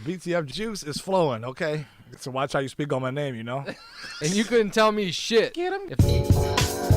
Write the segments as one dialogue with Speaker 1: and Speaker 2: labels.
Speaker 1: BTF juice is flowing, okay? So watch how you speak on my name, you know?
Speaker 2: And you couldn't tell me shit.
Speaker 1: Get him.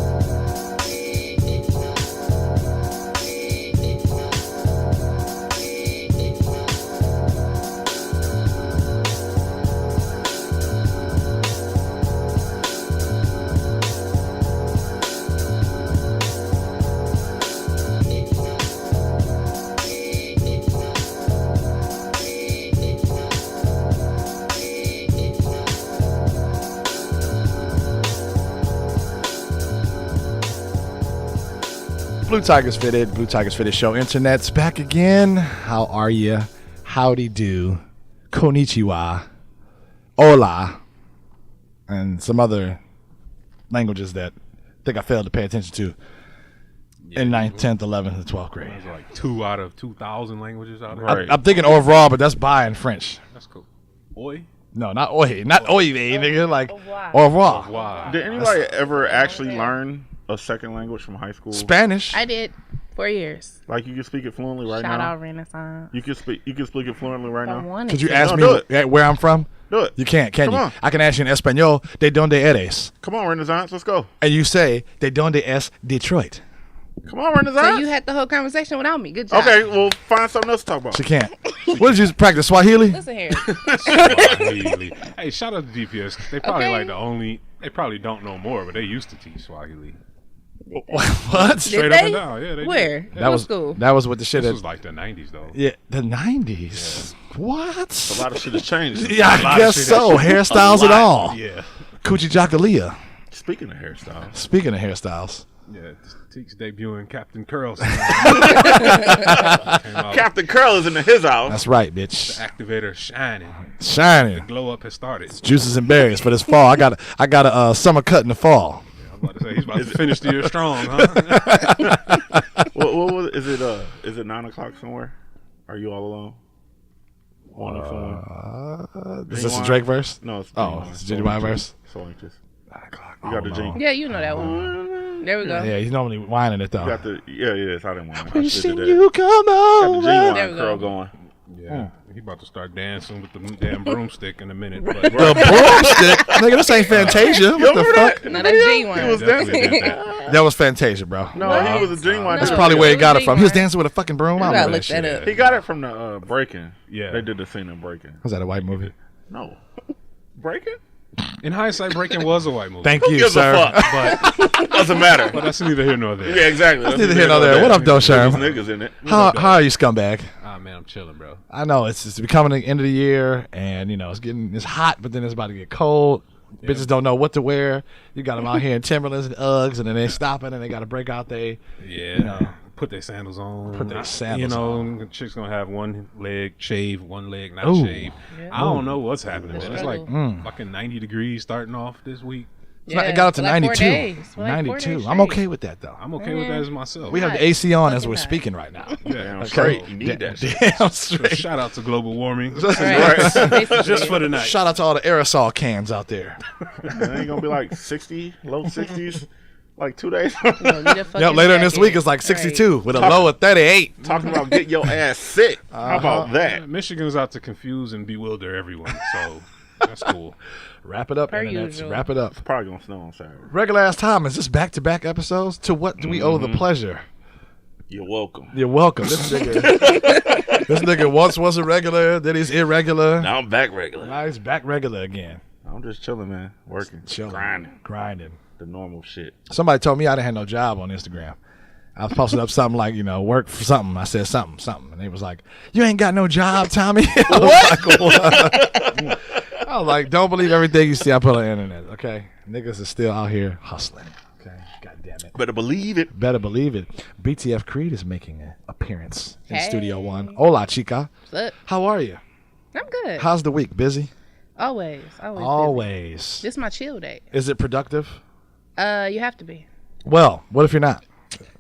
Speaker 1: Blue Tigers Fitted Show. Internet's back again. How are you? Howdy do. Konnichiwa. Hola. And some other languages that I think I failed to pay attention to in 9th, 10th, 11th, and 12th grade.
Speaker 3: There's like 2 out of 2,000 languages out there.
Speaker 1: Right. I'm thinking overall, but that's by in French.
Speaker 3: That's cool. Oi?
Speaker 1: No, not oi. Not oi, nigga. Like, au revoir.
Speaker 3: Wow.
Speaker 4: Did anybody ever actually learn a second language from high school?
Speaker 1: Spanish.
Speaker 5: I did 4 years.
Speaker 4: Like you can speak it fluently right
Speaker 5: Shout
Speaker 4: now.
Speaker 5: out Renaissance.
Speaker 4: You can speak it fluently right
Speaker 5: I
Speaker 4: now.
Speaker 5: wanted
Speaker 1: Could you
Speaker 5: to.
Speaker 1: ask
Speaker 4: No,
Speaker 1: me where I'm from?
Speaker 4: Do it.
Speaker 1: You can't, can
Speaker 4: Come
Speaker 1: you?
Speaker 4: on.
Speaker 1: I can ask you in Espanol, ¿de dónde eres?
Speaker 4: Come on, Renaissance. Let's go.
Speaker 1: And you say, ¿de dónde es Detroit?
Speaker 4: Come on, Renaissance.
Speaker 5: So you had the whole conversation without me. Good job.
Speaker 4: Okay, well, find something else to talk about.
Speaker 1: She can't. What did you practice, Swahili?
Speaker 5: Listen here.
Speaker 3: Swahili. Hey, shout out to DPS. They probably
Speaker 5: Okay.
Speaker 3: they probably don't know more, but they used to teach Swahili.
Speaker 1: What?
Speaker 3: Straight
Speaker 5: Did
Speaker 3: up
Speaker 5: they?
Speaker 3: and down. Yeah, they
Speaker 5: Where?
Speaker 3: did.
Speaker 1: That
Speaker 5: What
Speaker 1: was
Speaker 5: school?
Speaker 1: That was what the shit.
Speaker 3: This
Speaker 1: That,
Speaker 3: was like the 90s, though.
Speaker 1: yeah, the 90s. What?
Speaker 4: A lot of shit has changed.
Speaker 1: Yeah, I guess so. Hairstyles and all.
Speaker 3: Yeah.
Speaker 1: Coochie Jakalia.
Speaker 4: Speaking of hairstyles,
Speaker 1: Speaking of hairstyles.
Speaker 3: Yeah, Teek's debuting Captain Curls.
Speaker 4: Captain Curl is in his house.
Speaker 1: That's right, bitch.
Speaker 3: Activator shining.
Speaker 1: Shining.
Speaker 3: Glow up has started.
Speaker 1: Juices and berries for this fall. I got a summer cut in the fall.
Speaker 3: I was about to say, he's about to finish the year strong, huh?
Speaker 4: What was is it? Is it 9 o'clock somewhere? Are you all alone?
Speaker 1: Is this a Drake verse?
Speaker 4: No, it's
Speaker 1: It's a Genuine verse.
Speaker 4: So anxious.
Speaker 1: 9 o'clock.
Speaker 4: You got the jingle.
Speaker 5: Yeah, you know that one. There we go.
Speaker 1: Yeah, he's normally whining it though.
Speaker 4: You got the yes. I didn't want to.
Speaker 1: Wishing you come
Speaker 4: Got the
Speaker 1: over.
Speaker 4: genuine
Speaker 5: There we
Speaker 4: curl
Speaker 5: go.
Speaker 4: going.
Speaker 3: Yeah, he about to start dancing with the damn broomstick in a minute. But
Speaker 1: The broomstick, nigga. This ain't Fantasia. What the fuck?
Speaker 5: No, that's genuine.
Speaker 4: He was
Speaker 3: definitely
Speaker 4: dancing.
Speaker 3: did that.
Speaker 1: That was Fantasia, bro.
Speaker 4: No, he was a genuine.
Speaker 1: That's
Speaker 5: No.
Speaker 1: probably where he got it from. He was
Speaker 5: Genuine.
Speaker 1: dancing with a fucking broom. I
Speaker 5: You gotta
Speaker 1: remember
Speaker 5: look
Speaker 1: that
Speaker 5: that
Speaker 1: shit.
Speaker 5: up.
Speaker 4: He got it from the Breaking.
Speaker 3: Yeah.
Speaker 4: They did the scene in Breaking.
Speaker 1: Was that a white movie?
Speaker 4: No, Breaking.
Speaker 3: In hindsight, Breaking was a white movie.
Speaker 1: Thank
Speaker 4: Who
Speaker 1: you,
Speaker 4: gives
Speaker 1: sir.
Speaker 4: a fuck? Doesn't matter.
Speaker 3: But that's neither here nor there.
Speaker 4: Yeah, exactly. That's
Speaker 1: neither here nor there. What up, though, Sherm?
Speaker 4: There's niggas in it.
Speaker 1: How are you, scumbag?
Speaker 3: Ah, man, I'm chilling, bro.
Speaker 1: I know it's becoming the end of the year, and you know it's hot, but then it's about to get cold. Bitches don't know what to wear. You got them out here in Timberlands and Uggs, and then they stopping and they got to break out they.
Speaker 3: Yeah.
Speaker 1: know.
Speaker 3: Put their sandals on.
Speaker 1: Put their sandals
Speaker 3: the chick's going to have one leg shaved, one leg not
Speaker 1: Ooh.
Speaker 3: shaved. I don't know what's happening, man. It's like
Speaker 1: Mm.
Speaker 3: fucking 90 degrees starting off this week.
Speaker 1: It got up to
Speaker 5: for like
Speaker 1: 92.
Speaker 5: 4 days. For like 4 days
Speaker 1: 92. I'm
Speaker 5: straight.
Speaker 1: okay with that though.
Speaker 3: I'm okay with that as myself.
Speaker 1: We have the
Speaker 5: Hot.
Speaker 1: AC on as
Speaker 5: Fucking
Speaker 1: we're
Speaker 5: hot.
Speaker 1: speaking right now.
Speaker 3: Yeah.
Speaker 4: Damn
Speaker 1: Okay.
Speaker 4: straight. You need that shit.
Speaker 1: Damn
Speaker 3: So
Speaker 1: straight.
Speaker 3: shout out to global warming.
Speaker 5: Right. Basically.
Speaker 3: Just for the night.
Speaker 1: Shout out to all the aerosol cans out there.
Speaker 4: It ain't gonna be like 60, low 60s, like 2 days.
Speaker 5: You don't need a fucking
Speaker 1: Yep, later in this
Speaker 5: jacket.
Speaker 1: week it's like 62 with a low of 38.
Speaker 4: Talking about get your ass sick. How about that?
Speaker 3: Michigan's out to confuse and bewilder everyone, so that's cool.
Speaker 1: Wrap it up,
Speaker 5: Per
Speaker 1: internets.
Speaker 5: usual.
Speaker 1: Wrap it up.
Speaker 4: Probably gonna snow on Saturday.
Speaker 1: Regular ass time. Is this back-to-back episodes? To what do we owe the pleasure?
Speaker 4: You're welcome.
Speaker 1: You're welcome. This nigga once was a regular, then he's irregular.
Speaker 4: Now I'm back regular.
Speaker 1: Now he's back regular again.
Speaker 4: I'm just chilling, man. Working,
Speaker 1: Chilling. Grinding.
Speaker 4: the normal shit.
Speaker 1: Somebody told me I didn't have no job on Instagram. I was posting up something like, work for something. I said something. And they was like, you ain't got no job, Tommy. I was like, what? I was like, don't believe everything you see I put on the internet, okay? Niggas is still out here hustling, okay? God damn it.
Speaker 4: Better believe it.
Speaker 1: Better believe it. BTF Creed is making an appearance in
Speaker 5: Hey.
Speaker 1: Studio One. Hola, chica.
Speaker 5: What's up?
Speaker 1: How are you?
Speaker 5: I'm good.
Speaker 1: How's the week? Busy?
Speaker 5: Always.
Speaker 1: Always.
Speaker 5: This is my chill day.
Speaker 1: Is it productive?
Speaker 5: You have to be.
Speaker 1: Well, what if you're not?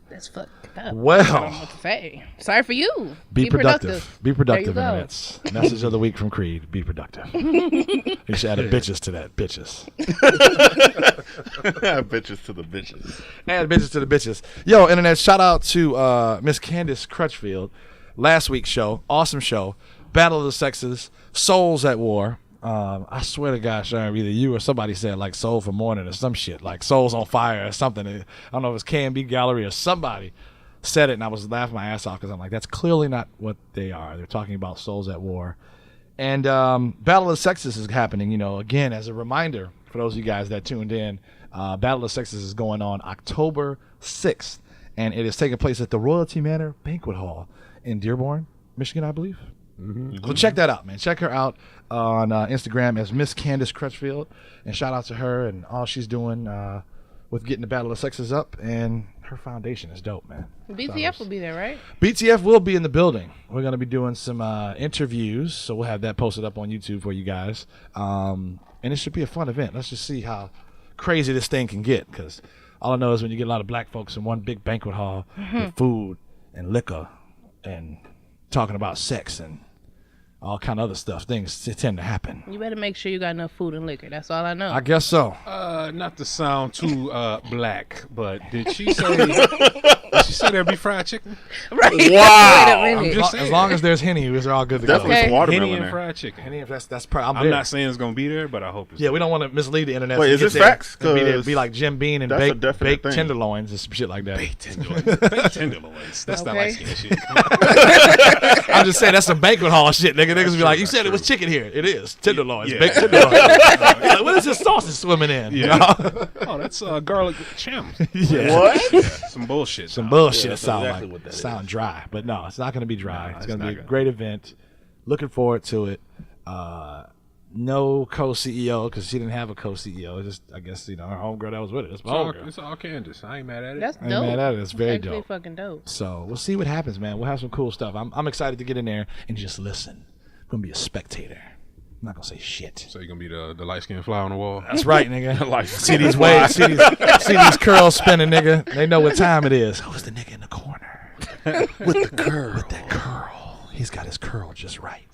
Speaker 5: That's fucked up. I don't know
Speaker 1: Well,
Speaker 5: what to say. Sorry for you.
Speaker 1: be productive. Be productive,
Speaker 5: There you go.
Speaker 1: internets. Message of the week from Creed. Be productive. You should add a bitches to that. Bitches.
Speaker 4: Bitches to the bitches.
Speaker 1: Add bitches to the bitches. Yo, internet, shout out to Miss Candace Crutchfield. Last week's show, awesome show. Battle of the Sexes, Souls at War. I swear to God, Sherm, either you or somebody said like Soul for Morning or some shit, like Souls on Fire or something. I don't know if it's K&B Gallery or somebody said it, and I was laughing my ass off because I'm like, that's clearly not what they are. They're talking about Souls at War. And Battle of the Sexes is happening, again, as a reminder for those of you guys that tuned in. Battle of the Sexes is going on October 6th, and it is taking place at the Royalty Manor Banquet Hall in Dearborn, Michigan, I believe. So check that out, man. Check her out on Instagram as Miss Candace Crutchfield, and shout out to her and all she's doing with getting the Battle of the Sexes up, and her foundation is dope, man.
Speaker 5: BTF will be there, right?
Speaker 1: BTF will be in the building. We're going to be doing some interviews, so we'll have that posted up on YouTube for you guys. And it should be a fun event. Let's just see how crazy this thing can get, because all I know is when you get a lot of black folks in one big banquet hall with food and liquor and talking about sex and all kind of other stuff, things tend to happen.
Speaker 5: You better make sure you got enough food and liquor. That's all I know.
Speaker 1: I guess so.
Speaker 3: Not to sound too black, but did she say there'd be fried chicken?
Speaker 5: Right.
Speaker 4: Wow.
Speaker 5: Wait a
Speaker 3: I'm
Speaker 5: minute.
Speaker 3: just
Speaker 1: As long as there's Henny, we're all good to
Speaker 4: Definitely
Speaker 1: go.
Speaker 4: some watermelon
Speaker 3: Henny and
Speaker 4: there.
Speaker 3: fried chicken.
Speaker 1: Henny, if that's
Speaker 3: I'm
Speaker 1: there.
Speaker 3: not saying it's gonna be there, but I hope it's
Speaker 1: Yeah, we don't want to mislead the internet.
Speaker 4: Wait,
Speaker 1: so you
Speaker 4: is
Speaker 1: get
Speaker 4: this
Speaker 1: there
Speaker 4: facts?
Speaker 1: and be there,
Speaker 4: 'Cause
Speaker 1: be like Jim Beam and
Speaker 4: that's a
Speaker 1: baked
Speaker 4: definite thing.
Speaker 1: tenderloins and some shit like that.
Speaker 3: baked tenderloins. That's not
Speaker 5: Okay.
Speaker 3: like skin shit.
Speaker 1: I'm just saying that's some banquet hall shit, nigga. Niggas be like, you said it was chicken here. It is tenderloins,
Speaker 3: Yeah.
Speaker 1: baked tenderloins. Like, what is this sausage swimming in?
Speaker 3: Yeah. Oh, that's garlic chim.
Speaker 1: Yeah.
Speaker 4: What?
Speaker 3: Yeah, some bullshit.
Speaker 1: Some bullshit.
Speaker 4: that's
Speaker 1: sound
Speaker 4: exactly
Speaker 1: like
Speaker 4: what that
Speaker 1: sound dry, but no, it's not going to be dry. it's
Speaker 3: it's
Speaker 1: going to
Speaker 3: not
Speaker 1: be a
Speaker 3: gonna
Speaker 1: great event. Looking forward to it. No co-CEO because she didn't have a co-CEO. Just I guess her homegirl that was with it. It's my homegirl.
Speaker 3: It's all Candace. I ain't mad at it.
Speaker 5: That's
Speaker 1: I ain't
Speaker 5: dope.
Speaker 1: mad at it. It's very
Speaker 5: actually
Speaker 1: dope.
Speaker 5: fucking dope.
Speaker 1: So we'll see what happens, man. We'll have some cool stuff. I'm excited to get in there and just listen. I'm gonna be a spectator. I'm not gonna say shit.
Speaker 3: So you're gonna be the light skinned fly on the wall.
Speaker 1: That's right, nigga.
Speaker 4: Like,
Speaker 1: See these waves, see these curls spinning, nigga. They know what time it is. Who's the nigga in the corner with the curl? With that curl, he's got his curl just right.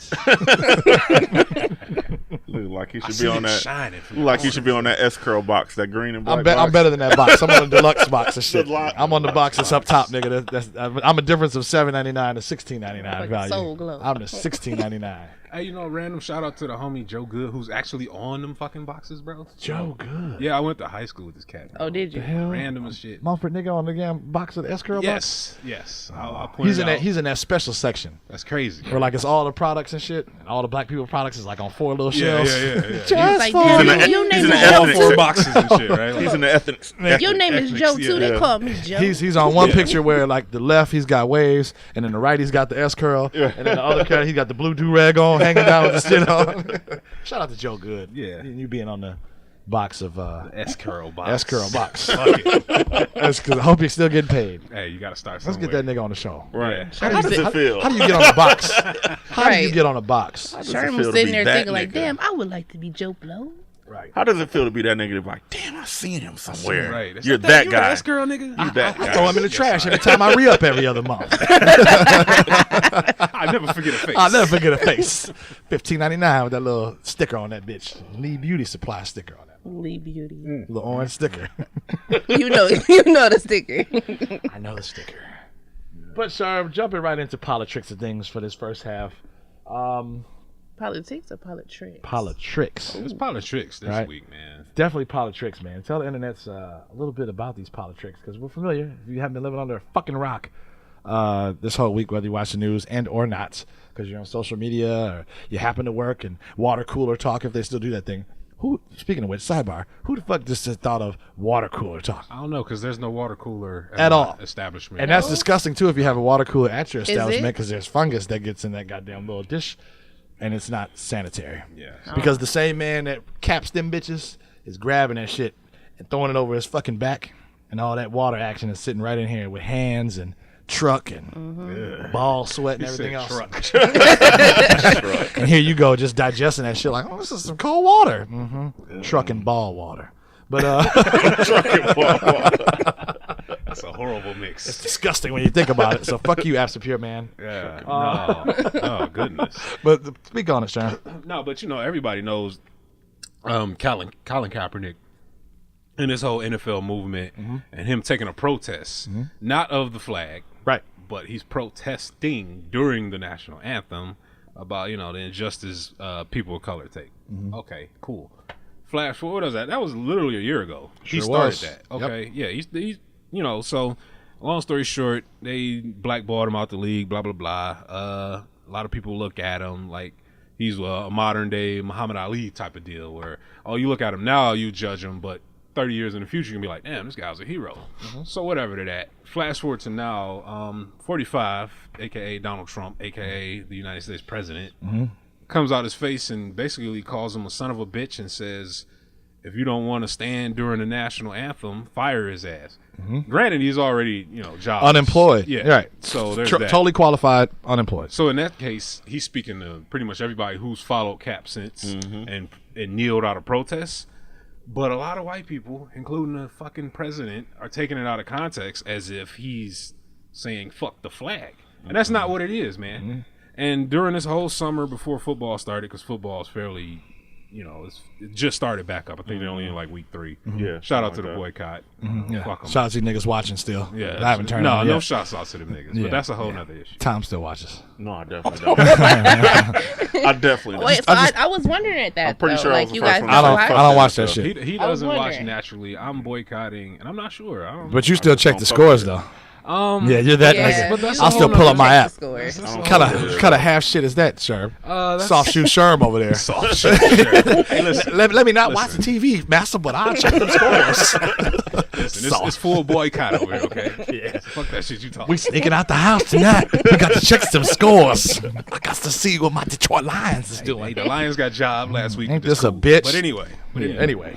Speaker 4: look like he should
Speaker 3: see
Speaker 4: be on
Speaker 3: it
Speaker 4: that.
Speaker 3: shining from
Speaker 4: Look like he should be on that S curl box, that green and black.
Speaker 1: I'm better than that box. I'm on the deluxe box of shit.
Speaker 4: Deluxe.
Speaker 1: I'm on the box that's up top, nigga. I'm a difference of $7.99 to $16.99
Speaker 5: Like
Speaker 1: value.
Speaker 5: Soul Glow.
Speaker 1: I'm the $16.99.
Speaker 3: Hey, random shout out to the homie Joe Good, who's actually on them fucking boxes, bro.
Speaker 1: Joe Good.
Speaker 3: Yeah, I went to high school with this cat.
Speaker 5: Oh, did you?
Speaker 1: Hell,
Speaker 3: Random as shit.
Speaker 1: Mumford nigga on the damn box of the S curl box.
Speaker 3: Yes. I'll point
Speaker 1: He's
Speaker 3: it
Speaker 1: in
Speaker 3: out.
Speaker 1: that. He's in that special section
Speaker 3: That's crazy.
Speaker 1: where like it's all the products and shit, and all the black people products is like on 4 little
Speaker 3: Yeah,
Speaker 1: shelves.
Speaker 3: yeah.
Speaker 5: He's like,
Speaker 1: for
Speaker 5: damn,
Speaker 4: in the-
Speaker 5: your
Speaker 4: he's
Speaker 5: name
Speaker 4: in the
Speaker 5: is
Speaker 4: ethnic
Speaker 5: Joe.
Speaker 3: All
Speaker 4: Ethnics.
Speaker 3: 4 boxes and shit, right?
Speaker 4: He's in the ethnics.
Speaker 5: Your name is Joe too. They
Speaker 4: yeah.
Speaker 5: call me Joe.
Speaker 1: He's on one picture where like the left he's got waves, and then the right he's got the S curl, and then the other cut he got the blue do rag on, hanging down with the shit on. Shout out to Joe Good.
Speaker 3: Yeah.
Speaker 1: you being on the box of
Speaker 3: S curl box.
Speaker 1: S curl box.
Speaker 3: Fuck it.
Speaker 1: That's 'cause I hope he's still getting paid.
Speaker 3: Hey, you gotta start
Speaker 1: Let's
Speaker 3: somewhere.
Speaker 1: get that nigga on the show.
Speaker 4: Right.
Speaker 3: Yeah.
Speaker 4: How does it feel?
Speaker 1: How do you get on the box? How do you
Speaker 5: Right.
Speaker 1: get on a box?
Speaker 4: How does it
Speaker 5: Sherm
Speaker 4: feel
Speaker 5: was
Speaker 4: to
Speaker 5: sitting
Speaker 4: be
Speaker 5: there
Speaker 4: that
Speaker 5: thinking like,
Speaker 4: nigga?
Speaker 5: damn, I would like to be Joe Blow.
Speaker 1: Right.
Speaker 4: How does it feel to be that nigga? To be like, damn, I seen him somewhere.
Speaker 3: Right.
Speaker 4: You're that
Speaker 3: you
Speaker 4: guy.
Speaker 3: S curl nigga.
Speaker 4: You that guy.
Speaker 1: Throw him in the trash every time I re-up every other month.
Speaker 3: I never forget a face.
Speaker 1: I'll never forget a face. $15.99 with that little sticker on that bitch. Lee Beauty Supply sticker on that.
Speaker 5: Lee Beauty.
Speaker 1: Little orange sticker.
Speaker 5: You know the sticker.
Speaker 1: I know the sticker. But Sherm, jumping right into politics and things for this first half.
Speaker 5: Politics or politics?
Speaker 1: Politics.
Speaker 3: It's politics this
Speaker 1: Right.
Speaker 3: week, man.
Speaker 1: Definitely politics, man. Tell the internets a little bit about these politics because we're familiar. If you haven't been living under a fucking rock this whole week, whether you watch the news and or not, because you're on social media or you happen to work and water cooler talk if they still do that thing. Speaking of which, sidebar, who the fuck just thought of water cooler talk?
Speaker 3: I don't know, because there's no water cooler
Speaker 1: At
Speaker 3: my
Speaker 1: all.
Speaker 3: establishment.
Speaker 1: And that's disgusting too if you have a water cooler at your
Speaker 5: it?
Speaker 1: establishment because there's fungus that gets in that goddamn little dish and it's not sanitary.
Speaker 3: Yeah.
Speaker 1: Because the same man that caps them bitches is grabbing that shit and throwing it over his fucking back, and all that water action is sitting right in here with hands and truck and ball sweat and
Speaker 3: He
Speaker 1: everything
Speaker 3: said
Speaker 1: else.
Speaker 3: truck.
Speaker 1: And here you go, just digesting that shit like, oh, this is some cold water. Truck and ball water. But
Speaker 3: That's a horrible mix.
Speaker 1: it's disgusting when you think about it. So fuck you, Absapure, man.
Speaker 3: Yeah. No. Oh goodness.
Speaker 1: But speak on it, Sean.
Speaker 3: No, but everybody knows Colin Kaepernick and this whole NFL movement and him taking a protest, not of the flag,
Speaker 1: Right.
Speaker 3: but he's protesting during the national anthem about the injustice people of color take. Okay, cool. Flash forward, what was that? That was literally a year ago. He started
Speaker 1: was.
Speaker 3: that. Okay, yeah, he's so long story short, they blackballed him out the league. Blah blah blah. A lot of people look at him like he's a modern day Muhammad Ali type of deal, where you look at him now, you judge him, but 30 years in the future, you can be like, damn, this guy's a hero. So whatever to that. Flash forward to now, 45, a.k.a. Donald Trump, a.k.a. the United States president, comes out his face and basically calls him a son of a bitch and says, if you don't want to stand during the national anthem, fire his ass. Granted, he's already, jobless.
Speaker 1: Unemployed.
Speaker 3: Yeah.
Speaker 1: Right.
Speaker 3: So there's that.
Speaker 1: Totally qualified, unemployed.
Speaker 3: So in that case, he's speaking to pretty much everybody who's followed Cap since and kneeled out of protest. But a lot of white people, including the fucking president, are taking it out of context as if he's saying fuck the flag. And that's not what it is, man. And during this whole summer before football started, because football is fairly, it just started back up. I think they're only in like week 3.
Speaker 4: Yeah.
Speaker 3: Shout out to the boycott.
Speaker 1: Yeah.
Speaker 3: Fuck 'em.
Speaker 1: Shout out to you niggas watching still.
Speaker 3: Yeah.
Speaker 1: I haven't turned on
Speaker 3: No
Speaker 1: yet.
Speaker 3: shouts out to them niggas.
Speaker 1: Yeah.
Speaker 3: But that's a whole nother issue.
Speaker 1: Tom still watches.
Speaker 4: No, I definitely don't. I definitely don't.
Speaker 5: Wait, so I was wondering at that.
Speaker 4: I'm pretty
Speaker 5: though.
Speaker 4: sure I
Speaker 5: like
Speaker 4: was
Speaker 5: you
Speaker 4: the
Speaker 5: guys
Speaker 4: first
Speaker 5: don't
Speaker 4: one.
Speaker 5: watch?
Speaker 1: I don't watch that shit.
Speaker 3: He
Speaker 5: I was
Speaker 3: doesn't watch
Speaker 5: wondering.
Speaker 3: naturally. I'm boycotting, and I'm not sure. I don't.
Speaker 1: But you still check the scores though. Yeah, you're that
Speaker 5: Yeah,
Speaker 1: nigga.
Speaker 3: but that's
Speaker 1: I'll
Speaker 3: a
Speaker 1: still
Speaker 3: whole
Speaker 1: pull up
Speaker 3: nother
Speaker 1: my app.
Speaker 5: Scores.
Speaker 1: Kind of half shit is that, Sherm?
Speaker 3: That's
Speaker 1: Soft shoe Sherm over there.
Speaker 3: soft shit. Sure.
Speaker 1: Let me not watch the TV, master, but I'll check the scores.
Speaker 3: Listen, it's full boycott over here, okay? Yeah. Fuck that shit you talking.
Speaker 1: We sneaking out the house tonight. We got to check some scores. I got to see what my Detroit Lions is
Speaker 3: Hey,
Speaker 1: doing.
Speaker 3: the Lions got job last week.
Speaker 1: Ain't
Speaker 3: but it's
Speaker 1: this a
Speaker 3: cool.
Speaker 1: bitch?
Speaker 3: But anyway.
Speaker 1: Anyway.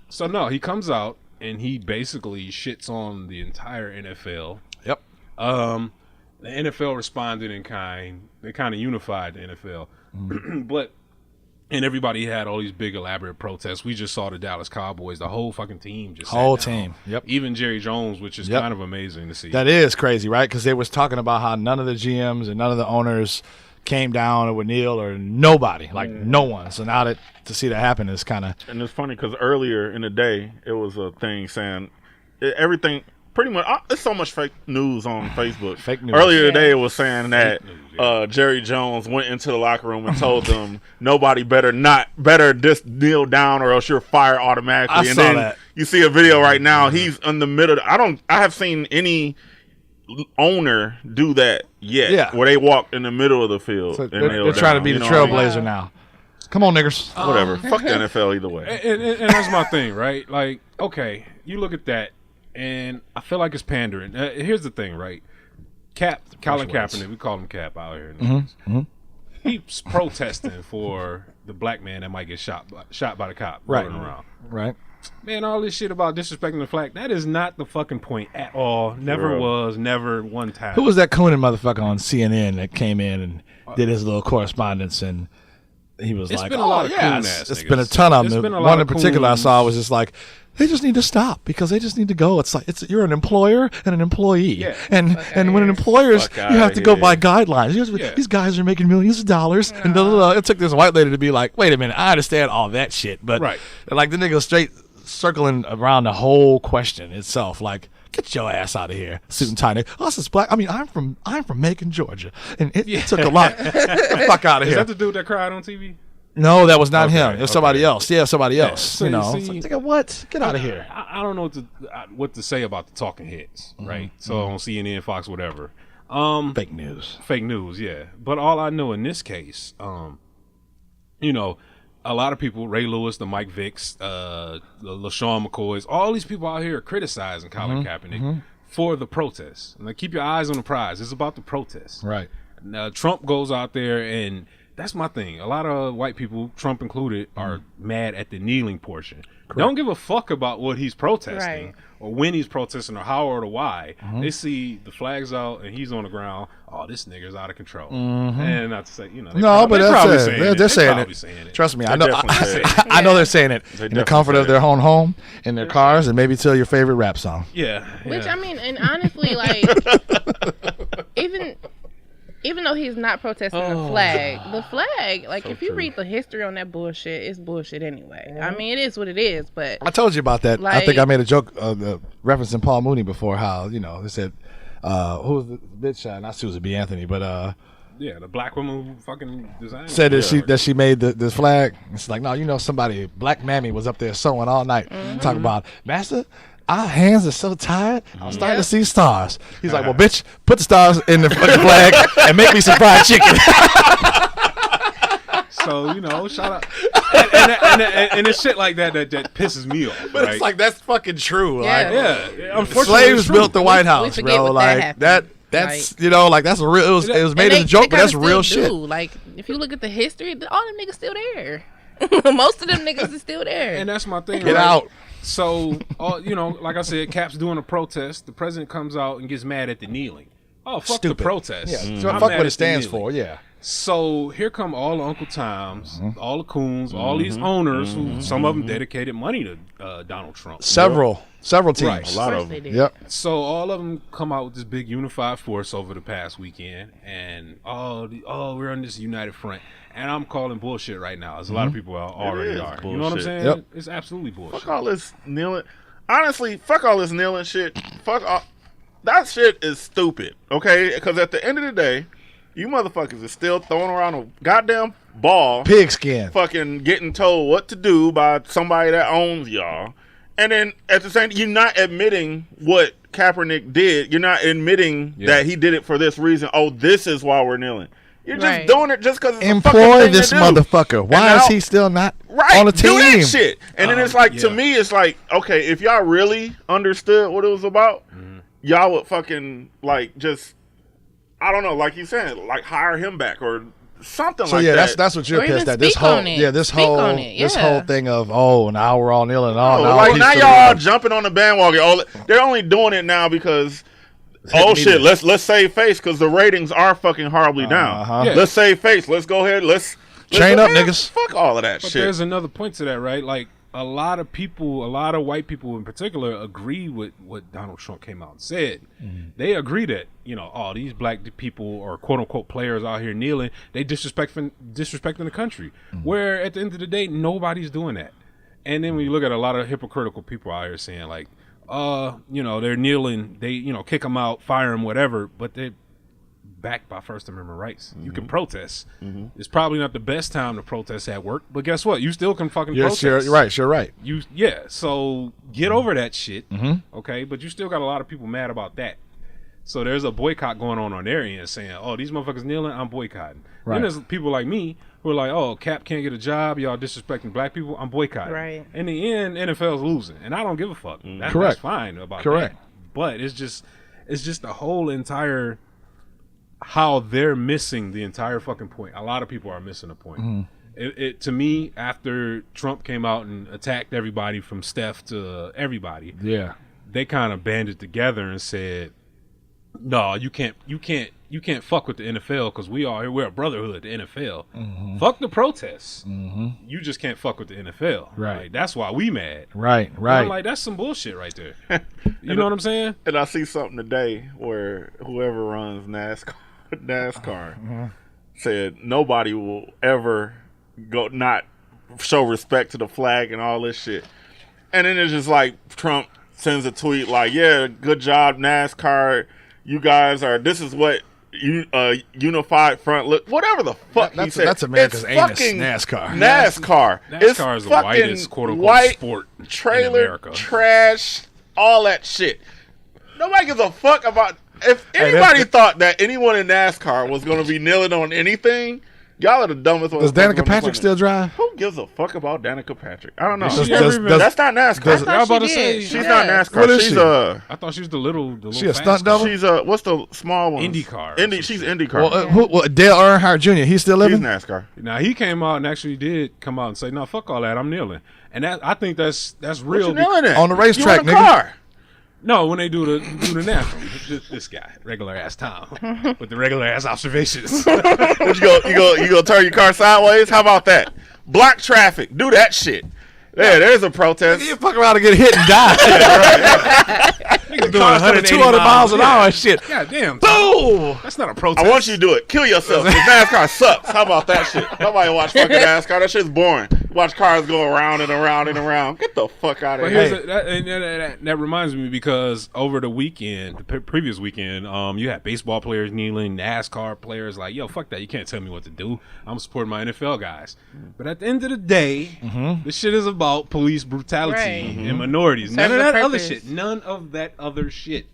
Speaker 3: So no, he comes out and he basically shits on the entire NFL.
Speaker 1: Yep.
Speaker 3: The NFL responded in kind. They kind of unified the NFL, and everybody had all these big elaborate protests. We just saw the Dallas Cowboys, the whole fucking team, just
Speaker 1: Whole
Speaker 3: sat down.
Speaker 1: team. Yep.
Speaker 3: Even Jerry Jones, which is
Speaker 1: Yep.
Speaker 3: kind of amazing to see.
Speaker 1: That is crazy, right? Because they was talking about how none of the GMs and none of the owners came down or would kneel or nobody, like no one. So now to see that happen is kind of
Speaker 4: And it's funny because earlier in the day, it was a thing saying everything. Pretty much, it's so much fake news on Facebook.
Speaker 1: Fake news.
Speaker 4: Earlier today, it was saying that
Speaker 3: news,
Speaker 4: Jerry Jones went into the locker room and told them nobody better just kneel down or else you're fired automatically.
Speaker 1: I
Speaker 4: And
Speaker 1: saw
Speaker 4: then
Speaker 1: that.
Speaker 4: you see a video right now. He's in the middle. I have seen any owner do that yet.
Speaker 1: Yeah.
Speaker 4: Where they walked in the middle of the field.
Speaker 1: so
Speaker 4: and
Speaker 1: they're
Speaker 4: kneel
Speaker 1: trying to
Speaker 4: down,
Speaker 1: be
Speaker 4: you
Speaker 1: the
Speaker 4: know what I mean?
Speaker 1: trailblazer now. Come on, niggers.
Speaker 4: Whatever. Fuck the NFL either way.
Speaker 3: And that's my thing, right? Like, okay, you look at that, and I feel like it's pandering. Here's the thing, right? Colin Kaepernick, we call him Cap out here. He's protesting for the black man that might get shot by the cop
Speaker 1: Right.
Speaker 3: running around.
Speaker 1: Right.
Speaker 3: Man, all this shit about disrespecting the flag, that is not the fucking point at all. Never
Speaker 4: Real.
Speaker 3: was, never one time.
Speaker 1: Who was that cooning motherfucker on CNN that came in and did his little correspondence and he was
Speaker 3: It's
Speaker 1: like,
Speaker 3: been a lot of
Speaker 1: yeah,
Speaker 3: coon-ass
Speaker 1: it's
Speaker 3: niggas.
Speaker 1: been a ton of
Speaker 3: It's
Speaker 1: them.
Speaker 3: been a
Speaker 1: One
Speaker 3: lot
Speaker 1: in
Speaker 3: of
Speaker 1: particular I
Speaker 3: coons.
Speaker 1: saw was just like, they just need to stop because they just need to go. It's like you're an employer and an employee,
Speaker 3: Yeah.
Speaker 1: and when an employer's,
Speaker 4: Fuck
Speaker 1: you
Speaker 4: outta
Speaker 1: have to go
Speaker 4: here.
Speaker 1: by guidelines.
Speaker 3: Yeah.
Speaker 1: These guys are making millions of dollars, and blah, blah, blah. It took this white lady to be like, wait a minute, I understand all that shit, but
Speaker 3: Right.
Speaker 1: like the nigga straight circling around the whole question itself, like. Get your ass out of here, suit and tie. Nigga. Us as black. I mean, I'm from Macon, Georgia, and it took a lot. Get the fuck out of
Speaker 3: Is
Speaker 1: here.
Speaker 3: that the dude that cried on TV?
Speaker 1: No, that was not
Speaker 3: Okay,
Speaker 1: him. It was somebody
Speaker 3: okay.
Speaker 1: else. Yeah, somebody else.
Speaker 3: So
Speaker 1: you know,
Speaker 3: you
Speaker 1: it's
Speaker 3: see-
Speaker 1: like, nigga, what? Get out of here.
Speaker 3: I don't know what to say about the talking heads, right? So on CNN, Fox, whatever.
Speaker 1: Fake news.
Speaker 3: Fake news, yeah. But all I know in this case, you know, a lot of people, Ray Lewis, the Mike Vicks, the LaShawn McCoys, all these people out here are criticizing Colin Kaepernick for the protests. And like, keep your eyes on the prize. It's about the protests.
Speaker 1: Right.
Speaker 3: Now, Trump goes out there, and that's my thing. A lot of white people, Trump included, are mad at the kneeling portion. Don't give a fuck about what he's protesting
Speaker 5: Right.
Speaker 3: or when he's protesting or how or the why. They see the flags out and he's on the ground. Oh, this nigga's out of control. And not to say, you know,
Speaker 1: No, but
Speaker 3: they're
Speaker 1: that's
Speaker 3: probably
Speaker 1: it.
Speaker 3: saying
Speaker 1: They're
Speaker 3: They're
Speaker 1: saying
Speaker 3: probably
Speaker 1: it.
Speaker 3: saying it.
Speaker 1: Trust me, I
Speaker 4: They
Speaker 1: know.
Speaker 4: definitely say it.
Speaker 1: I know they're saying it in the
Speaker 4: definitely
Speaker 1: comfort
Speaker 4: say
Speaker 1: of their
Speaker 4: it.
Speaker 1: own home, in their cars, and maybe tell your favorite rap song.
Speaker 3: Yeah.
Speaker 5: Which
Speaker 3: yeah.
Speaker 5: I mean, and honestly, like even though he's not protesting the flag, like if you read the history on that bullshit, it's bullshit anyway. I mean, it is what it is. But
Speaker 1: I told you about that. I think
Speaker 5: Like-
Speaker 1: I made a joke referencing Paul Mooney before. How they said who was the bitch? Not Susan B. Anthony, but
Speaker 3: the black woman who fucking designed
Speaker 1: Said
Speaker 3: it.
Speaker 1: that she made this flag. It's like, no, somebody, Black Mammy was up there sewing all night, talking about, Master, our hands are so tired, I'm starting to see stars. He's like, well, bitch, put the stars in the fucking flag and make me some fried chicken.
Speaker 3: So, shout out. And it's shit like that pisses me off.
Speaker 1: But
Speaker 3: right?
Speaker 1: it's like, that's fucking true.
Speaker 5: Yeah.
Speaker 3: Yeah, unfortunately,
Speaker 1: Slaves
Speaker 3: it's
Speaker 1: built
Speaker 3: true.
Speaker 1: the White
Speaker 5: We
Speaker 1: House,
Speaker 5: forget
Speaker 1: bro.
Speaker 5: what
Speaker 1: Like
Speaker 5: happened.
Speaker 1: that's that's a real. It was made as a joke, but that's real shit.
Speaker 5: Like, if you look at the history, all them niggas still there. Most of them niggas is still there.
Speaker 3: And that's my thing.
Speaker 1: Get out.
Speaker 3: So, like I said, Cap's doing a protest. The president comes out and gets mad at the kneeling. Oh, fuck
Speaker 1: Stupid.
Speaker 3: the protest.
Speaker 1: Yeah, so
Speaker 3: I'm
Speaker 1: fuck
Speaker 3: mad
Speaker 1: what
Speaker 3: at
Speaker 1: it stands
Speaker 3: the kneeling.
Speaker 1: for. Yeah.
Speaker 3: So here come all the Uncle Toms, all the coons, all these owners who some of them dedicated money to Donald Trump.
Speaker 1: Several teams.
Speaker 3: Right.
Speaker 4: A lot
Speaker 5: Of
Speaker 4: of
Speaker 5: course they
Speaker 4: them.
Speaker 5: did.
Speaker 1: Yep.
Speaker 3: So all of them come out with this big unified force over the past weekend, and we're on this united front. And I'm calling bullshit right now, as a lot of people already
Speaker 4: is
Speaker 3: are. You know what I'm
Speaker 4: bullshit.
Speaker 3: saying?
Speaker 1: Yep.
Speaker 3: It's absolutely bullshit.
Speaker 4: Fuck all this kneeling. Honestly, fuck all this kneeling shit. Fuck all. That shit is stupid, okay? Because at the end of the day, you motherfuckers is still throwing around a goddamn ball,
Speaker 1: Pigskin.
Speaker 4: fucking getting told what to do by somebody that owns y'all. And then at the same time, you're not admitting what Kaepernick did. You're not admitting that he did it for this reason. Oh, this is why we're kneeling. You're just
Speaker 5: Right.
Speaker 4: doing it just because it's a fucking
Speaker 1: Employ
Speaker 4: thing
Speaker 1: this
Speaker 4: to do.
Speaker 1: motherfucker. Why
Speaker 4: And
Speaker 1: is
Speaker 4: now-
Speaker 1: he still not
Speaker 4: Right,
Speaker 1: on the
Speaker 4: do
Speaker 1: team?
Speaker 4: that shit. And then it's like, to
Speaker 3: yeah.
Speaker 4: me, it's like, okay, if y'all really understood what it was about, y'all would fucking, like, just, I don't know, like you said, like, hire him back or something
Speaker 1: So
Speaker 4: like
Speaker 1: yeah,
Speaker 4: that.
Speaker 1: that's what you're
Speaker 5: Or even
Speaker 1: pissed at. This
Speaker 5: speak
Speaker 1: whole
Speaker 5: on it.
Speaker 1: this
Speaker 5: Speak
Speaker 1: whole
Speaker 5: on it,
Speaker 1: this
Speaker 5: yeah.
Speaker 1: whole thing of now we're all kneeling.
Speaker 4: Oh,
Speaker 1: now
Speaker 4: like,
Speaker 1: he's
Speaker 4: now
Speaker 1: still
Speaker 4: y'all all
Speaker 1: kneeling.
Speaker 4: jumping on the bandwagon. Oh, they're only doing it now because,
Speaker 1: Hit me
Speaker 4: shit,
Speaker 1: then.
Speaker 4: let's save face because the ratings are fucking horribly down.
Speaker 1: Uh-huh.
Speaker 3: Yeah.
Speaker 4: Let's save face. Let's go ahead. Let's
Speaker 1: Chain
Speaker 4: go-
Speaker 1: up,
Speaker 4: man,
Speaker 1: niggas.
Speaker 4: Fuck all of that
Speaker 3: But
Speaker 4: shit.
Speaker 3: there's another point to that, right? Like a lot of white people in particular, agree with what Donald Trump came out and said. They agree that these black people or quote unquote players out here kneeling, they disrespecting the country. Where at the end of the day, nobody's doing that. And then when you look at a lot of hypocritical people out here saying like, they're kneeling, they kick them out, fire them, whatever, but they're backed by First Amendment rights. You can protest. It's probably not the best time to protest at work, but guess what? You still can fucking protest.
Speaker 1: You're right. You're right.
Speaker 3: So get over that shit, okay? But you still got a lot of people mad about that. So there's a boycott going on their end saying, oh, these motherfuckers kneeling, I'm boycotting.
Speaker 1: Right.
Speaker 3: Then there's people like me who are like, oh, Cap can't get a job, y'all disrespecting black people, I'm boycotting.
Speaker 5: Right.
Speaker 3: In the end, NFL's losing, and I don't give a fuck. That's
Speaker 1: Correct.
Speaker 3: fine about
Speaker 1: Correct.
Speaker 3: that. But it's just the whole entire how they're missing the entire fucking point. A lot of people are missing the point. It to me, after Trump came out and attacked everybody from Steph to everybody,
Speaker 1: Yeah.
Speaker 3: they kind of banded together and said, "No, you can't fuck with the NFL because we're a brotherhood. The NFL, fuck the protests. You just can't fuck with the NFL.
Speaker 1: Right.
Speaker 3: Like, that's why we mad.
Speaker 1: Right.
Speaker 3: And
Speaker 1: Right.
Speaker 3: I'm like, that's some bullshit right there. You know what I'm saying?
Speaker 4: And I see something today where whoever runs NASCAR said nobody will ever not show respect to the flag and all this shit. And then it's just like Trump sends a tweet like, yeah, good job, NASCAR. You guys this is what unified front look, whatever the fuck he said.
Speaker 1: That's America's
Speaker 4: It's
Speaker 1: anus,
Speaker 4: fucking
Speaker 1: NASCAR.
Speaker 4: NASCAR. It's
Speaker 3: NASCAR is the
Speaker 4: fucking
Speaker 3: whitest quote unquote
Speaker 4: white
Speaker 3: sport in
Speaker 4: trailer
Speaker 3: America.
Speaker 4: trash, all that shit. Nobody gives a fuck about. If
Speaker 1: Hey,
Speaker 4: anybody thought that anyone in NASCAR was going to be kneeling on anything, y'all are the dumbest ones.
Speaker 1: Does Danica Patrick still drive?
Speaker 4: Who gives a fuck about Danica Patrick? I don't know.
Speaker 3: Does she ever even-
Speaker 4: That's not NASCAR.
Speaker 3: I was about to
Speaker 5: she
Speaker 3: say,
Speaker 5: did.
Speaker 4: She's
Speaker 5: Yeah.
Speaker 4: not NASCAR.
Speaker 1: What is
Speaker 4: She's
Speaker 1: she?
Speaker 3: I thought she was the little
Speaker 1: She a
Speaker 3: fast
Speaker 1: stunt
Speaker 3: car.
Speaker 1: double?
Speaker 4: she's what's the small one?
Speaker 3: IndyCar or some
Speaker 4: She's
Speaker 3: shit.
Speaker 4: IndyCar.
Speaker 1: Well, Dale Earnhardt Jr. He's still
Speaker 4: She's
Speaker 1: living.
Speaker 4: NASCAR.
Speaker 3: Now he came out and actually did come out and say, "No, fuck all that. I'm kneeling." And I think that's
Speaker 4: What
Speaker 3: real.
Speaker 4: you kneeling at?
Speaker 1: On the racetrack,
Speaker 4: you in a
Speaker 1: nigga.
Speaker 4: car.
Speaker 3: No, when they do the national, this guy, regular ass Tom, with the regular ass observations.
Speaker 4: What you go turn your car sideways? How about that? Block traffic. Do that shit. Yeah, there's a protest.
Speaker 1: You fuck around and get hit and die.
Speaker 3: Niggas doing
Speaker 1: Cars coming
Speaker 3: 180
Speaker 1: 200 miles an hour and shit.
Speaker 3: God damn.
Speaker 1: Boom!
Speaker 3: That's not a protest.
Speaker 4: I want you to do it. Kill yourself. 'Cause NASCAR sucks. How about that shit? Nobody watch fucking NASCAR. That shit's boring. Watch cars go around and around and around. Get the fuck out of
Speaker 3: But
Speaker 4: here.
Speaker 3: that reminds me because over the weekend, the previous weekend, you had baseball players kneeling, NASCAR players like, yo, fuck that. You can't tell me what to do. I'm supporting my NFL guys. But at the end of the day, this shit is about police brutality and minorities. None of that other shit. None of that other shit.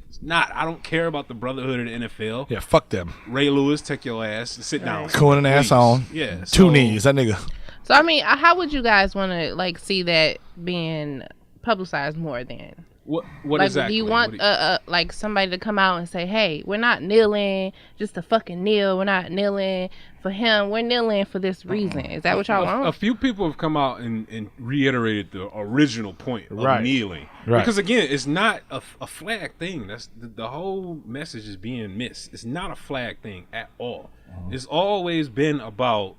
Speaker 3: It's not. I don't care about the brotherhood of the NFL.
Speaker 1: Yeah, fuck them.
Speaker 3: Ray Lewis, take your ass and sit down.
Speaker 1: Cooling an ass on.
Speaker 3: Yeah.
Speaker 1: Two knees. That nigga.
Speaker 5: So I mean, how would you guys want to like see that being publicized more? Then
Speaker 3: What
Speaker 5: like,
Speaker 3: exactly?
Speaker 5: do you want like somebody to come out and say, "Hey, we're not kneeling just to fucking kneel. We're not kneeling for him. We're kneeling for this reason." Is that what y'all want?
Speaker 3: A few people have come out and reiterated the original point of
Speaker 1: Right.
Speaker 3: kneeling.
Speaker 1: Right.
Speaker 3: Because again, it's not a flag thing. That's the whole message is being missed. It's not a flag thing at all. It's always been about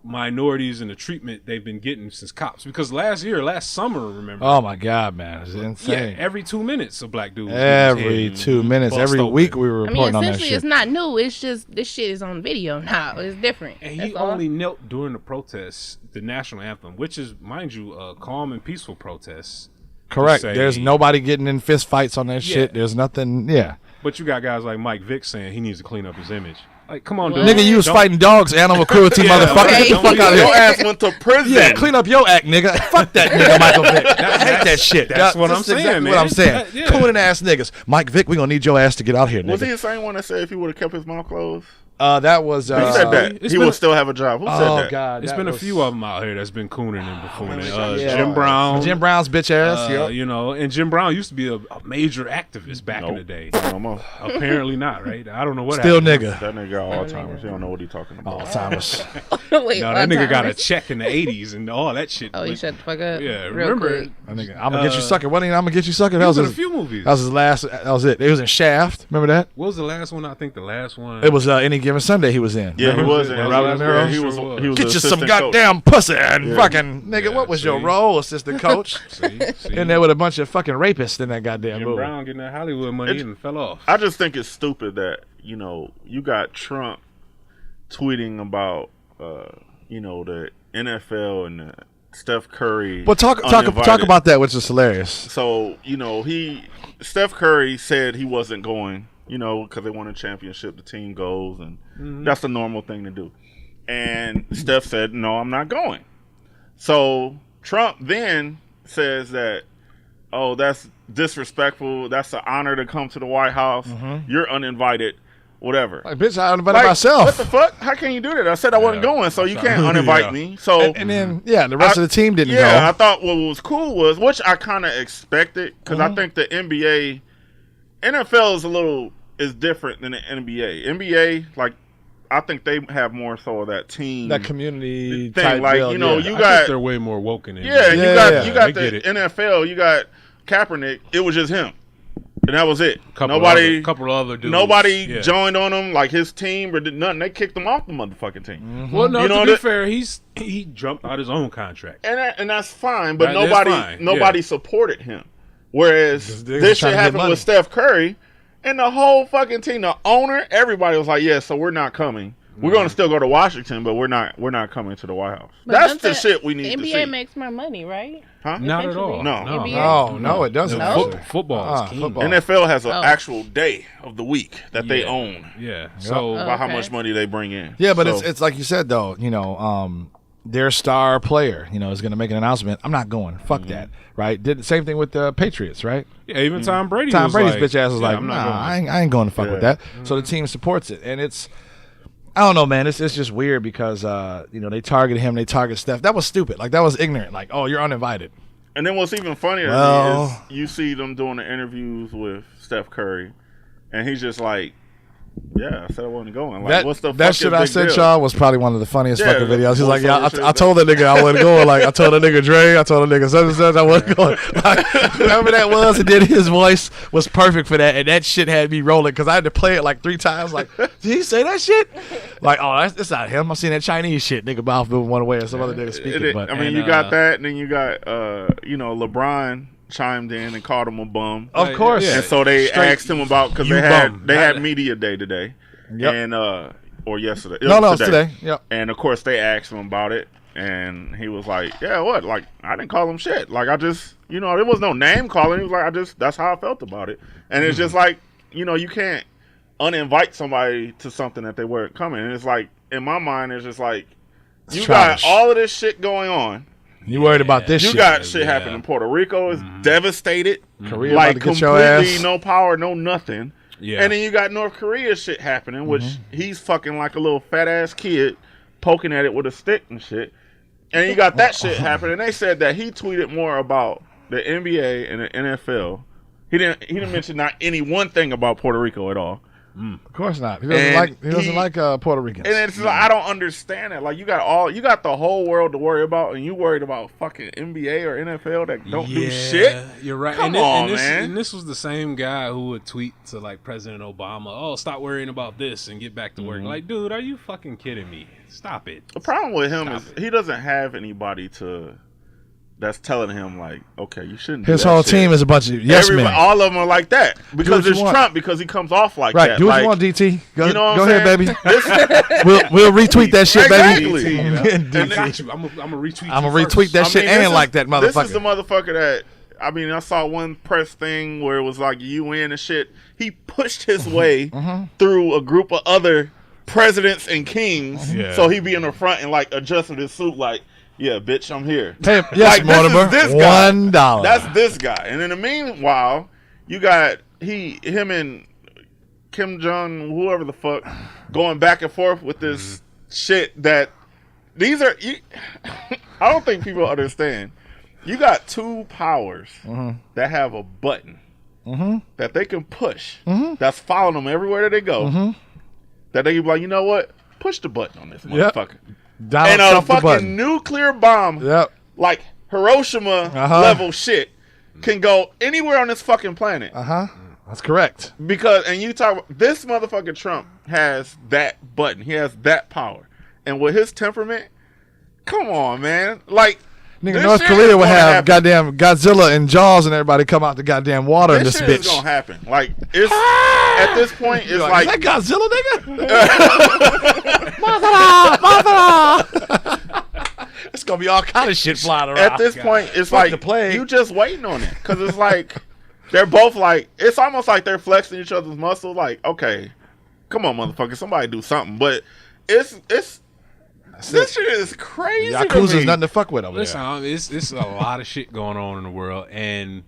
Speaker 3: minorities and the treatment they've been getting since cops. Because last summer, remember?
Speaker 1: Oh my God, man, it's insane.
Speaker 3: Yeah, every 2 minutes a black dude was
Speaker 1: Every
Speaker 3: getting
Speaker 1: 2 minutes,
Speaker 3: bust
Speaker 1: every
Speaker 3: open.
Speaker 1: week we were
Speaker 5: I mean,
Speaker 1: reporting on that
Speaker 5: essentially,
Speaker 1: shit.
Speaker 5: it's not new. It's just this shit is on video now. It's different.
Speaker 3: And he
Speaker 5: That's all.
Speaker 3: only knelt during the protests, the national anthem, which is, mind you, a calm and peaceful protest.
Speaker 1: Correct.
Speaker 3: say-
Speaker 1: There's nobody getting in fist fights on that shit. There's nothing. Yeah.
Speaker 3: But you got guys like Mike Vick saying he needs to clean up his image. Like, come on,
Speaker 5: What?
Speaker 3: dude.
Speaker 1: Nigga, you was
Speaker 3: Don't-
Speaker 1: fighting dogs, animal cruelty,
Speaker 3: Yeah,
Speaker 1: motherfucker.
Speaker 5: okay.
Speaker 1: Get the fuck out of
Speaker 4: Your
Speaker 1: here.
Speaker 4: ass went to prison.
Speaker 1: Yeah, clean up your act, nigga. Fuck that nigga, Michael Vick. I hate that shit.
Speaker 3: that's what I'm
Speaker 1: That's
Speaker 3: saying,
Speaker 1: exactly
Speaker 3: man.
Speaker 1: what I'm saying.
Speaker 3: That- yeah.
Speaker 1: Cooling ass niggas. Mike Vick, we gonna need your ass to get out here,
Speaker 4: Was he
Speaker 1: nigga.
Speaker 4: the same one that said if he would have kept his mouth closed?
Speaker 1: That was.
Speaker 4: Who said that?
Speaker 3: it's
Speaker 4: He
Speaker 3: been
Speaker 4: would
Speaker 3: a-
Speaker 4: still have a job. Who said
Speaker 1: Oh
Speaker 4: that?
Speaker 1: God,
Speaker 3: It's
Speaker 1: that
Speaker 3: been a
Speaker 1: was-
Speaker 3: few of them out here that's been cooning and buffooning.
Speaker 1: Yeah.
Speaker 3: Jim Brown.
Speaker 1: Jim Brown's bitch ass. Yep.
Speaker 3: You know, and Jim Brown used to be a major activist back in the day.
Speaker 4: No more.
Speaker 3: Apparently not, right? I don't know what
Speaker 1: Still
Speaker 3: happened.
Speaker 1: nigga.
Speaker 4: That nigga got Alzheimer's. He don't know what he's talking about.
Speaker 1: Alzheimer's.
Speaker 5: Wait,
Speaker 3: No, that nigga got a
Speaker 5: Alzheimer's?
Speaker 3: check in the 80s and all that shit.
Speaker 5: Oh, you shut the fuck up.
Speaker 3: Yeah,
Speaker 5: Real
Speaker 3: remember
Speaker 5: quick.
Speaker 1: That nigga, I'm gonna get you sucker. What? I'm gonna get you sucker. That
Speaker 3: He
Speaker 1: was
Speaker 3: was in a
Speaker 1: his,
Speaker 3: few movies.
Speaker 1: that was his last. That was it. It was in Shaft. Remember that?
Speaker 3: What was the last one? I think the last one.
Speaker 1: It was Any Given Sunday. He was in.
Speaker 4: Yeah, he was in
Speaker 1: Robert De Niro?
Speaker 4: He was
Speaker 1: Get
Speaker 4: the
Speaker 1: you some
Speaker 4: assistant coach.
Speaker 1: goddamn pussy and
Speaker 4: Yeah.
Speaker 1: fucking nigga.
Speaker 3: Yeah,
Speaker 1: What was your
Speaker 3: see?
Speaker 1: role, assistant coach?
Speaker 3: See?
Speaker 1: In there with a bunch of fucking rapists in that goddamn
Speaker 3: Jim
Speaker 1: movie.
Speaker 3: Brown getting that Hollywood money and fell off.
Speaker 4: I just think it's stupid that you got Trump tweeting about the NFL and Steph Curry.
Speaker 1: Well, talk
Speaker 4: uninvited.
Speaker 1: about that, which is hilarious.
Speaker 4: So Steph Curry said he wasn't going. Because they won a championship, the team goes, and that's the normal thing to do. And Steph said, "No, I'm not going." So Trump then says that, "Oh, that's disrespectful. That's an honor to come to the White House. You're uninvited, whatever."
Speaker 1: Like, bitch, I invited myself.
Speaker 4: What the fuck? How can you do that? I said I wasn't going, so you can't uninvite me. So
Speaker 1: and then the rest of the team didn't
Speaker 4: yeah,
Speaker 1: go.
Speaker 4: I thought what was cool was, which I kind of expected, because I think the NFL is different than the NBA. NBA, like, I think they have more so of that team,
Speaker 1: that community
Speaker 4: thing.
Speaker 1: type
Speaker 4: Like,
Speaker 1: build,
Speaker 4: you
Speaker 1: yeah.
Speaker 3: I
Speaker 4: got
Speaker 3: think they're way more woke in it.
Speaker 4: yeah, you got
Speaker 3: I get
Speaker 4: the
Speaker 3: it.
Speaker 4: NFL, you got Kaepernick. It was just him, and that was it.
Speaker 3: Couple other dudes.
Speaker 4: Nobody
Speaker 3: Yeah.
Speaker 4: joined on him, like his team, or did nothing. They kicked him off the motherfucking team.
Speaker 3: Well, no,
Speaker 4: You know
Speaker 3: to be
Speaker 4: that-
Speaker 3: fair, he jumped out his own contract.
Speaker 4: And that's fine, but
Speaker 3: That's fine,
Speaker 4: nobody supported him. Whereas
Speaker 1: They're
Speaker 4: this
Speaker 1: trying
Speaker 4: shit
Speaker 1: to get
Speaker 4: happened
Speaker 1: money.
Speaker 4: with Steph Curry, and the whole fucking team, the owner, everybody was like, "Yeah, so we're not coming. We're going to still go to Washington, but we're not coming to the White House."
Speaker 5: But
Speaker 4: That's
Speaker 5: don't
Speaker 4: the
Speaker 5: that-
Speaker 4: shit we need
Speaker 5: the
Speaker 4: to
Speaker 5: NBA
Speaker 4: see.
Speaker 5: makes more money, right?
Speaker 4: Huh?
Speaker 3: Not at all.
Speaker 4: No.
Speaker 5: NBA?
Speaker 1: No, it doesn't.
Speaker 5: No?
Speaker 3: Football is king.
Speaker 1: football.
Speaker 4: NFL has an
Speaker 5: Oh.
Speaker 4: actual day of the week that they
Speaker 3: Yeah.
Speaker 4: own
Speaker 3: Yeah. So
Speaker 4: by how
Speaker 5: Okay.
Speaker 4: much money they bring in.
Speaker 1: Yeah, but
Speaker 4: So-
Speaker 1: it's like you said though. Their star player, is going to make an announcement. I'm not going. Fuck that. Right? Did the same thing with the Patriots, right?
Speaker 3: yeah, even Tom Brady.
Speaker 1: Tom
Speaker 3: was
Speaker 1: Brady's
Speaker 3: like,
Speaker 1: bitch ass was
Speaker 3: yeah,
Speaker 1: like,
Speaker 3: I'm
Speaker 1: nah,
Speaker 3: not going.
Speaker 1: I ain't going to fuck with that. So the team supports it, and I don't know, man. It's just weird because they targeted him, they targeted Steph. That was stupid. Like, that was ignorant. Like, oh, you're uninvited.
Speaker 4: And then what's even funnier to me
Speaker 1: Well-
Speaker 4: is you see them doing the interviews with Steph Curry, and he's just like, "Yeah, I said I wasn't going." Like, what's the
Speaker 1: that
Speaker 4: fucking
Speaker 1: shit I
Speaker 4: big
Speaker 1: sent
Speaker 4: deal?
Speaker 1: y'all was probably one of the funniest
Speaker 4: Yeah,
Speaker 1: fucking videos. He's like,
Speaker 4: voiceover
Speaker 1: yeah,
Speaker 4: shit.
Speaker 1: I told the nigga I wasn't going. Like, I told the nigga Dre, I told the nigga such and such I wasn't going. Like, whoever that was, and then his voice was perfect for that, and that shit had me rolling because I had to play it like 3 times. Like, did he say that shit? Like, oh, that's not him. I seen that Chinese shit. Nigga mouth moving one way or some other nigga speaking. But
Speaker 4: I mean, you got that, and then you got LeBron chimed in and called him a bum.
Speaker 1: of course.
Speaker 3: Yeah.
Speaker 4: And so they
Speaker 3: Straight
Speaker 4: asked him about, because
Speaker 3: you
Speaker 4: they
Speaker 3: bum.
Speaker 4: had media day today,
Speaker 1: Yep.
Speaker 4: and or yesterday.
Speaker 1: No, it's today. Yep.
Speaker 4: And of course they asked him about it, And he was like, yeah, what? Like, I didn't call him shit. Like, I just, there was no name calling. He was like, that's how I felt about it. And it's just like, you can't uninvite somebody to something that they weren't coming. And it's like, in my mind, it's just like, you got all of this shit going on.
Speaker 1: You worried about this shit.
Speaker 4: You got shit happening in Puerto Rico. Is devastated.
Speaker 1: Korea
Speaker 4: like,
Speaker 1: about to get your
Speaker 4: completely
Speaker 1: ass.
Speaker 4: no power, no nothing.
Speaker 3: Yeah.
Speaker 4: And then you got North Korea shit happening, which he's fucking like a little fat ass kid poking at it with a stick and shit. And you got that shit happening. And they said that he tweeted more about the NBA and the NFL. He didn't mention not any one thing about Puerto Rico at all.
Speaker 1: Of course not. He doesn't like Puerto Ricans.
Speaker 4: And it's like, I don't understand that. Like, you got the whole world to worry about, and you worried about fucking NBA or NFL that don't do shit.
Speaker 3: You're right.
Speaker 4: Come on, man.
Speaker 3: And this was the same guy who would tweet to like President Obama, "Oh, stop worrying about this and get back to work." Like, dude, are you fucking kidding me? Stop it.
Speaker 4: The problem with him is he doesn't have anybody that's telling him like, okay, you shouldn't.
Speaker 1: His
Speaker 4: do that
Speaker 1: whole
Speaker 4: shit.
Speaker 1: team is a bunch of yes men.
Speaker 4: All of them are like that because
Speaker 1: what
Speaker 4: it's
Speaker 1: you want.
Speaker 4: Trump. Because he comes off like
Speaker 1: Right.
Speaker 4: that.
Speaker 1: Do what
Speaker 4: like,
Speaker 1: you want, DT. Go,
Speaker 4: you know what
Speaker 1: go
Speaker 4: I'm
Speaker 1: ahead,
Speaker 4: saying?
Speaker 1: baby. we'll retweet that shit,
Speaker 4: Exactly.
Speaker 1: baby.
Speaker 3: I got you. I'm gonna retweet.
Speaker 1: I'm gonna
Speaker 3: you
Speaker 1: retweet
Speaker 3: first.
Speaker 1: that shit and like that motherfucker.
Speaker 4: This is the motherfucker that. I mean, I saw one press thing where it was like UN and shit. He pushed his way through a group of other presidents and kings, so he be in the front and like adjusted his suit like, yeah, bitch, I'm here.
Speaker 1: Hey, yes,
Speaker 4: like,
Speaker 1: Mortimer.
Speaker 4: this guy.
Speaker 1: $1.
Speaker 4: That's this guy. And in the meanwhile, you got him and Kim Jong, whoever the fuck, going back and forth with this shit that these are. I don't think people understand. You got two powers that have a button that they can push. That's following them everywhere that they go. That they can be like, you know what? Push the button on this motherfucker.
Speaker 1: Donald
Speaker 4: And a
Speaker 1: Trump the
Speaker 4: fucking
Speaker 1: button.
Speaker 4: nuclear bomb, like Hiroshima level shit, can go anywhere on this fucking planet.
Speaker 1: That's correct.
Speaker 4: Because, and you talk, this motherfucker Trump has that button. He has that power. And with his temperament, come on, man. Like,
Speaker 1: Nigga,
Speaker 4: this
Speaker 1: North
Speaker 4: shit
Speaker 1: Korea
Speaker 4: is
Speaker 1: would
Speaker 4: gonna
Speaker 1: have
Speaker 4: happen.
Speaker 1: goddamn Godzilla and Jaws and everybody come out the goddamn water in
Speaker 4: This
Speaker 1: this
Speaker 4: shit
Speaker 1: bitch.
Speaker 4: is gonna happen. Like, it's at this point, it's like,
Speaker 1: is that Godzilla, nigga? Mother! It's gonna be all kind of shit flying around.
Speaker 4: at this point, it's
Speaker 1: Fuck
Speaker 4: like
Speaker 1: the plague.
Speaker 4: you just waiting on it because it's like they're both like, it's almost like they're flexing each other's muscle. Like, okay, come on, motherfucker, somebody do something. But this shit is crazy.
Speaker 1: Yakuza's
Speaker 4: to me.
Speaker 1: nothing to fuck with over
Speaker 3: Listen,
Speaker 1: there.
Speaker 3: it's a lot of shit going on in the world, and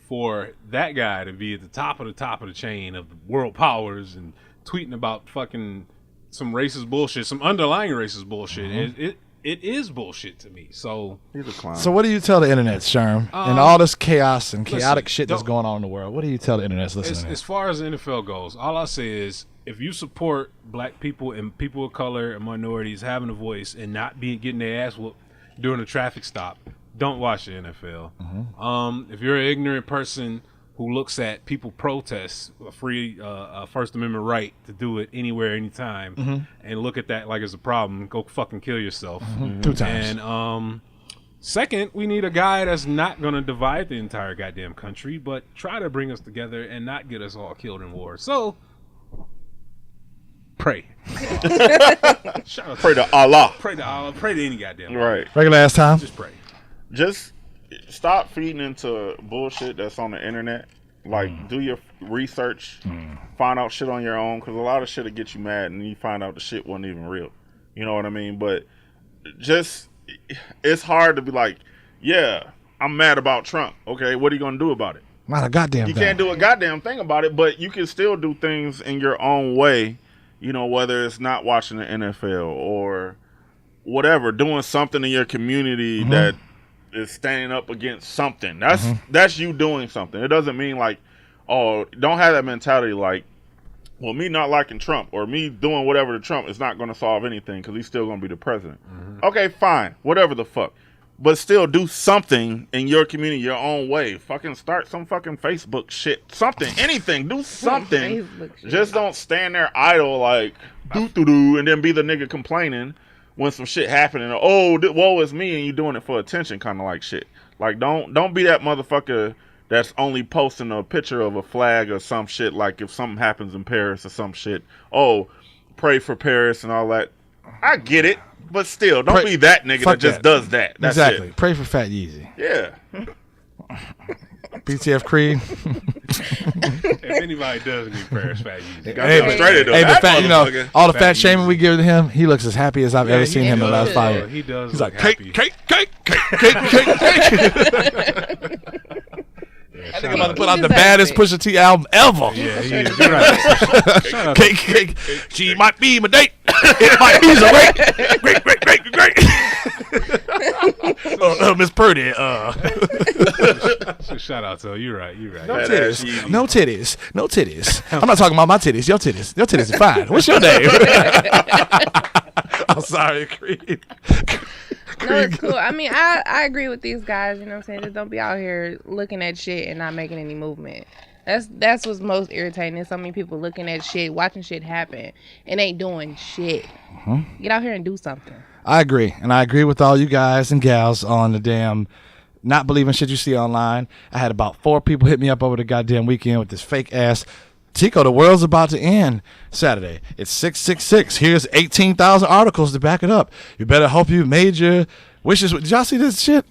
Speaker 3: for that guy to be at the top of the chain of the world powers and tweeting about fucking some racist bullshit, some underlying racist bullshit, it is bullshit to me. So
Speaker 4: He's a clown.
Speaker 1: So what do you tell the internet, Sherm? And all this chaos and chaotic shit that's going on in the world, what do you tell the internet that's listening?
Speaker 3: as far as the NFL goes, all I say is if you support black people and people of color and minorities having a voice and not getting their ass whooped during a traffic stop, don't watch the NFL. If you're an ignorant person who looks at people protest a free First Amendment right to do it anywhere, anytime, and look at that like it's a problem, go fucking kill yourself.
Speaker 1: 2 times.
Speaker 3: And second, we need a guy that's not going to divide the entire goddamn country, but try to bring us together and not get us all killed in war. So, pray. Shout out
Speaker 4: Pray to Allah.
Speaker 3: Pray to Allah. Pray to any goddamn God.
Speaker 4: Right.
Speaker 1: Regular ass time.
Speaker 3: Just pray.
Speaker 4: Just stop feeding into bullshit that's on the internet. Like, do your research, find out shit on your own, because a lot of shit will get you mad, and you find out the shit wasn't even real. You know what I mean? But just, it's hard to be like, yeah, I'm mad about Trump. Okay, what are you gonna do about it?
Speaker 1: Not a goddamn
Speaker 4: You
Speaker 1: thing.
Speaker 4: can't do a goddamn thing about it, but you can still do things in your own way. You know, whether it's not watching the NFL or whatever, doing something in your community that is standing up against something. That's you doing something. It doesn't mean like, oh, don't have that mentality like, well, me not liking Trump or me doing whatever to Trump is not going to solve anything because he's still going to be the president. Okay, fine, whatever the fuck. But still do something in your community your own way. Fucking start some fucking Facebook shit. Something, anything. Do something.
Speaker 5: Facebook shit.
Speaker 4: Just don't stand there idle like, doo-doo-doo, and then be the nigga complaining when some shit happening. Oh, woe is me, and you doing it for attention kind of like shit. Like, don't be that motherfucker that's only posting a picture of a flag or some shit, like if something happens in Paris or some shit. Oh, pray for Paris and all that. I get it, but still, don't be that nigga
Speaker 1: fuck
Speaker 4: that just
Speaker 1: that.
Speaker 4: does that. That's
Speaker 1: Exactly.
Speaker 4: it.
Speaker 1: Pray for Fat Yeezy.
Speaker 4: Yeah.
Speaker 1: BTF Creed.
Speaker 3: If anybody does need prayers, Fat Yeezy.
Speaker 4: Got demonstrated, though.
Speaker 1: Hey, but
Speaker 4: That
Speaker 1: fat,
Speaker 4: motherfucker.
Speaker 1: all the
Speaker 3: Fat
Speaker 1: fat shaming
Speaker 3: Yeezy.
Speaker 1: we give to him, he looks as happy as I've ever seen him in the last 5 years.
Speaker 3: He does.
Speaker 1: He's
Speaker 3: look
Speaker 1: like,
Speaker 3: happy.
Speaker 1: cake. That nigga about to put out the baddest Pusha T album ever.
Speaker 3: Yeah, he is. You're right. Shout out to
Speaker 1: Cake. She might be my date. It might be so great. Miss Purdy.
Speaker 3: shout out to her. You're right.
Speaker 4: Fat ass Yeezy.
Speaker 1: No titties. I'm not talking about my titties. Your titties are fine. What's your name? I'm sorry, Creed.
Speaker 5: No, it's cool. I mean, I agree with these guys. You know what I'm saying? Just don't be out here looking at shit and not making any movement. That's what's most irritating. Is so many people looking at shit, watching shit happen, and ain't doing shit. Get out here and do something.
Speaker 1: I agree. And I agree with all you guys and gals on the damn not believing shit you see online. I had about 4 people hit me up over the goddamn weekend with this fake ass Tico, the world's about to end Saturday. It's 666. Here's 18,000 articles to back it up. You better hope you made your wishes. Did y'all see this shit?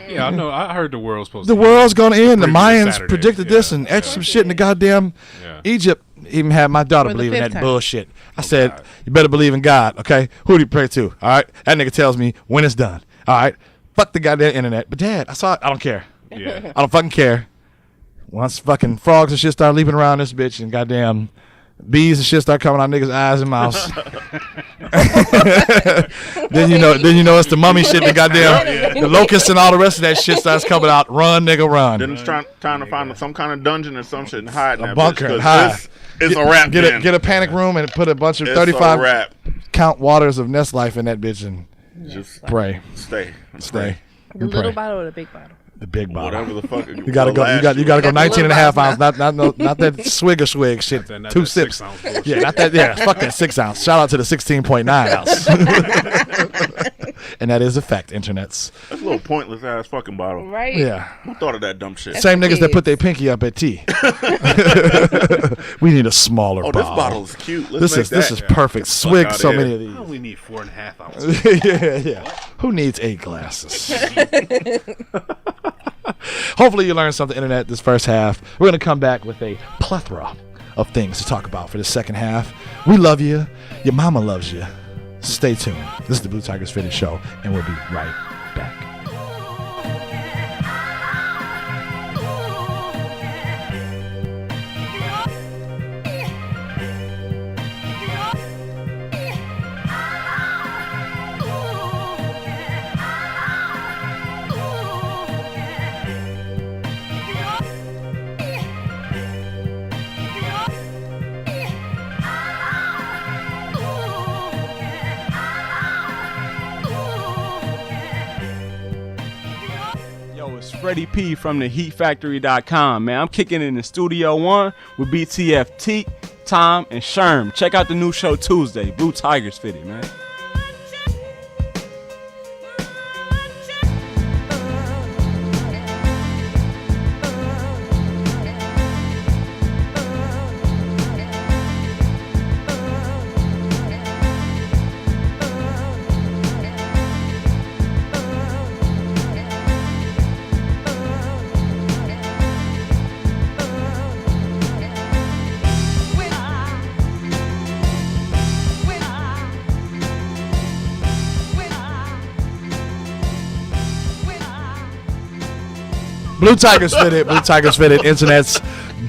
Speaker 3: Yeah, I know. I heard the world's supposed
Speaker 1: The
Speaker 3: to
Speaker 1: world's going to end. The
Speaker 3: Previous
Speaker 1: Mayans
Speaker 3: Saturday.
Speaker 1: predicted this and etched some shit in the goddamn Egypt. Even had my daughter
Speaker 5: For the
Speaker 1: believe in
Speaker 5: 5th
Speaker 1: that
Speaker 5: time.
Speaker 1: bullshit. I said, you better believe in God, okay? Who do you pray to? All right? That nigga tells me when it's done. All right? Fuck the goddamn internet. But Dad, I saw it. I don't care.
Speaker 3: Yeah.
Speaker 1: I don't fucking care. Once fucking frogs and shit start leaping around this bitch and goddamn bees and shit start coming out niggas' eyes and mouths. then you know it's the mummy shit. The goddamn the locusts and all the rest of that shit starts coming out. Run, nigga, run.
Speaker 4: Then it's trying to find some kind of dungeon or some shit and hide in
Speaker 1: A
Speaker 4: that
Speaker 1: bunker
Speaker 4: bitch,
Speaker 1: and
Speaker 4: 'cause
Speaker 1: hide.
Speaker 4: It's a wrap.
Speaker 1: Get a panic room and put a bunch of
Speaker 4: It's
Speaker 1: 35
Speaker 4: a wrap.
Speaker 1: count waters of Nest Life in that bitch and
Speaker 4: Just
Speaker 1: pray.
Speaker 4: stay.
Speaker 1: Stay.
Speaker 5: The little bottle or the big bottle?
Speaker 1: The big bottle.
Speaker 4: Whatever the fuck.
Speaker 1: You gotta go. You gotta go 19 and a half ounce. Not that swig shit.
Speaker 3: Not
Speaker 1: 2
Speaker 3: that
Speaker 1: sips.
Speaker 3: 6 ounce bullshit.
Speaker 1: Yeah, not that. Yeah, fuck that 6 ounce. Shout out to the 16.9 ounce. And that is a fact, internets.
Speaker 4: That's a little pointless ass fucking bottle.
Speaker 5: Right?
Speaker 1: Yeah.
Speaker 4: Who thought of that dumb shit?
Speaker 1: Same niggas that
Speaker 5: kids.
Speaker 1: put their pinky up at tea. We need a smaller
Speaker 4: Oh,
Speaker 1: bottle.
Speaker 4: this bottle is cute. Let's make
Speaker 1: This
Speaker 4: that.
Speaker 1: is perfect. Swig
Speaker 4: outta
Speaker 1: so
Speaker 4: here.
Speaker 1: many of
Speaker 3: I
Speaker 1: these.
Speaker 3: only need 4.5 ounces.
Speaker 1: yeah. Who needs 8 glasses? Hopefully you learned something, internet, this first half. We're going to come back with a plethora of things to talk about for the second half. We love you. Your mama loves you. Stay tuned. This is the Blue Tigers Fitness Show, and we'll be right back.
Speaker 6: Yo, it's Freddie P from the HeatFactory.com, man. I'm kicking in the Studio One with BTF Teek, Tom, and Sherm. Check out the new show Tuesday, Blue Tigers Fitted, man.
Speaker 1: Blue Tigers Fitted, internet's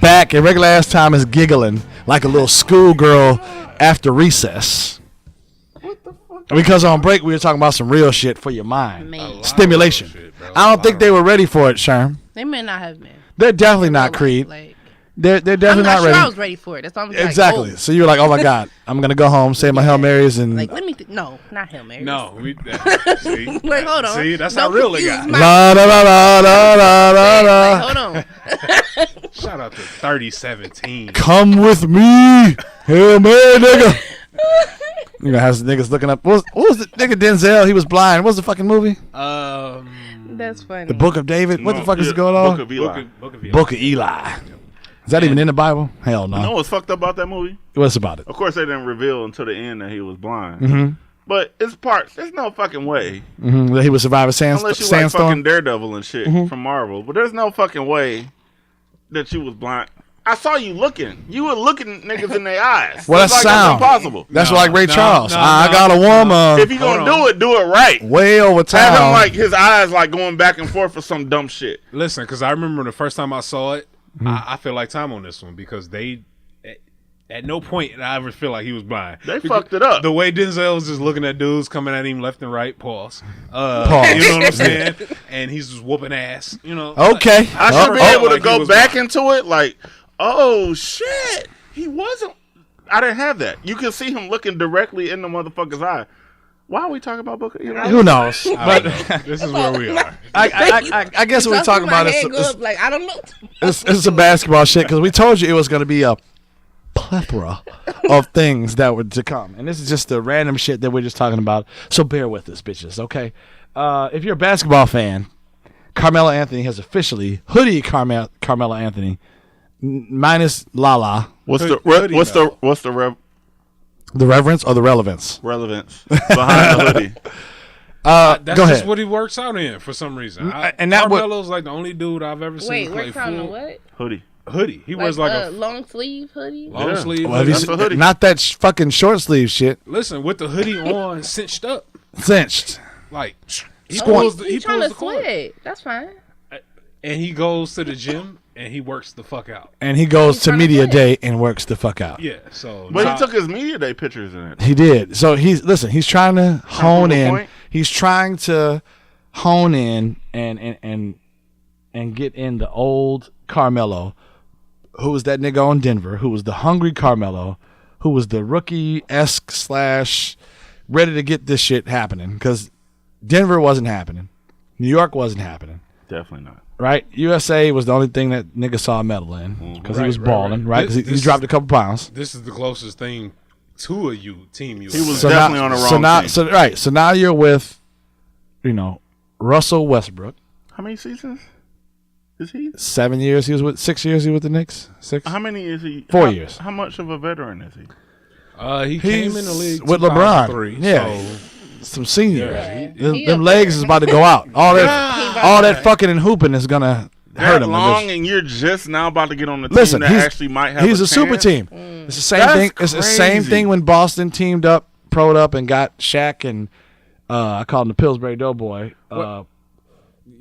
Speaker 1: back, and regular ass time is giggling like a little schoolgirl after recess. Because on break we were talking about some real shit for your mind.
Speaker 5: Man.
Speaker 1: Stimulation.
Speaker 3: Shit, bro.
Speaker 1: I don't think they were ready for it, Sherm.
Speaker 5: They may not have been.
Speaker 1: They're definitely not, Creed.
Speaker 5: Like,
Speaker 1: They're
Speaker 5: I'm
Speaker 1: definitely
Speaker 5: not
Speaker 1: not
Speaker 5: sure
Speaker 1: ready.
Speaker 5: I was ready for it. That's all I'm
Speaker 1: Exactly.
Speaker 5: Like,
Speaker 1: So you were like, oh my God, I'm going to go home, say my Hail Marys, and
Speaker 5: like let me. No, not Hail Mary.
Speaker 3: No, see,
Speaker 5: Wait, hold on.
Speaker 3: See, that's
Speaker 5: Don't
Speaker 3: how real it
Speaker 5: confuse
Speaker 3: got.
Speaker 5: my-
Speaker 1: la la la la la la la la.
Speaker 5: Hold on.
Speaker 3: Shout out to 3017.
Speaker 1: Come with me, Hail Mary, nigga. You gonna have some niggas looking up. What was the nigga Denzel? He was blind. What was the fucking movie?
Speaker 5: That's funny.
Speaker 1: The Book of David. What the fuck is going
Speaker 4: Book
Speaker 1: on?
Speaker 4: of Eli.
Speaker 1: Book of Eli. Is that even in the Bible? Hell no.
Speaker 4: You know what's fucked up about that movie?
Speaker 1: What's about it?
Speaker 4: Of course, they didn't reveal until the end that he was blind.
Speaker 1: Mm-hmm.
Speaker 4: But it's parts. There's no fucking way.
Speaker 1: He would survive a
Speaker 4: Unless you like
Speaker 1: sandstorm.
Speaker 4: fucking Daredevil and shit from Marvel. But there's no fucking way that you was blind. I saw you looking. You were looking niggas in their eyes.
Speaker 1: Well,
Speaker 4: It's
Speaker 1: that's
Speaker 4: like
Speaker 1: sound.
Speaker 4: That's impossible.
Speaker 1: That's like Ray Charles.
Speaker 3: no,
Speaker 1: I
Speaker 3: no,
Speaker 1: got a woman.
Speaker 4: If you gonna do it right.
Speaker 1: Way over
Speaker 4: Have
Speaker 1: town.
Speaker 4: him like his eyes like going back and forth for some dumb shit.
Speaker 3: Listen, because I remember the first time I saw it, I feel like Tom on this one because they. At no point did I ever feel like he was blind.
Speaker 4: They fucked it up.
Speaker 3: The way Denzel was just looking at dudes coming at him left and right, pause.
Speaker 1: Pause.
Speaker 3: You know what I'm saying? And he's just whooping ass. You know.
Speaker 1: Okay.
Speaker 4: I should be able to
Speaker 3: like he
Speaker 4: go
Speaker 3: was
Speaker 4: back
Speaker 3: blind.
Speaker 4: into it like, oh shit, he wasn't. I didn't have that. You can see him looking directly in the motherfucker's eye. Why are we talking about Booker? You know?
Speaker 1: Who knows?
Speaker 3: But this is where we are.
Speaker 1: I guess what we're talking about is
Speaker 5: like I don't know.
Speaker 1: it's a basketball shit because we told you it was going to be a plethora of things that were to come, and this is just the random shit that we're just talking about. So bear with us, bitches. Okay, if you're a basketball fan, Carmelo Anthony has officially hoodie Carmelo Anthony minus Lala.
Speaker 4: What's
Speaker 3: Hoodie,
Speaker 4: the
Speaker 1: The reverence or the relevance?
Speaker 4: relevance behind the hoodie?
Speaker 3: That's
Speaker 1: go
Speaker 3: just
Speaker 1: ahead.
Speaker 3: what he works out in for some reason.
Speaker 1: And that
Speaker 3: Carmelo's like the only dude I've ever seen
Speaker 5: Wait,
Speaker 3: play
Speaker 5: we're talking
Speaker 3: full
Speaker 5: what?
Speaker 4: Hoodie.
Speaker 3: He wears like a
Speaker 5: long sleeve hoodie.
Speaker 3: long
Speaker 4: Yeah.
Speaker 3: sleeve.
Speaker 1: Well,
Speaker 3: hoodie.
Speaker 1: if
Speaker 4: That's a hoodie.
Speaker 1: not that fucking short sleeve shit,
Speaker 3: Listen, with the hoodie on, cinched up,
Speaker 1: cinched.
Speaker 3: like he
Speaker 5: Oh,
Speaker 3: pulls the
Speaker 5: he's trying to
Speaker 3: cord,
Speaker 5: sweat. That's fine.
Speaker 3: and he goes to the gym and he works the fuck out.
Speaker 1: And he goes to
Speaker 5: trying to
Speaker 1: media
Speaker 5: play.
Speaker 1: day and works the fuck out.
Speaker 3: Yeah, so
Speaker 4: But
Speaker 3: nah,
Speaker 4: he took his media day pictures in it.
Speaker 1: He did. So he's trying to hone
Speaker 4: prove a
Speaker 1: in.
Speaker 4: point?
Speaker 1: He's trying to hone in and get in the old Carmelo, who was that nigga on Denver, who was the hungry Carmelo, who was the rookie-esque / ready to get this shit happening because Denver wasn't happening. New York wasn't happening.
Speaker 4: Definitely not.
Speaker 1: Right? USA was the only thing that nigga saw a medal in because he was
Speaker 3: Right,
Speaker 1: balling, right? Because he
Speaker 3: This-
Speaker 1: dropped a couple pounds.
Speaker 3: this is the closest thing to a team.
Speaker 4: He was
Speaker 1: So
Speaker 4: definitely
Speaker 1: now,
Speaker 4: on the
Speaker 1: so
Speaker 4: wrong
Speaker 1: now,
Speaker 4: team.
Speaker 1: So now you're with, Russell Westbrook.
Speaker 4: How many seasons is he?
Speaker 1: 7 years he was with. 6 years he was with the Knicks. 6.
Speaker 4: How many is he?
Speaker 1: 4 years.
Speaker 4: How much of a veteran is he?
Speaker 3: He came in the league
Speaker 1: with LeBron.
Speaker 3: 2003,
Speaker 1: Yeah,
Speaker 3: so
Speaker 1: some senior.
Speaker 3: Yeah,
Speaker 1: Them legs is about to go out. All that fucking and hooping is gonna hurt
Speaker 4: That
Speaker 1: him.
Speaker 4: long, and you're just now about to get on the
Speaker 1: Listen,
Speaker 4: team that actually might have.
Speaker 1: he's a super
Speaker 4: chance?
Speaker 1: team. It's the same
Speaker 4: That's
Speaker 1: thing. It's the same
Speaker 4: crazy.
Speaker 1: thing when Boston teamed up, pro'd up, and got Shaq and I call him the Pillsbury Doughboy.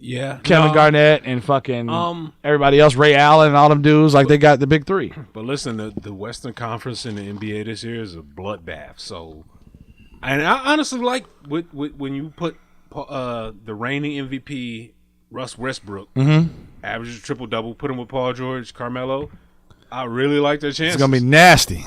Speaker 3: yeah,
Speaker 1: Kevin
Speaker 3: no,
Speaker 1: Garnett and fucking
Speaker 3: Um,
Speaker 1: everybody else, Ray Allen and all them dudes, like they got the big three.
Speaker 3: But listen, the Western Conference in the NBA this year is a bloodbath. So, and I honestly like when you put the reigning MVP Russ Westbrook, averages a triple double, put him with Paul George, Carmelo. I really like their chances.
Speaker 1: It's gonna be nasty.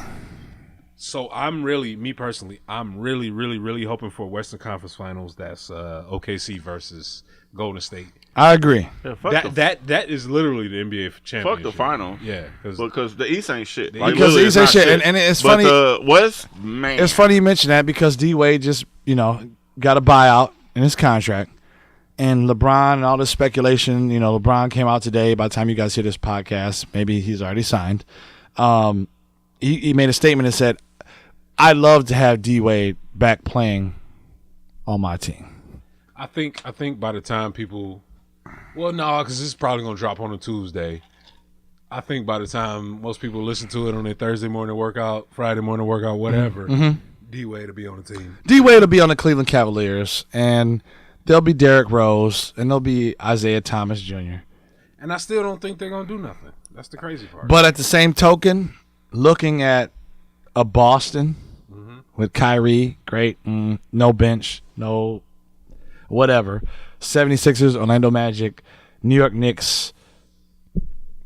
Speaker 3: So I'm really, me personally, I'm really, really, really hoping for a Western Conference Finals. That's OKC versus Golden State.
Speaker 1: I agree.
Speaker 4: Yeah, fuck
Speaker 3: That is literally the NBA championship.
Speaker 4: Fuck the final.
Speaker 3: Yeah,
Speaker 4: Because the East ain't shit.
Speaker 3: Because
Speaker 1: the
Speaker 4: literally,
Speaker 1: East
Speaker 4: it's
Speaker 1: ain't
Speaker 4: not
Speaker 1: shit. And it's
Speaker 4: but
Speaker 1: funny-
Speaker 4: the West, man.
Speaker 1: It's funny you mention that because D Wade just got a buyout in his contract, and LeBron and all this speculation. LeBron came out today. By the time you guys hear this podcast, maybe he's already signed. He made a statement and said, "I'd love to have D Wade back playing on my team."
Speaker 3: I think by the time people, well, no, because this is probably gonna drop on a Tuesday. I think by the time most people listen to it on their Thursday morning workout, Friday morning workout, whatever, D Wade will be on the team.
Speaker 1: D Wade will be on the Cleveland Cavaliers, and there'll be Derrick Rose, and there'll be Isaiah Thomas Jr.
Speaker 3: And I still don't think they're gonna do nothing. That's the crazy part.
Speaker 1: But at the same token, looking at a Boston with Kyrie, great, no bench, no whatever. 76ers, Orlando Magic, New York Knicks.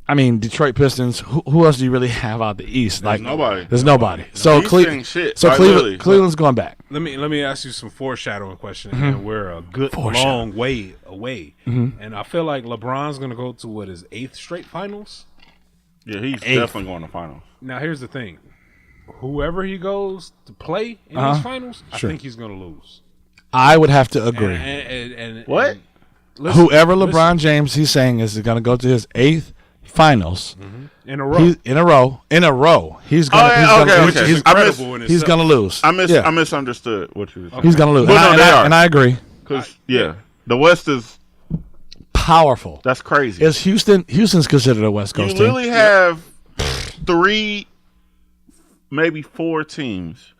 Speaker 1: I mean, Detroit Pistons. Who else do you really have out the East?
Speaker 4: There's nobody.
Speaker 1: There's nobody. So
Speaker 4: East ain't shit.
Speaker 1: So
Speaker 4: Like,
Speaker 1: Cleveland,
Speaker 4: literally.
Speaker 1: Cleveland's going back.
Speaker 3: let me ask you some foreshadowing questions. And we're a good long way away. And I feel like LeBron's gonna go to his 8th straight finals.
Speaker 4: Yeah, he's definitely going to finals.
Speaker 3: Now here's the thing: whoever he goes to play in these finals,
Speaker 1: Sure.
Speaker 3: I think he's gonna lose.
Speaker 1: I would have to agree.
Speaker 3: And
Speaker 4: What?
Speaker 3: listen,
Speaker 1: Whoever
Speaker 3: listen.
Speaker 1: LeBron James he's saying is going to go to his 8th finals
Speaker 3: in a row.
Speaker 1: in a row. He's gonna. He's gonna lose.
Speaker 4: I misunderstood what you were saying.
Speaker 1: He's gonna lose.
Speaker 4: Well, no, they are.
Speaker 1: And I agree.
Speaker 4: Because the West is
Speaker 1: Powerful.
Speaker 4: that's crazy.
Speaker 1: Is Houston's considered a West Coast
Speaker 4: You
Speaker 1: team?
Speaker 4: literally have 3, maybe 4 teams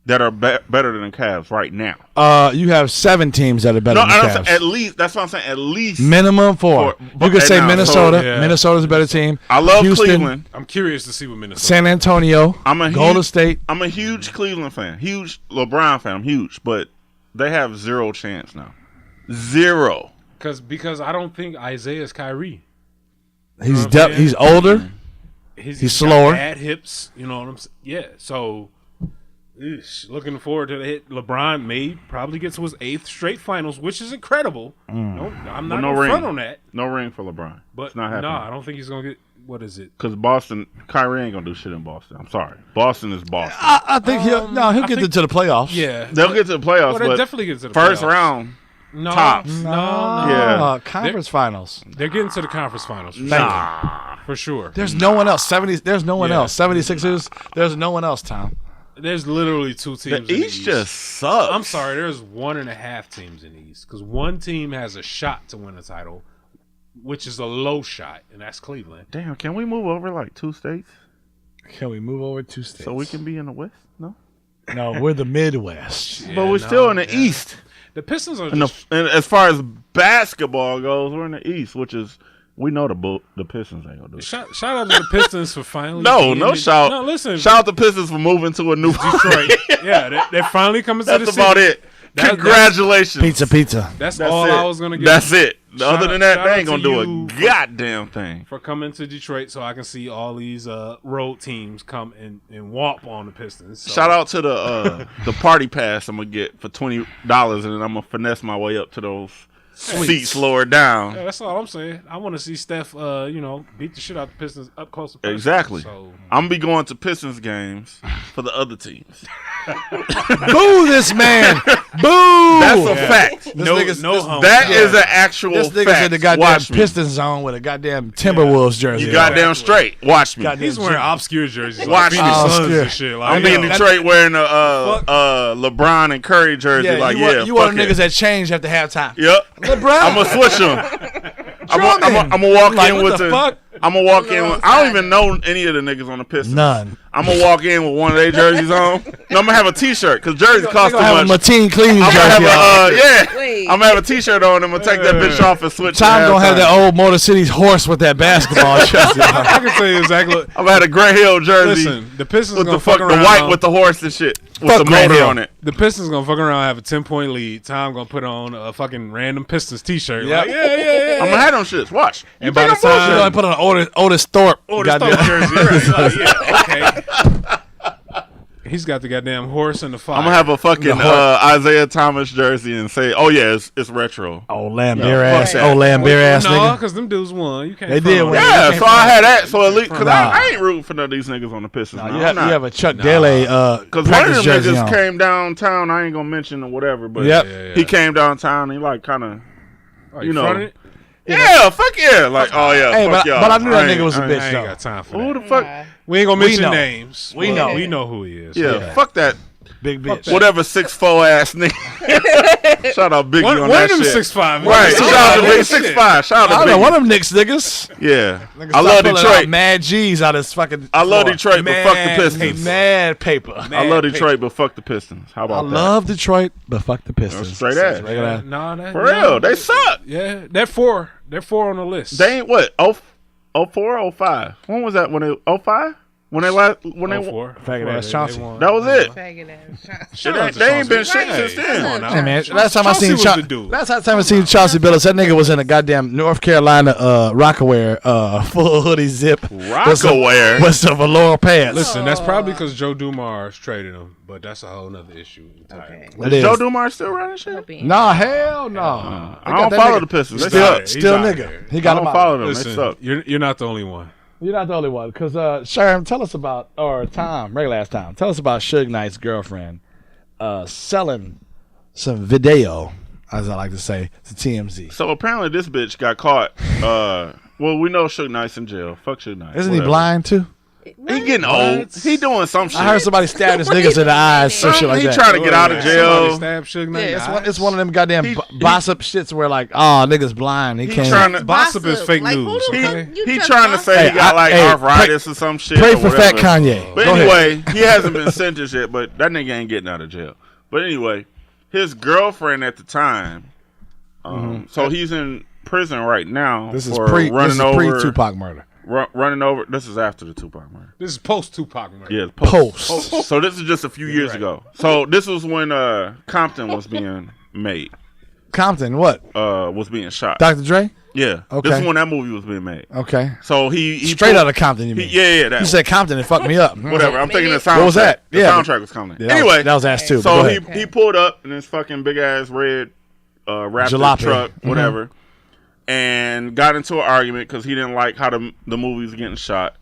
Speaker 4: that are better than the Cavs right now.
Speaker 1: You have 7 teams that are better than the Cavs.
Speaker 4: At least that's what I'm saying. At least
Speaker 1: Minimum 4. You could say Minnesota. Minnesota's a better team.
Speaker 4: I love
Speaker 1: Houston,
Speaker 4: Cleveland.
Speaker 3: I'm curious to see what Minnesota.
Speaker 1: San Antonio. Golden State.
Speaker 4: I'm a huge Cleveland fan. Huge LeBron fan. I'm huge, but they have 0 chance now. 0.
Speaker 3: Because I don't think Isaiah's Kyrie.
Speaker 1: He's older. He's slower.
Speaker 3: Bad hips. You know what I'm saying? Yeah. So, looking forward to the hit. LeBron may probably get to his 8th straight finals, which is incredible. No, I'm not going to front on that.
Speaker 4: No ring for LeBron.
Speaker 3: But
Speaker 4: it's not happening.
Speaker 3: no, I don't think he's going to get. What is it?
Speaker 4: Because Kyrie ain't going to do shit in Boston. I'm sorry. Boston is Boston.
Speaker 1: I think he'll get into the playoffs.
Speaker 3: Yeah.
Speaker 4: They'll get to the playoffs,
Speaker 3: Well,
Speaker 4: but
Speaker 3: definitely get to the
Speaker 4: first
Speaker 3: playoffs.
Speaker 4: round.
Speaker 3: No,
Speaker 4: Tops.
Speaker 3: No.
Speaker 4: Yeah.
Speaker 1: Conference finals.
Speaker 3: They're getting to the conference finals. For sure.
Speaker 1: There's no one else. There's no one else. 76ers. There's no one else, Tom.
Speaker 3: There's literally 2 teams
Speaker 4: The
Speaker 3: in the
Speaker 4: East
Speaker 3: East.
Speaker 4: just sucks.
Speaker 3: I'm sorry, there's 1.5 teams in the East because one team has a shot to win a title, which is a low shot, and that's Cleveland.
Speaker 4: Damn, can we move over like 2 states
Speaker 1: Can we move over 2 states?
Speaker 4: so we can be in the West? No.
Speaker 1: No, we're the Midwest.
Speaker 4: But we're still in the East.
Speaker 3: The Pistons are
Speaker 4: And,
Speaker 3: just
Speaker 4: and as far as basketball goes, we're in the East, which is we know the Pistons ain't gonna do it.
Speaker 3: shout out to the Pistons for finally.
Speaker 4: No shout.
Speaker 3: No, listen.
Speaker 4: Shout out the Pistons for moving to a new
Speaker 3: Detroit. Yeah, they're finally coming to the
Speaker 4: That's
Speaker 3: city.
Speaker 4: about it. Congratulations.
Speaker 1: Pizza.
Speaker 3: That's
Speaker 4: That's
Speaker 3: all
Speaker 4: it.
Speaker 3: I was gonna get.
Speaker 4: That's it. Other than that,
Speaker 3: shout
Speaker 4: they
Speaker 3: out
Speaker 4: ain't gonna
Speaker 3: to
Speaker 4: do
Speaker 3: you
Speaker 4: a goddamn thing.
Speaker 3: for coming to Detroit, so I can see all these road teams come and whomp on the Pistons. So.
Speaker 4: Shout out to the party pass I'm gonna get for $20, and then I'm gonna finesse my way up to those seats lower down.
Speaker 3: Yeah, that's all I'm saying. I want to see Steph, beat the shit out the Pistons up close to personal.
Speaker 4: Exactly.
Speaker 3: So
Speaker 4: I'm gonna be going to Pistons games for the other teams.
Speaker 1: Boo this man. Boo.
Speaker 4: That's a fact. That is an actual
Speaker 1: This nigga's
Speaker 4: fact.
Speaker 1: in the goddamn
Speaker 4: Watch me.
Speaker 1: Pistons zone with a goddamn Timberwolves jersey.
Speaker 4: You goddamn straight. Watch me.
Speaker 1: Goddamn
Speaker 3: he's wearing obscure jerseys.
Speaker 4: Watch
Speaker 3: like
Speaker 4: me.
Speaker 3: Phoenix Suns
Speaker 1: Obscure.
Speaker 3: and shit. Like,
Speaker 4: I'm in Detroit wearing a LeBron and Curry jersey.
Speaker 1: You want the niggas that change after halftime.
Speaker 4: Yep.
Speaker 1: LeBron.
Speaker 4: I'm gonna switch them. I'm gonna walk
Speaker 1: Like,
Speaker 4: in
Speaker 1: what
Speaker 4: with
Speaker 1: the fuck?
Speaker 4: I'm gonna walk in. I don't even know any of the niggas on the Pistons.
Speaker 1: None.
Speaker 4: I'm gonna walk in with one of their jerseys on. No, I'm gonna have a T-shirt because jerseys cost too
Speaker 1: Have a
Speaker 4: much.
Speaker 1: Mateen Cleveland
Speaker 4: I'm gonna
Speaker 1: jersey.
Speaker 4: have
Speaker 5: Wait.
Speaker 4: I'm gonna have a T-shirt on. I'm gonna take that bitch off and switch.
Speaker 1: Tom
Speaker 4: to
Speaker 1: gonna have
Speaker 4: halftime.
Speaker 1: that old Motor City's horse with that basketball jersey.
Speaker 3: I can tell you exactly.
Speaker 4: I'm gonna have a Grant Hill jersey
Speaker 3: Listen, the Pistons
Speaker 4: with
Speaker 3: gonna
Speaker 4: the fuck the
Speaker 3: around.
Speaker 4: white with the horse and shit with
Speaker 1: Fuck
Speaker 4: the
Speaker 1: Grant
Speaker 4: motor
Speaker 1: Hill.
Speaker 4: on it.
Speaker 3: The Pistons gonna fuck around, have a 10-point lead. Tom gonna put on a fucking random Pistons T-shirt.
Speaker 1: Yep.
Speaker 3: Like, yeah.
Speaker 4: I'm gonna have them shits. Watch.
Speaker 3: And by the
Speaker 1: You gonna
Speaker 3: time,
Speaker 1: put on Otis Thorpe.
Speaker 3: oh, the
Speaker 1: goddamn-
Speaker 3: Stoke jersey, right? Yeah, okay. He's got the goddamn horse in the fire.
Speaker 4: I'm gonna have a fucking Isaiah Thomas jersey and say, "Oh yeah, it's retro."
Speaker 1: Old Lambert ass.
Speaker 4: fuck that.
Speaker 1: Old Lambert ass
Speaker 3: No,
Speaker 1: nigga.
Speaker 3: because them dudes won. You can't.
Speaker 1: They
Speaker 3: front
Speaker 1: did
Speaker 3: on
Speaker 1: win.
Speaker 3: that.
Speaker 4: Yeah, so I had that. So at least because
Speaker 1: Nah.
Speaker 4: I ain't rooting for none of these niggas on the Pistons.
Speaker 1: Nah,
Speaker 4: No,
Speaker 1: you
Speaker 4: I'm
Speaker 1: have
Speaker 4: not.
Speaker 1: a Chuck Daly
Speaker 4: Because one of
Speaker 1: practice
Speaker 4: them
Speaker 1: jersey
Speaker 4: niggas
Speaker 1: on.
Speaker 4: came downtown. I ain't gonna mention or whatever, but
Speaker 1: Yep.
Speaker 4: he came downtown. And he like kind of,
Speaker 3: Oh,
Speaker 4: you know.
Speaker 3: fronted it?
Speaker 4: yeah, fuck yeah. Like, oh yeah,
Speaker 1: Hey,
Speaker 4: fuck
Speaker 1: but
Speaker 4: y'all.
Speaker 1: I knew that
Speaker 4: ain't-
Speaker 1: nigga was a
Speaker 3: I
Speaker 1: bitch
Speaker 3: ain't
Speaker 1: though.
Speaker 3: got time for
Speaker 4: Who
Speaker 3: that.
Speaker 4: the fuck?
Speaker 3: We ain't gonna
Speaker 1: We
Speaker 3: mention
Speaker 1: know.
Speaker 3: names.
Speaker 1: We
Speaker 3: but
Speaker 1: know.
Speaker 3: We know who he is.
Speaker 4: Yeah, fuck that.
Speaker 1: Big bitch.
Speaker 4: Whatever 6'4" ass nigga. Shout out Biggie on
Speaker 3: One
Speaker 4: that
Speaker 3: of them
Speaker 4: shit.
Speaker 3: 6'5".
Speaker 4: Right.
Speaker 3: Shout
Speaker 4: Shout out to
Speaker 3: that
Speaker 4: Big
Speaker 3: shit.
Speaker 4: 6'5". Shout
Speaker 1: I
Speaker 4: out
Speaker 1: don't
Speaker 4: to
Speaker 1: know,
Speaker 4: Biggie.
Speaker 1: one of them Knicks niggas.
Speaker 4: Yeah,
Speaker 1: Niggas
Speaker 4: I
Speaker 1: start
Speaker 4: love
Speaker 1: pulling
Speaker 4: Detroit.
Speaker 1: out mad G's out of his fucking.
Speaker 4: I love
Speaker 1: floor.
Speaker 4: Detroit, but fuck the Pistons.
Speaker 1: Mad paper.
Speaker 4: I love Detroit, but fuck the Pistons. How
Speaker 1: I
Speaker 4: about that?
Speaker 1: love Detroit, but fuck the Pistons.
Speaker 4: Straight ass.
Speaker 1: Regular.
Speaker 3: Nah, that,
Speaker 4: For real, they suck.
Speaker 3: Yeah, they're four. They're 4 on the list.
Speaker 4: They ain't what? 04, 05. When was that? When they 05? When they last? When they?
Speaker 3: 4.
Speaker 1: Faggot ass Chauncey.
Speaker 4: That was it.
Speaker 5: Faggot ass.
Speaker 3: Shout out to
Speaker 4: They ain't been
Speaker 3: Chauncey.
Speaker 4: shit since
Speaker 3: Hey, come
Speaker 4: then.
Speaker 3: on now.
Speaker 1: Hey man, last time I
Speaker 3: Chauncey
Speaker 1: seen
Speaker 3: was the dude.
Speaker 1: last time I seen Chauncey Billups, that nigga was in a goddamn North Carolina Rockaware full hoodie zip
Speaker 4: Rockaware.
Speaker 1: with some velour pants.
Speaker 3: Listen, that's probably because Joe Dumars traded him, but that's a whole nother issue.
Speaker 5: Okay.
Speaker 1: It is.
Speaker 4: Joe Dumars still running shit?
Speaker 1: Nah, hell no.
Speaker 4: I don't follow the Pistons. They
Speaker 1: Still,
Speaker 4: suck.
Speaker 3: He's
Speaker 1: still
Speaker 3: out
Speaker 1: nigga.
Speaker 3: there.
Speaker 1: He
Speaker 4: I
Speaker 1: got
Speaker 4: don't
Speaker 1: him
Speaker 4: follow
Speaker 1: out.
Speaker 4: them. They
Speaker 3: Listen,
Speaker 4: suck.
Speaker 3: you're not the only one.
Speaker 1: You're not the only one. Because, Sherm, tell us about, or Tom, regular ass Tom, tell us about Suge Knight's girlfriend selling some video, as I like to say, to TMZ.
Speaker 4: So apparently this bitch got caught Well, we know Suge Knight's in jail. Fuck Suge Knight.
Speaker 1: Isn't he
Speaker 4: Whatever.
Speaker 1: blind too?
Speaker 4: He getting old. He doing some shit.
Speaker 1: I heard somebody stab his niggas in the eyes, some shit like
Speaker 4: he
Speaker 1: that.
Speaker 4: trying to get out of jail.
Speaker 3: Stab Suge Knight.
Speaker 1: Yeah, it's one of them goddamn gossip shits where like, oh, niggas blind. He can't.
Speaker 4: Trying to,
Speaker 3: Gossip is fake
Speaker 5: Like,
Speaker 3: news.
Speaker 5: who the
Speaker 3: Okay?
Speaker 5: fuck you
Speaker 4: he
Speaker 5: trust
Speaker 4: trying to say
Speaker 1: Hey,
Speaker 4: he got like arthritis or some shit.
Speaker 1: Pray
Speaker 4: or
Speaker 1: for Fat
Speaker 4: whatever.
Speaker 1: Kanye.
Speaker 4: But
Speaker 1: Go ahead.
Speaker 4: anyway, he hasn't been sentenced yet. But that nigga ain't getting out of jail. But anyway, his girlfriend at the time. So he's in prison right now.
Speaker 1: This is
Speaker 4: for
Speaker 1: pre
Speaker 4: running over
Speaker 1: Tupac murder.
Speaker 4: Running over. This is after the Tupac murder.
Speaker 3: This is post Tupac murder.
Speaker 4: Yeah,
Speaker 1: Post.
Speaker 4: So this is just a few years ago. So this was when Compton was being made.
Speaker 1: Compton, what?
Speaker 4: Was being shot.
Speaker 1: Dr. Dre?
Speaker 4: Yeah.
Speaker 1: Okay.
Speaker 4: This is when that movie was being made.
Speaker 1: Okay.
Speaker 4: So he
Speaker 1: Straight out of Compton, you mean?
Speaker 4: Yeah. That
Speaker 1: You said Compton, it fucked me up.
Speaker 4: whatever. I'm thinking the soundtrack.
Speaker 1: What was that?
Speaker 4: The
Speaker 1: Yeah,
Speaker 4: soundtrack was coming.
Speaker 1: Yeah,
Speaker 4: Anyway,
Speaker 1: that was ass too.
Speaker 4: so
Speaker 1: but
Speaker 4: he pulled up in this fucking big ass red Raptor
Speaker 1: Jalopy.
Speaker 4: truck, whatever, and got into an argument because he didn't like how the movie was getting shot.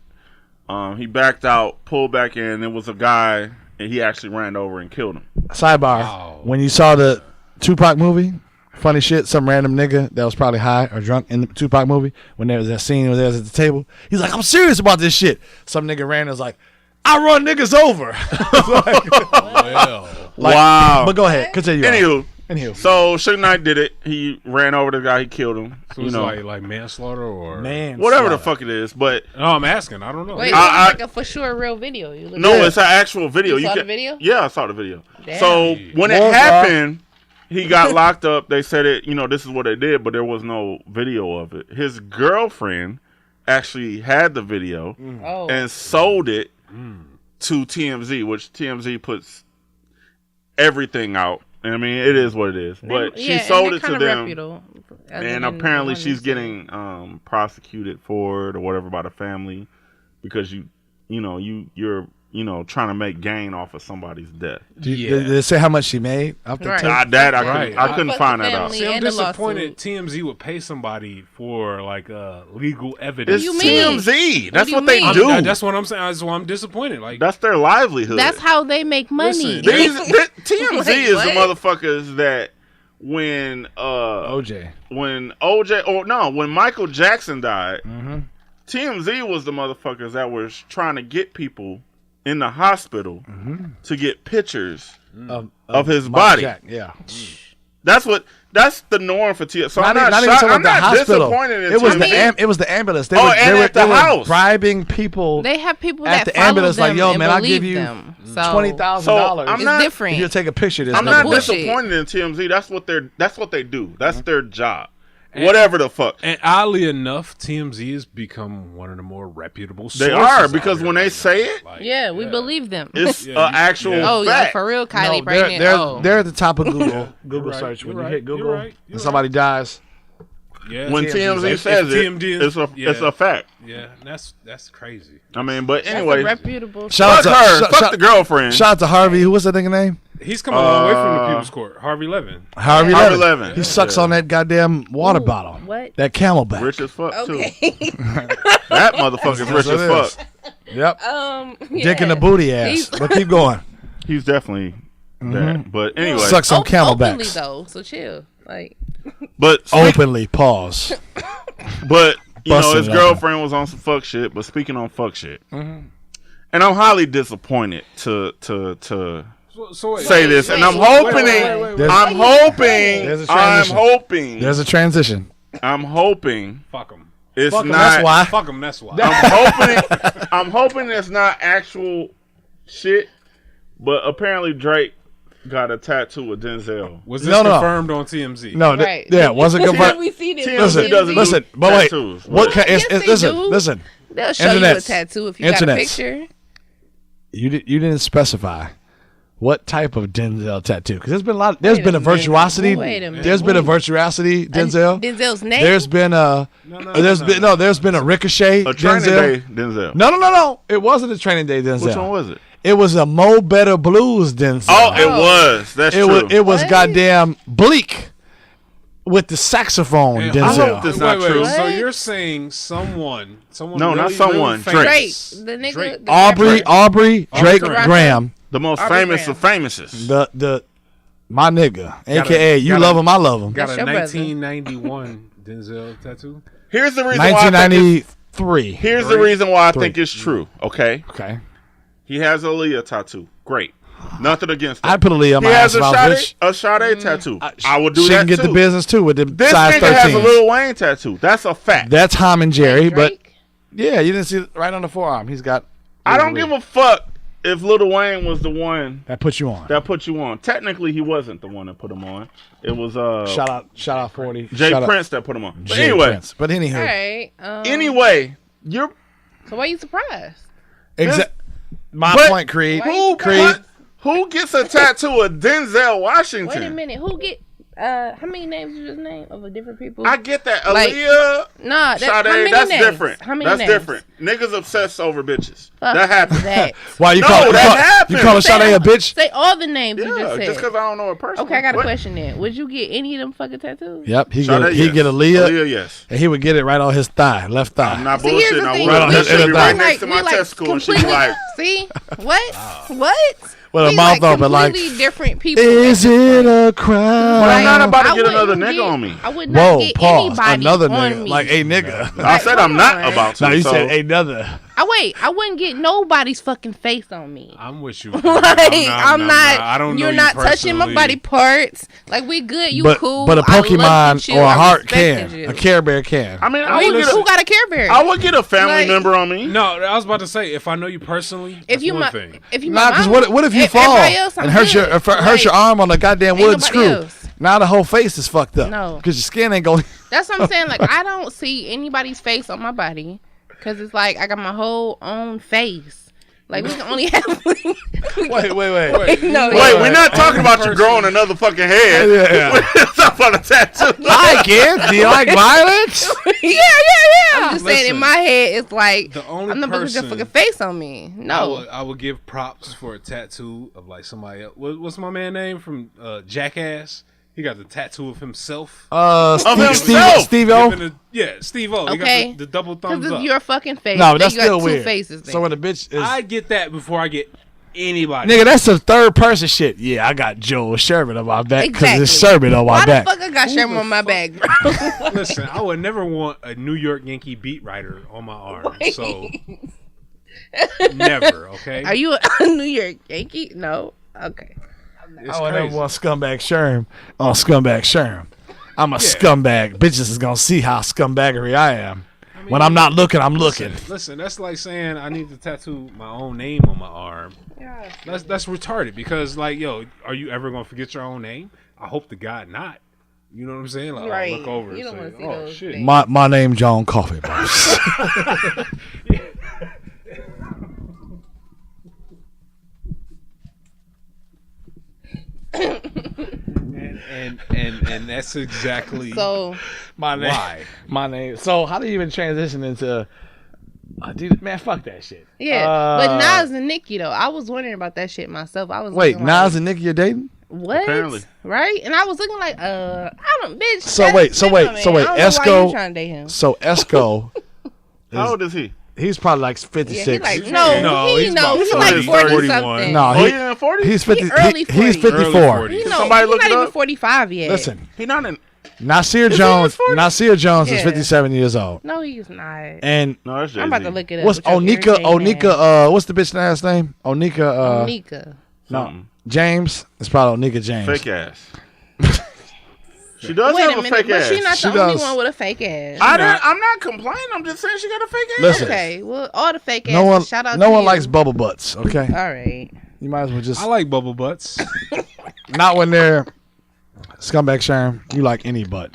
Speaker 4: He backed out, pulled back in. There was a guy, and he actually ran over and killed him.
Speaker 1: Sidebar:
Speaker 3: Wow.
Speaker 1: when you saw the Tupac movie, funny shit, some random nigga that was probably high or drunk in the Tupac movie, when there was that scene where they was at the table, he's like, "I'm serious about this shit." Some nigga ran and was like, "I run niggas over."
Speaker 3: Well,
Speaker 4: Wow.
Speaker 1: But go ahead, continue.
Speaker 4: Anywho,
Speaker 1: So,
Speaker 4: so Suge Knight did it. He ran over the guy. He killed him.
Speaker 3: so
Speaker 4: You
Speaker 3: it's
Speaker 4: know,
Speaker 3: like manslaughter or
Speaker 1: man,
Speaker 4: whatever the fuck it is. But
Speaker 3: No, I'm asking. I don't know.
Speaker 5: Wait,
Speaker 4: I-
Speaker 5: it's like a for sure real video. You look
Speaker 4: no,
Speaker 5: at it.
Speaker 4: it's an actual video.
Speaker 5: You saw
Speaker 4: can,
Speaker 5: the video?
Speaker 4: Yeah, I saw the video.
Speaker 5: Damn.
Speaker 4: So when it
Speaker 1: Well,
Speaker 4: happened, he got locked up. They said it. You know, this is what they did, but there was no video of it. His girlfriend actually had the video
Speaker 5: Oh.
Speaker 4: and sold it to TMZ, which TMZ puts everything out. I mean, it is what it is. But she sold it to them, and apparently she's getting prosecuted for it or whatever by the family because you're trying to make gain off of somebody's death.
Speaker 1: Did they say how much she made? Off the
Speaker 5: Right.
Speaker 1: tape?
Speaker 4: I couldn't
Speaker 5: Fuck
Speaker 4: find
Speaker 5: the
Speaker 4: that out.
Speaker 5: family.
Speaker 3: See, I'm
Speaker 5: And the
Speaker 3: disappointed
Speaker 5: lawsuit.
Speaker 3: TMZ would pay somebody for like legal evidence.
Speaker 4: It's
Speaker 5: you mean?
Speaker 4: TMZ. That's
Speaker 5: do
Speaker 4: what
Speaker 5: you
Speaker 4: they
Speaker 5: mean?
Speaker 4: do.
Speaker 3: That's what I'm saying. That's why I'm disappointed. Like
Speaker 4: That's their livelihood.
Speaker 5: That's how they make money.
Speaker 3: Listen,
Speaker 4: TMZ
Speaker 5: Wait,
Speaker 4: is the
Speaker 5: what?
Speaker 4: motherfuckers that when
Speaker 1: OJ.
Speaker 4: when Michael Jackson died, TMZ was the motherfuckers that was trying to get people in the hospital to get pictures of his
Speaker 1: Michael
Speaker 4: body.
Speaker 1: Jack, yeah.
Speaker 4: That's the norm for TMZ. So I'm
Speaker 1: Not
Speaker 4: not
Speaker 1: even
Speaker 4: shocked.
Speaker 1: talking
Speaker 4: I'm
Speaker 1: about the
Speaker 4: not
Speaker 1: hospital.
Speaker 4: disappointed in
Speaker 1: It was
Speaker 4: TMZ.
Speaker 1: it was the ambulance. They
Speaker 4: Oh,
Speaker 1: were,
Speaker 4: and
Speaker 1: they were,
Speaker 4: at the
Speaker 1: they were
Speaker 4: house.
Speaker 1: bribing people
Speaker 5: They have people
Speaker 1: at
Speaker 5: that
Speaker 1: the
Speaker 5: follow
Speaker 1: ambulance
Speaker 5: them
Speaker 1: like, yo,
Speaker 5: and
Speaker 1: man, I'll
Speaker 5: believe
Speaker 1: give you
Speaker 5: them. So
Speaker 1: $20,000
Speaker 4: So, I'm
Speaker 5: it's
Speaker 4: not-
Speaker 5: different.
Speaker 1: if you take a picture of this.
Speaker 4: I'm
Speaker 1: nigga.
Speaker 4: not
Speaker 5: bullshit.
Speaker 4: disappointed in TMZ. That's what they do. That's their job. Whatever the fuck.
Speaker 3: and oddly enough, TMZ has become one of the more reputable.
Speaker 4: They
Speaker 3: sources
Speaker 4: are,
Speaker 3: out
Speaker 4: because
Speaker 3: here
Speaker 4: when they
Speaker 3: right
Speaker 4: say
Speaker 3: now.
Speaker 4: it,
Speaker 3: Like,
Speaker 5: yeah, we believe them.
Speaker 4: it's
Speaker 3: Yeah,
Speaker 4: an actual
Speaker 5: Oh, yeah,
Speaker 4: fact.
Speaker 5: for real, Kylie
Speaker 1: No,
Speaker 5: pregnant.
Speaker 1: they're at the top of Google
Speaker 3: You're right,
Speaker 1: search. When
Speaker 3: you're
Speaker 1: you
Speaker 3: right,
Speaker 1: hit
Speaker 3: you're
Speaker 1: Google
Speaker 3: right, you're
Speaker 1: and somebody dies,
Speaker 3: Yeah,
Speaker 4: When TMZ
Speaker 3: If
Speaker 4: says it,
Speaker 3: TMZ
Speaker 4: it's a fact.
Speaker 3: Yeah, that's crazy.
Speaker 4: I mean, but
Speaker 5: That's
Speaker 4: anyway,
Speaker 5: a reputable.
Speaker 1: shout
Speaker 4: fuck
Speaker 1: out to
Speaker 4: her, fuck the girlfriend.
Speaker 1: Shout out to Harvey. Who was that nigga name?
Speaker 3: He's come a long way from the People's Court. Harvey Levin.
Speaker 1: Harvey
Speaker 4: Harvey
Speaker 1: Levin.
Speaker 4: Levin.
Speaker 1: He sucks
Speaker 4: Yeah.
Speaker 1: on that goddamn water bottle.
Speaker 5: What?
Speaker 1: That Camelback.
Speaker 4: Rich as fuck too.
Speaker 5: Okay.
Speaker 4: That motherfucker's rich
Speaker 1: Yes, it
Speaker 4: as
Speaker 1: is.
Speaker 4: fuck.
Speaker 1: Yep. Dick in
Speaker 5: yeah.
Speaker 1: the booty ass.
Speaker 5: He's-
Speaker 1: But keep going.
Speaker 4: He's definitely that. But anyway,
Speaker 1: Sucks on
Speaker 5: Openly
Speaker 1: Camelbacks.
Speaker 5: though, so chill. Like,
Speaker 4: but
Speaker 1: Openly. Pause.
Speaker 4: But you know,
Speaker 1: Busting
Speaker 4: his
Speaker 1: it
Speaker 4: girlfriend was on some fuck shit. But speaking on fuck shit, and I'm highly disappointed to
Speaker 3: So wait,
Speaker 4: say this, and I'm
Speaker 5: wait,
Speaker 4: hoping,
Speaker 1: There's-
Speaker 4: I'm hoping,
Speaker 1: There's a
Speaker 4: I'm
Speaker 1: transition.
Speaker 4: hoping,
Speaker 1: There's a transition.
Speaker 4: I'm hoping
Speaker 3: Fuck him.
Speaker 4: it's
Speaker 1: Fuck 'em,
Speaker 4: not.
Speaker 1: that's why.
Speaker 3: Fuck him. That's why.
Speaker 4: I'm hoping it's not actual shit, but apparently Drake got a tattoo with Denzel.
Speaker 3: Was this
Speaker 1: No.
Speaker 3: confirmed on TMZ?
Speaker 1: No,
Speaker 5: right.
Speaker 1: yeah, wasn't confirmed.
Speaker 5: we see this.
Speaker 4: TMZ doesn't do
Speaker 1: Listen, but wait.
Speaker 4: tattoos.
Speaker 1: What?
Speaker 5: Yes, they
Speaker 1: Listen,
Speaker 5: do.
Speaker 1: listen.
Speaker 5: They'll show you a
Speaker 1: Internets.
Speaker 5: tattoo if you
Speaker 1: Internets.
Speaker 5: got a picture.
Speaker 1: You didn't specify what type of Denzel tattoo, because there's been a lot. There's
Speaker 5: Wait
Speaker 1: been a
Speaker 5: a minute.
Speaker 1: virtuosity.
Speaker 5: Wait a minute.
Speaker 1: There's been a virtuosity Denzel.
Speaker 5: Denzel's name.
Speaker 1: There's been a. There's been a ricochet
Speaker 4: A training
Speaker 1: Denzel.
Speaker 4: day Denzel.
Speaker 1: No. It wasn't a training day Denzel.
Speaker 4: Which one was it?
Speaker 1: It was a Mo Better Blues Denzel.
Speaker 4: Oh, it was. That's
Speaker 1: it
Speaker 4: true.
Speaker 1: was. It was
Speaker 5: What?
Speaker 1: goddamn bleak with the saxophone
Speaker 3: And
Speaker 1: Denzel.
Speaker 4: hope this not
Speaker 3: wait,
Speaker 4: true.
Speaker 3: So
Speaker 5: What?
Speaker 3: you're saying someone
Speaker 4: No, not
Speaker 3: really,
Speaker 4: someone,
Speaker 3: really
Speaker 4: Drake.
Speaker 3: famous.
Speaker 5: Drake, the nigga,
Speaker 3: Drake.
Speaker 5: the
Speaker 1: Aubrey
Speaker 5: rapper.
Speaker 1: Drake
Speaker 3: Graham.
Speaker 1: Graham,
Speaker 4: the most
Speaker 5: Aubrey
Speaker 4: famous
Speaker 5: Graham.
Speaker 4: of famouses.
Speaker 1: the my nigga, aka you
Speaker 3: got
Speaker 1: love him, I love him.
Speaker 3: Got
Speaker 5: That's
Speaker 3: a
Speaker 5: your brother.
Speaker 3: 1991 Denzel tattoo.
Speaker 4: Here's the reason why I think
Speaker 1: 1993.
Speaker 4: here's the reason why I think it's true. Okay.
Speaker 1: Okay.
Speaker 4: He has a Aaliyah tattoo. Great. Nothing against that.
Speaker 1: I'd put a Lee on
Speaker 4: He
Speaker 1: my
Speaker 4: has
Speaker 1: ass if I was rich.
Speaker 4: a Sade tattoo. I would do
Speaker 1: She
Speaker 4: that
Speaker 1: can get
Speaker 4: too.
Speaker 1: the business too with the
Speaker 4: This
Speaker 1: size
Speaker 4: nigga
Speaker 1: 13.
Speaker 4: has a Lil Wayne tattoo. That's a fact.
Speaker 1: That's Ham and Jerry, but
Speaker 5: Drake?
Speaker 1: yeah, you didn't see it right on the forearm. He's got.
Speaker 4: I don't give a fuck if Lil Wayne was the one
Speaker 1: That puts you on.
Speaker 4: that put you on. Technically, he wasn't the one that put him on. It was
Speaker 1: Shout out 40.
Speaker 4: Jay
Speaker 1: Shout out
Speaker 4: Prince that put him on. But
Speaker 1: Jay
Speaker 4: anyway,
Speaker 1: Prince. But anywho,
Speaker 5: All right.
Speaker 4: anyway, you're
Speaker 5: So why you surprised?
Speaker 1: my
Speaker 4: But-
Speaker 1: point, Creed.
Speaker 5: Why-
Speaker 4: who gets a tattoo of Denzel Washington?
Speaker 5: Wait a minute. Who get? How many names you just named of different people?
Speaker 4: I get that.
Speaker 5: Like,
Speaker 4: Aaliyah,
Speaker 5: Nah,
Speaker 4: Sade,
Speaker 5: how many
Speaker 4: that's
Speaker 5: names?
Speaker 4: different.
Speaker 5: How many
Speaker 4: That's
Speaker 5: names?
Speaker 4: different. Niggas obsess over bitches.
Speaker 5: Fuck
Speaker 4: That happens.
Speaker 5: that.
Speaker 1: Why you
Speaker 4: No,
Speaker 1: call
Speaker 4: that happened.
Speaker 1: you call Sade a bitch?
Speaker 5: Say all the names you
Speaker 4: Yeah,
Speaker 5: just said.
Speaker 4: just because I don't know a person.
Speaker 5: Okay, I got a question then. Would you get any of them fucking tattoos?
Speaker 1: Yep, he
Speaker 4: Sade,
Speaker 1: he
Speaker 4: yes.
Speaker 1: get Aaliyah,
Speaker 4: Aaliyah, yes.
Speaker 1: and he would get it right on his thigh, left thigh.
Speaker 4: I'm not
Speaker 5: See, here's
Speaker 4: bullshitting.
Speaker 5: the
Speaker 4: I
Speaker 5: thing.
Speaker 4: would.
Speaker 1: Right on
Speaker 4: That
Speaker 1: his
Speaker 4: should be
Speaker 1: inner
Speaker 4: right
Speaker 1: thigh.
Speaker 4: next to my testicle, and she'd be like,
Speaker 5: see what? What?
Speaker 1: With a
Speaker 5: We
Speaker 1: mouth open, like,
Speaker 5: completely different people.
Speaker 1: is
Speaker 5: at this
Speaker 1: it
Speaker 5: point.
Speaker 1: a crime?
Speaker 4: But I'm not about to
Speaker 5: I
Speaker 4: get another
Speaker 5: wouldn't
Speaker 4: nigga
Speaker 5: get-
Speaker 4: on me.
Speaker 5: I would not
Speaker 1: Whoa,
Speaker 5: get
Speaker 1: pause.
Speaker 5: anybody
Speaker 1: Another
Speaker 5: on
Speaker 1: nigga,
Speaker 5: me.
Speaker 1: like a nigga.
Speaker 4: I said I'm
Speaker 5: come
Speaker 4: not
Speaker 5: on.
Speaker 4: about to.
Speaker 1: No, you
Speaker 4: so
Speaker 1: said another.
Speaker 5: I wouldn't get nobody's fucking face on me.
Speaker 3: I'm with you.
Speaker 5: Like, I'm not.
Speaker 3: I don't know
Speaker 5: You're
Speaker 3: you
Speaker 5: not touching my
Speaker 3: personally.
Speaker 5: body parts. Like we good. You
Speaker 1: But
Speaker 5: cool.
Speaker 1: but a
Speaker 5: I looked
Speaker 1: Pokemon
Speaker 5: at you,
Speaker 1: or a
Speaker 5: I
Speaker 1: heart
Speaker 5: respected
Speaker 1: can,
Speaker 5: you.
Speaker 1: a Care Bear can.
Speaker 4: I mean, I would
Speaker 5: Who
Speaker 4: get
Speaker 5: got a Care Bear?
Speaker 4: I would get a family
Speaker 5: Like-
Speaker 4: member on me.
Speaker 3: No, I was about to say if I know you personally,
Speaker 5: If
Speaker 3: that's
Speaker 5: you
Speaker 3: one
Speaker 5: my,
Speaker 3: thing.
Speaker 5: if you
Speaker 1: Nah,
Speaker 5: my
Speaker 1: because
Speaker 5: mama,
Speaker 1: what if you
Speaker 5: and
Speaker 1: fall
Speaker 5: everybody else, I'm
Speaker 1: and hurt
Speaker 5: good.
Speaker 1: hurt your arm on the goddamn
Speaker 5: ain't
Speaker 1: wood
Speaker 5: nobody
Speaker 1: screw?
Speaker 5: else.
Speaker 1: Now the whole face is fucked up.
Speaker 5: No.
Speaker 1: because your skin ain't going.
Speaker 5: That's what I'm saying. Like I don't see anybody's face on my body because it's like I got my whole own face. Like we can only have.
Speaker 1: Wait.
Speaker 5: no,
Speaker 4: Wait,
Speaker 5: yeah.
Speaker 4: we're not talking about you growing another fucking head.
Speaker 1: Yeah.
Speaker 4: We're talking about a tattoo.
Speaker 1: Hi, kid. Do you like violence?
Speaker 5: yeah. I'm just saying, in
Speaker 3: Listen,
Speaker 5: my head, it's like
Speaker 3: the only
Speaker 5: I'm not gonna put your
Speaker 3: person-
Speaker 5: fucking face on me. No,
Speaker 3: I would give props for a tattoo of like somebody else. What's my man name from Jackass? He got the tattoo of himself.
Speaker 4: himself.
Speaker 1: Steve O.
Speaker 3: Steve O. He
Speaker 5: Okay.
Speaker 3: got the double
Speaker 5: because
Speaker 3: thumbs
Speaker 5: it's
Speaker 3: up.
Speaker 5: your fucking face.
Speaker 1: No,
Speaker 5: then
Speaker 1: that's
Speaker 5: you
Speaker 1: still
Speaker 5: got two
Speaker 1: weird.
Speaker 5: faces. Then.
Speaker 1: So when the bitch is,
Speaker 3: I get that before I get anybody.
Speaker 1: nigga, that's a third person shit. Yeah, I got Joel Sherman on my back because
Speaker 5: Exactly.
Speaker 1: it's Sherman on my
Speaker 5: Why
Speaker 1: back.
Speaker 5: the fuck I got Sherman on my back, bro?
Speaker 3: Listen, I would never want a New York Yankee beat writer on my arm. So never, okay?
Speaker 5: Are you a New York Yankee? No. Okay.
Speaker 3: It's
Speaker 1: I would never
Speaker 3: crazy.
Speaker 1: want scumbag Sherm on scumbag Sherm. I'm a scumbag. Bitches is gonna see how scumbaggery I am. When I'm not looking, I'm looking.
Speaker 3: Listen, that's like saying I need to tattoo my own name on my arm.
Speaker 5: Yeah.
Speaker 3: That's retarded because, like, yo, are you ever gonna forget your own name? I hope to God not. You know what I'm saying? Like,
Speaker 5: Right.
Speaker 3: I look over
Speaker 5: You
Speaker 3: and
Speaker 5: don't
Speaker 3: say,
Speaker 5: wanna see
Speaker 3: "Oh
Speaker 5: those
Speaker 3: shit."
Speaker 5: things.
Speaker 1: My name John Coffee Boss.
Speaker 3: And that's exactly
Speaker 5: So
Speaker 1: My name.
Speaker 3: why.
Speaker 1: My name. So how do you even transition into? Dude, man, fuck that shit.
Speaker 5: yeah, but Nas and Nicki though, I was wondering about that shit myself. I was
Speaker 1: Wait,
Speaker 5: looking
Speaker 1: Nas
Speaker 5: like,
Speaker 1: and Nicki are dating?
Speaker 5: what?
Speaker 4: Apparently.
Speaker 5: Right? And I was looking like, I don't, bitch.
Speaker 1: So
Speaker 5: that's
Speaker 1: wait, so
Speaker 5: different,
Speaker 1: wait, so
Speaker 5: man.
Speaker 1: wait,
Speaker 5: I don't know why
Speaker 1: Esco-
Speaker 5: you trying to date him.
Speaker 1: So Esco,
Speaker 4: How old is he?
Speaker 1: he's probably like
Speaker 5: Yeah,
Speaker 1: 56.
Speaker 5: he like
Speaker 3: No,
Speaker 5: he
Speaker 3: he's
Speaker 5: no,
Speaker 3: about
Speaker 5: he's like
Speaker 3: 40,
Speaker 5: 40
Speaker 3: 41.
Speaker 5: something.
Speaker 1: No,
Speaker 4: Oh,
Speaker 1: he,
Speaker 4: yeah, 40?
Speaker 1: he's 50.
Speaker 5: early
Speaker 1: He's
Speaker 5: 40s.
Speaker 1: 54.
Speaker 3: Early 40s.
Speaker 5: He no,
Speaker 4: Somebody
Speaker 5: he's
Speaker 4: look
Speaker 5: not
Speaker 4: it
Speaker 5: even
Speaker 4: up.
Speaker 5: 45 yet.
Speaker 1: Listen,
Speaker 4: He not in.
Speaker 1: Nasir
Speaker 4: he
Speaker 1: Jones.
Speaker 4: 40?
Speaker 1: Nasir Jones is
Speaker 5: Yeah.
Speaker 1: 57 years old,
Speaker 5: No, he's not.
Speaker 1: and
Speaker 4: No, that's Jay-Z.
Speaker 5: I'm about to look it up.
Speaker 1: what's
Speaker 5: with your
Speaker 1: Onika?
Speaker 5: irritating
Speaker 1: Onika.
Speaker 5: ass.
Speaker 1: What's the bitch last name? Onika.
Speaker 5: Onika.
Speaker 1: No, James. It's probably Onika James.
Speaker 4: Fake ass. She does
Speaker 5: Wait
Speaker 4: have
Speaker 5: a
Speaker 4: a
Speaker 5: minute,
Speaker 4: fake
Speaker 5: but
Speaker 4: ass.
Speaker 5: she's not
Speaker 1: She
Speaker 5: the only
Speaker 1: does.
Speaker 5: one with a fake ass.
Speaker 4: I'm not complaining. I'm just saying she got a fake ass.
Speaker 1: Listen.
Speaker 5: Okay, well, all the fake ass.
Speaker 1: No one.
Speaker 5: Shout out
Speaker 1: No
Speaker 5: to
Speaker 1: one
Speaker 5: you.
Speaker 1: likes bubble butts. Okay,
Speaker 5: All right.
Speaker 1: you might as well just
Speaker 3: I like bubble butts.
Speaker 1: not when they're scumbag Sherm. You like any butt.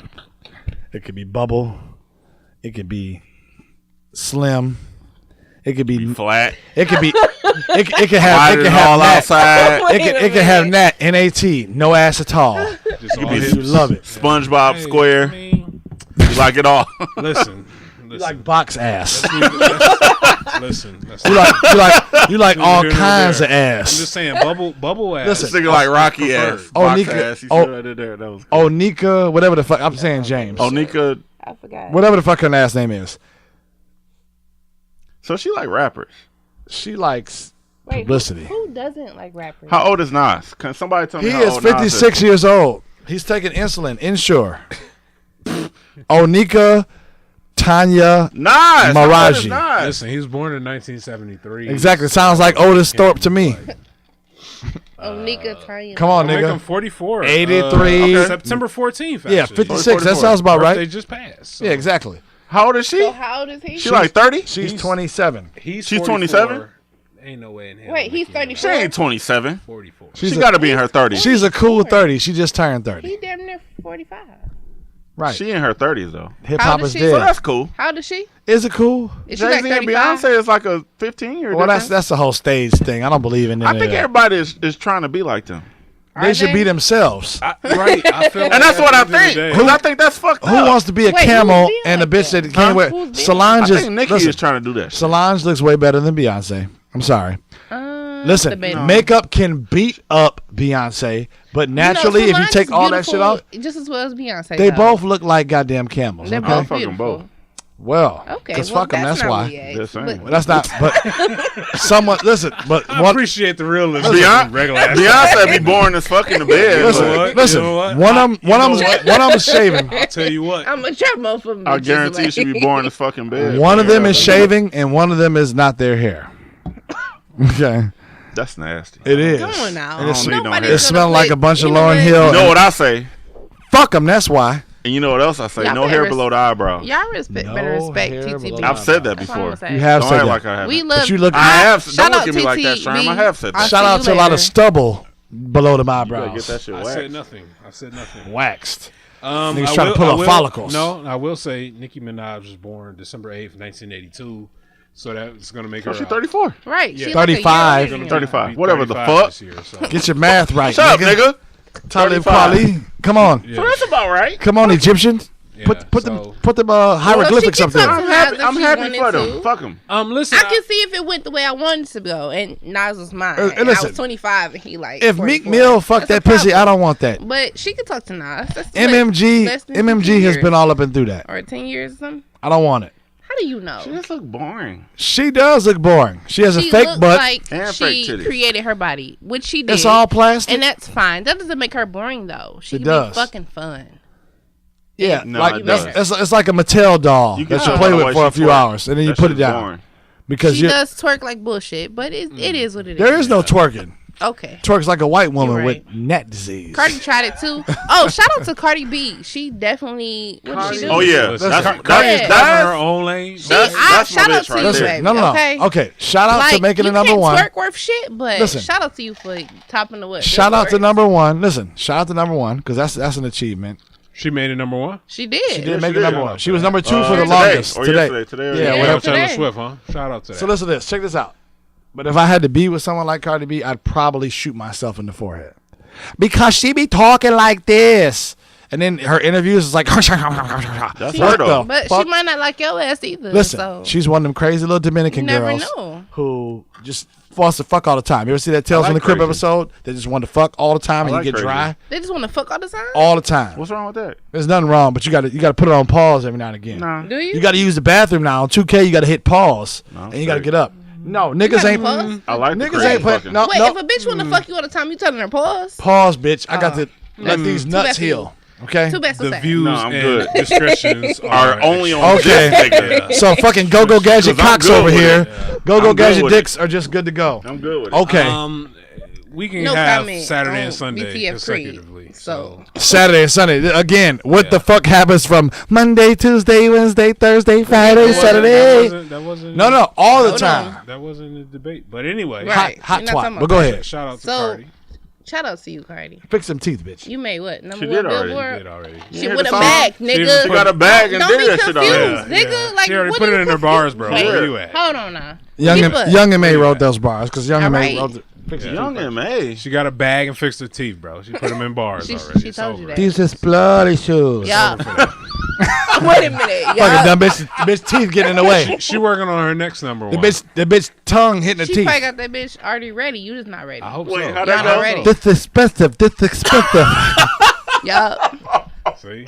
Speaker 1: It could be bubble. It could be slim. It could be.
Speaker 4: Flat.
Speaker 1: It could be. It could have.
Speaker 4: Wide
Speaker 1: It could
Speaker 4: and
Speaker 1: have
Speaker 4: all
Speaker 1: nat.
Speaker 4: outside.
Speaker 1: It could have nat. NAT. No ass at all.
Speaker 3: Just all
Speaker 4: be
Speaker 3: hips.
Speaker 1: You love it.
Speaker 4: SpongeBob
Speaker 3: Hey,
Speaker 4: square.
Speaker 3: I mean,
Speaker 4: You like it all.
Speaker 3: listen.
Speaker 1: You like box ass.
Speaker 3: Listen.
Speaker 1: You like all
Speaker 3: Here nor
Speaker 1: kinds
Speaker 3: there.
Speaker 1: of
Speaker 3: I'm just
Speaker 1: ass.
Speaker 3: saying, bubble ass.
Speaker 1: Listen.
Speaker 4: This nigga like Rocky ass.
Speaker 1: Oh,
Speaker 4: Box
Speaker 1: Nika-
Speaker 4: ass. You
Speaker 1: oh.
Speaker 4: see what I did there? That was cool.
Speaker 1: Onika, whatever the fuck. I'm saying James.
Speaker 4: Onika.
Speaker 5: I forgot.
Speaker 1: Whatever the fuck her last name is.
Speaker 4: So she like rappers.
Speaker 1: She likes
Speaker 5: Wait,
Speaker 1: publicity.
Speaker 5: Who doesn't like rappers?
Speaker 4: How old is Nas? Can somebody tell me
Speaker 1: He
Speaker 4: how
Speaker 1: is
Speaker 4: old Nas
Speaker 1: 56 years old. He's taking insulin. Insure. Onika Tanya.
Speaker 4: Nas.
Speaker 1: Maraji.
Speaker 4: Nas.
Speaker 3: Listen, he was born in 1973.
Speaker 1: Exactly. Sounds like Otis Thorpe to me.
Speaker 5: Nika Tanya.
Speaker 1: Come on,
Speaker 3: Make him
Speaker 1: nigga.
Speaker 3: 44.
Speaker 1: 83.
Speaker 3: September 14th.
Speaker 1: Yeah,
Speaker 3: actually.
Speaker 1: 56. That sounds about
Speaker 3: Birthday
Speaker 1: right.
Speaker 3: just passed. So
Speaker 1: Yeah, exactly.
Speaker 4: How old is she?
Speaker 5: So how old is he?
Speaker 4: She like 30?
Speaker 1: She's 27.
Speaker 3: He's
Speaker 4: She's
Speaker 3: 44.
Speaker 4: 27?
Speaker 3: Ain't no way in hell.
Speaker 5: Wait, he's
Speaker 3: Nicki
Speaker 5: 34?
Speaker 4: She ain't 27.
Speaker 3: 44.
Speaker 4: She got to be in her 30s.
Speaker 1: She's a cool 30. She just turned 30.
Speaker 5: He damn near 45.
Speaker 1: Right.
Speaker 4: She in her 30s, though.
Speaker 1: Hip
Speaker 5: How
Speaker 1: hop
Speaker 5: old
Speaker 1: is
Speaker 5: is she?
Speaker 4: So
Speaker 1: dead.
Speaker 4: that's cool.
Speaker 5: How old is she?
Speaker 1: Is it cool?
Speaker 5: Is she like
Speaker 4: Jay-Z and
Speaker 5: 35?
Speaker 4: Beyonce is like a 15-year
Speaker 1: Well,
Speaker 4: difference.
Speaker 1: that's the whole stage thing. I don't believe in
Speaker 4: I
Speaker 1: any of
Speaker 4: think
Speaker 1: that.
Speaker 4: everybody is trying to be like them.
Speaker 1: They
Speaker 5: Are
Speaker 1: should
Speaker 5: they?
Speaker 1: be themselves.
Speaker 3: Right. I feel like
Speaker 4: And that's what I
Speaker 3: at the end of
Speaker 4: think.
Speaker 3: the day-
Speaker 4: 'Cause I think that's fucked
Speaker 1: Who
Speaker 4: up.
Speaker 1: wants to be a
Speaker 5: Wait, who's
Speaker 1: camel
Speaker 5: being
Speaker 1: and a
Speaker 5: like
Speaker 1: bitch
Speaker 5: that?
Speaker 1: that can't wear?
Speaker 5: Who's being
Speaker 1: Solange
Speaker 4: I
Speaker 1: is.
Speaker 4: think Nicki
Speaker 1: Listen,
Speaker 4: is trying to do that shit.
Speaker 1: Solange looks way better than Beyonce. I'm sorry. Listen,
Speaker 5: debatable.
Speaker 1: makeup can beat up Beyonce, but naturally, if you
Speaker 5: Solange
Speaker 1: take
Speaker 5: is
Speaker 1: all that shit
Speaker 5: beautiful
Speaker 1: off,
Speaker 5: just as well as Beyonce.
Speaker 1: they
Speaker 5: though.
Speaker 1: both look like goddamn camels.
Speaker 5: They're
Speaker 1: Okay?
Speaker 5: both
Speaker 4: fuck 'em
Speaker 5: beautiful.
Speaker 4: both.
Speaker 1: Well,
Speaker 5: Okay,
Speaker 1: because
Speaker 5: well,
Speaker 1: fuck them. That's
Speaker 5: not
Speaker 1: why.
Speaker 5: really
Speaker 4: Just saying.
Speaker 5: but-
Speaker 1: Well, that's not. But someone listen. But
Speaker 3: I
Speaker 1: one.
Speaker 3: appreciate the realness.
Speaker 4: Beyonce, Beyonce be boring as fuck in the bed.
Speaker 1: Listen,
Speaker 3: know what?
Speaker 1: listen.
Speaker 3: You know what?
Speaker 1: One of them is shaving.
Speaker 3: I'll tell you what.
Speaker 5: I'm gonna trap most of them.
Speaker 4: I
Speaker 5: bitches
Speaker 4: guarantee
Speaker 5: away.
Speaker 4: she be boring as fucking bed.
Speaker 1: One of them is shaving, and one of them is not their hair. Okay,
Speaker 4: That's nasty.
Speaker 1: it is.
Speaker 5: Come on now.
Speaker 1: And it's-
Speaker 4: I don't need no
Speaker 5: Nobody's
Speaker 4: hair.
Speaker 1: It
Speaker 5: gonna
Speaker 1: smelled like
Speaker 5: put-
Speaker 1: a bunch of
Speaker 5: you know
Speaker 1: Lauryn
Speaker 5: what?
Speaker 1: Hill.
Speaker 4: You know what I say?
Speaker 1: Fuck them. That's why.
Speaker 4: And you know what else I say?
Speaker 5: Y'all
Speaker 4: No
Speaker 5: better
Speaker 4: hair
Speaker 5: res-
Speaker 4: below the eyebrows.
Speaker 5: Y'all respect,
Speaker 1: No
Speaker 5: better respect
Speaker 1: hair below
Speaker 5: TTB.
Speaker 1: the
Speaker 4: I've said that
Speaker 5: That's all I'm
Speaker 4: before.
Speaker 5: saying.
Speaker 1: You have
Speaker 4: Don't
Speaker 1: said
Speaker 4: act
Speaker 1: that.
Speaker 4: like I haven't.
Speaker 5: We love.
Speaker 1: you look-
Speaker 4: I have.
Speaker 5: Shout
Speaker 4: Don't
Speaker 5: out
Speaker 4: look at me like that,
Speaker 5: TTB.
Speaker 4: Sherm. I have said
Speaker 5: I'll
Speaker 4: that.
Speaker 1: Shout
Speaker 5: see
Speaker 1: out
Speaker 5: you
Speaker 1: to a lot
Speaker 5: later.
Speaker 1: of stubble below the
Speaker 4: You gotta get
Speaker 1: eyebrows.
Speaker 4: that shit
Speaker 3: I
Speaker 4: waxed.
Speaker 3: said nothing. I said nothing.
Speaker 1: Waxed.
Speaker 3: Niggas
Speaker 1: trying to pull up follicles.
Speaker 3: No, I will say Nicki Minaj was born December 8th, 1982. So that's going to make
Speaker 4: So
Speaker 3: her
Speaker 4: she's 34.
Speaker 5: Right.
Speaker 3: Yeah.
Speaker 5: She like a year
Speaker 1: 35.
Speaker 5: older than you.
Speaker 4: 35. Whatever the
Speaker 3: 35
Speaker 4: fuck.
Speaker 3: this year, so.
Speaker 1: Get your math right,
Speaker 4: Shut up,
Speaker 1: nigga.
Speaker 4: nigga.
Speaker 1: Talib
Speaker 4: 35.
Speaker 1: Kweli. Come on.
Speaker 3: Yeah.
Speaker 4: So that's about right.
Speaker 1: Come on, Egyptians.
Speaker 3: Yeah,
Speaker 1: Put
Speaker 3: so-
Speaker 1: them hieroglyphics
Speaker 5: she
Speaker 1: up
Speaker 5: can
Speaker 1: there.
Speaker 5: talk
Speaker 4: I'm
Speaker 5: to
Speaker 4: happy.
Speaker 5: Nas if
Speaker 4: I'm
Speaker 5: she
Speaker 4: happy
Speaker 5: wanted
Speaker 4: for
Speaker 5: to.
Speaker 4: them. Fuck them.
Speaker 3: Listen.
Speaker 5: I can see if it went the way I wanted to go, and Nas was mine. And I
Speaker 1: listen,
Speaker 5: was 25, and he like.
Speaker 1: If Meek
Speaker 5: 44.
Speaker 1: Mill fuck
Speaker 5: That's
Speaker 1: that
Speaker 5: a
Speaker 1: pussy,
Speaker 5: problem.
Speaker 1: I don't want that.
Speaker 5: But she could talk to Nas. That's
Speaker 1: MMG
Speaker 5: less than
Speaker 1: MMG
Speaker 5: 15
Speaker 1: has
Speaker 5: years.
Speaker 1: been all up and through that.
Speaker 5: Or 10 years or something.
Speaker 1: I don't want it.
Speaker 5: How do you know?
Speaker 4: She just look boring.
Speaker 1: She does look boring. She has a
Speaker 5: She
Speaker 1: fake
Speaker 5: looked
Speaker 1: butt.
Speaker 5: like
Speaker 4: And
Speaker 5: she
Speaker 4: fake titties.
Speaker 5: created her body, which she did.
Speaker 1: It's all plastic.
Speaker 5: and that's fine. That doesn't make her boring though. She
Speaker 1: It
Speaker 5: can
Speaker 1: does.
Speaker 5: be fucking fun.
Speaker 1: Yeah,
Speaker 4: No,
Speaker 1: like
Speaker 4: it
Speaker 1: that's,
Speaker 4: doesn't.
Speaker 1: it's like a Mattel doll
Speaker 4: You can
Speaker 1: that you
Speaker 4: tell
Speaker 1: play
Speaker 4: by the
Speaker 1: with
Speaker 4: way
Speaker 1: for a
Speaker 4: she
Speaker 1: few
Speaker 4: twerk.
Speaker 1: hours, and then you
Speaker 4: That
Speaker 1: put it
Speaker 4: shit's
Speaker 1: down
Speaker 4: boring.
Speaker 1: because
Speaker 5: She
Speaker 1: you
Speaker 5: does twerk like bullshit, but it is what it is.
Speaker 1: there is no twerking.
Speaker 5: Okay.
Speaker 1: Twerks like a white woman
Speaker 5: You're
Speaker 1: with
Speaker 5: right.
Speaker 1: neck disease.
Speaker 5: Cardi tried it too. Oh, shout out to Cardi B. She definitely. What did she do?
Speaker 4: Oh yeah,
Speaker 3: Listen,
Speaker 4: that's
Speaker 3: Cardi is
Speaker 5: Yeah.
Speaker 3: covering her own lane.
Speaker 4: That's my
Speaker 5: shout out
Speaker 4: bitch
Speaker 5: to
Speaker 4: right
Speaker 5: you,
Speaker 1: Listen,
Speaker 4: there.
Speaker 5: baby.
Speaker 1: no.
Speaker 5: Okay.
Speaker 1: Okay, shout out to
Speaker 5: Like,
Speaker 1: making
Speaker 5: you
Speaker 1: it number
Speaker 5: can't
Speaker 1: one.
Speaker 5: twerk worth shit, but
Speaker 1: Listen.
Speaker 5: shout out to you for topping the what?
Speaker 1: Shout out to
Speaker 5: Billboard.
Speaker 1: number one. Listen, shout out to number one because that's an achievement.
Speaker 3: She made it number one.
Speaker 5: She did.
Speaker 1: She did
Speaker 4: Yeah,
Speaker 1: make
Speaker 4: she
Speaker 1: it
Speaker 4: did.
Speaker 1: number one. She was number two for the
Speaker 4: Today,
Speaker 1: longest
Speaker 4: or
Speaker 1: today.
Speaker 4: yesterday, today or
Speaker 1: Yeah,
Speaker 4: yesterday.
Speaker 1: whatever.
Speaker 3: Taylor
Speaker 5: today.
Speaker 3: Swift, huh? Shout out to that.
Speaker 1: So listen to this. Check this out. But if I had to be with someone like Cardi B, I'd probably shoot myself in the forehead because she be talking like this, and then her interviews is like.
Speaker 4: That's
Speaker 1: What
Speaker 4: her though.
Speaker 1: the
Speaker 5: But
Speaker 1: fuck?
Speaker 5: she might not like your ass either.
Speaker 1: Listen,
Speaker 5: so
Speaker 1: she's one of them crazy little Dominican
Speaker 5: You never
Speaker 1: girls
Speaker 5: know.
Speaker 1: who just wants to fuck all the time. You ever see that Tales
Speaker 4: I
Speaker 1: from
Speaker 4: like
Speaker 1: the Crib
Speaker 4: crazy.
Speaker 1: episode? They just want to fuck all the time, and
Speaker 4: like
Speaker 1: you get
Speaker 4: crazy.
Speaker 1: dry
Speaker 5: they just want to fuck all the time.
Speaker 1: all the time.
Speaker 4: What's wrong with that?
Speaker 1: There's nothing wrong, but you got to put it on pause every now and again.
Speaker 4: Nah.
Speaker 5: Do you?
Speaker 1: You got to use the bathroom now. On 2K, you got to hit pause,
Speaker 4: No,
Speaker 1: and you got to
Speaker 4: straight.
Speaker 1: get up. No, niggas
Speaker 5: gotta
Speaker 1: ain't
Speaker 5: pause?
Speaker 4: I like the
Speaker 1: niggas
Speaker 4: crazy
Speaker 1: ain't put
Speaker 4: fucking.
Speaker 1: no
Speaker 5: Wait,
Speaker 1: no
Speaker 5: if a bitch want to fuck you all the time, you telling her pause?
Speaker 1: pause, bitch. I got to let these
Speaker 5: Too
Speaker 1: nuts
Speaker 5: bad for you.
Speaker 1: heal. Okay.
Speaker 5: Too bad so
Speaker 3: the
Speaker 5: sad.
Speaker 3: views
Speaker 4: No, I'm
Speaker 3: and
Speaker 4: good.
Speaker 3: discretions
Speaker 4: Are only on
Speaker 1: Okay.
Speaker 4: this nigga.
Speaker 1: So fucking go gadget
Speaker 4: 'Cause I'm
Speaker 1: cocks
Speaker 4: good
Speaker 1: over
Speaker 4: with
Speaker 1: here.
Speaker 4: it.
Speaker 1: Go
Speaker 4: I'm good
Speaker 1: gadget
Speaker 4: with it.
Speaker 1: dicks are just good to go.
Speaker 4: I'm good with it.
Speaker 1: Okay.
Speaker 3: We can
Speaker 5: No
Speaker 3: have
Speaker 5: comment
Speaker 3: Saturday
Speaker 5: on
Speaker 3: and Sunday
Speaker 5: BTF Creed.
Speaker 3: consecutively.
Speaker 5: So
Speaker 1: Saturday and Sunday. Again, what the fuck happens from Monday, Tuesday, Wednesday, Thursday, Friday,
Speaker 3: That
Speaker 1: Saturday?
Speaker 3: wasn't.
Speaker 1: No, all the
Speaker 5: Hold
Speaker 1: time.
Speaker 3: That wasn't a debate. But anyway,
Speaker 5: Right.
Speaker 1: Hot
Speaker 5: You're not talking
Speaker 1: twat.
Speaker 5: about
Speaker 1: But go
Speaker 5: that.
Speaker 1: ahead.
Speaker 3: shout out to
Speaker 5: So-
Speaker 3: Cardi.
Speaker 5: shout out to you, Cardi.
Speaker 1: Fix some teeth, bitch.
Speaker 5: You made what? Number
Speaker 4: She
Speaker 5: one
Speaker 4: did already.
Speaker 5: Billboard?
Speaker 3: Did already.
Speaker 5: She
Speaker 4: Yeah,
Speaker 5: with
Speaker 4: the
Speaker 5: a
Speaker 4: song.
Speaker 5: bag, nigga.
Speaker 4: She got a bag and
Speaker 5: Don't
Speaker 4: did
Speaker 5: be
Speaker 4: that shit
Speaker 5: confused,
Speaker 4: already.
Speaker 5: nigga. Like,
Speaker 3: She already
Speaker 5: what
Speaker 3: put
Speaker 5: are
Speaker 3: it
Speaker 5: you
Speaker 3: in her bars, bro.
Speaker 5: Wait,
Speaker 3: Where you at?
Speaker 5: hold on now.
Speaker 1: Young
Speaker 5: Keep up.
Speaker 1: and May wrote those bars because Young and May
Speaker 5: All
Speaker 1: wrote the. Fix it.
Speaker 4: Young and May.
Speaker 3: She got a bag and fixed her teeth, bro. She put them in bars
Speaker 5: She-
Speaker 3: already.
Speaker 5: she
Speaker 3: It's
Speaker 5: told you
Speaker 3: over.
Speaker 5: that.
Speaker 1: These is bloody shoes.
Speaker 5: Yeah. Wait a minute.
Speaker 1: Fucking
Speaker 5: y'all.
Speaker 1: dumb bitch teeth getting in the way.
Speaker 3: She working on her next number
Speaker 1: The
Speaker 3: one.
Speaker 1: bitch tongue hitting the
Speaker 5: She
Speaker 1: teeth.
Speaker 5: probably got that bitch already ready. You just not ready.
Speaker 3: I hope
Speaker 4: Wait,
Speaker 3: so.
Speaker 4: how
Speaker 5: Y'all
Speaker 4: that
Speaker 5: not
Speaker 4: go?
Speaker 5: ready.
Speaker 1: This expensive.
Speaker 5: Y'all.
Speaker 3: See?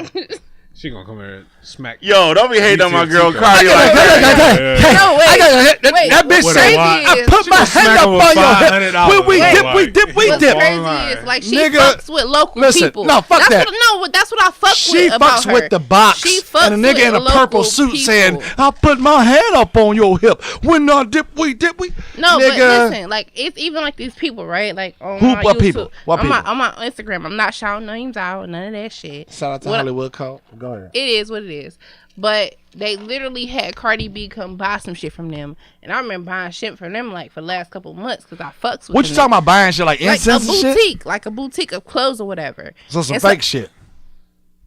Speaker 3: She gonna come here and smack.
Speaker 4: Yo, don't be hating on my girl
Speaker 3: Teek.
Speaker 4: Cardi like that.
Speaker 5: No, wait.
Speaker 1: I gotta hit
Speaker 5: Wait,
Speaker 1: that bitch
Speaker 5: what's
Speaker 1: said,
Speaker 5: crazy
Speaker 1: I
Speaker 5: is-
Speaker 1: put my hand up on your hip.
Speaker 3: $500.
Speaker 1: We dip,
Speaker 3: Like,
Speaker 1: we dip, we
Speaker 5: What's
Speaker 1: dip.
Speaker 5: crazy is like she
Speaker 1: Nigga,
Speaker 5: fucks with local
Speaker 1: listen,
Speaker 5: people.
Speaker 1: no, fuck
Speaker 5: that's
Speaker 1: that.
Speaker 5: That's what I fuck
Speaker 1: She
Speaker 5: with about
Speaker 1: fucks
Speaker 5: her.
Speaker 1: with the box.
Speaker 5: She fucks
Speaker 1: and a nigga in a
Speaker 5: with
Speaker 1: purple
Speaker 5: local
Speaker 1: suit
Speaker 5: people.
Speaker 1: saying, I put my hand up on your hip. When I dip, we dip, we.
Speaker 5: No,
Speaker 1: nigga,
Speaker 5: but listen, like it's even like these people, right? Like on
Speaker 1: Who-
Speaker 5: my
Speaker 1: what
Speaker 5: YouTube,
Speaker 1: people? What
Speaker 5: on
Speaker 1: people?
Speaker 5: my Instagram. I'm not shouting names out, none of that shit.
Speaker 1: Shout out to
Speaker 5: What-
Speaker 1: Hollywood Cole. Go ahead.
Speaker 5: It is what it is. But they literally had Cardi B come buy some shit from them, and I remember buying shit from them like for the last couple of months because I fucks with.
Speaker 1: What you
Speaker 5: them
Speaker 1: talking about buying shit like
Speaker 5: Like a
Speaker 1: incense and shit?
Speaker 5: boutique, like a boutique of clothes or whatever.
Speaker 1: So some
Speaker 5: And
Speaker 1: fake shit.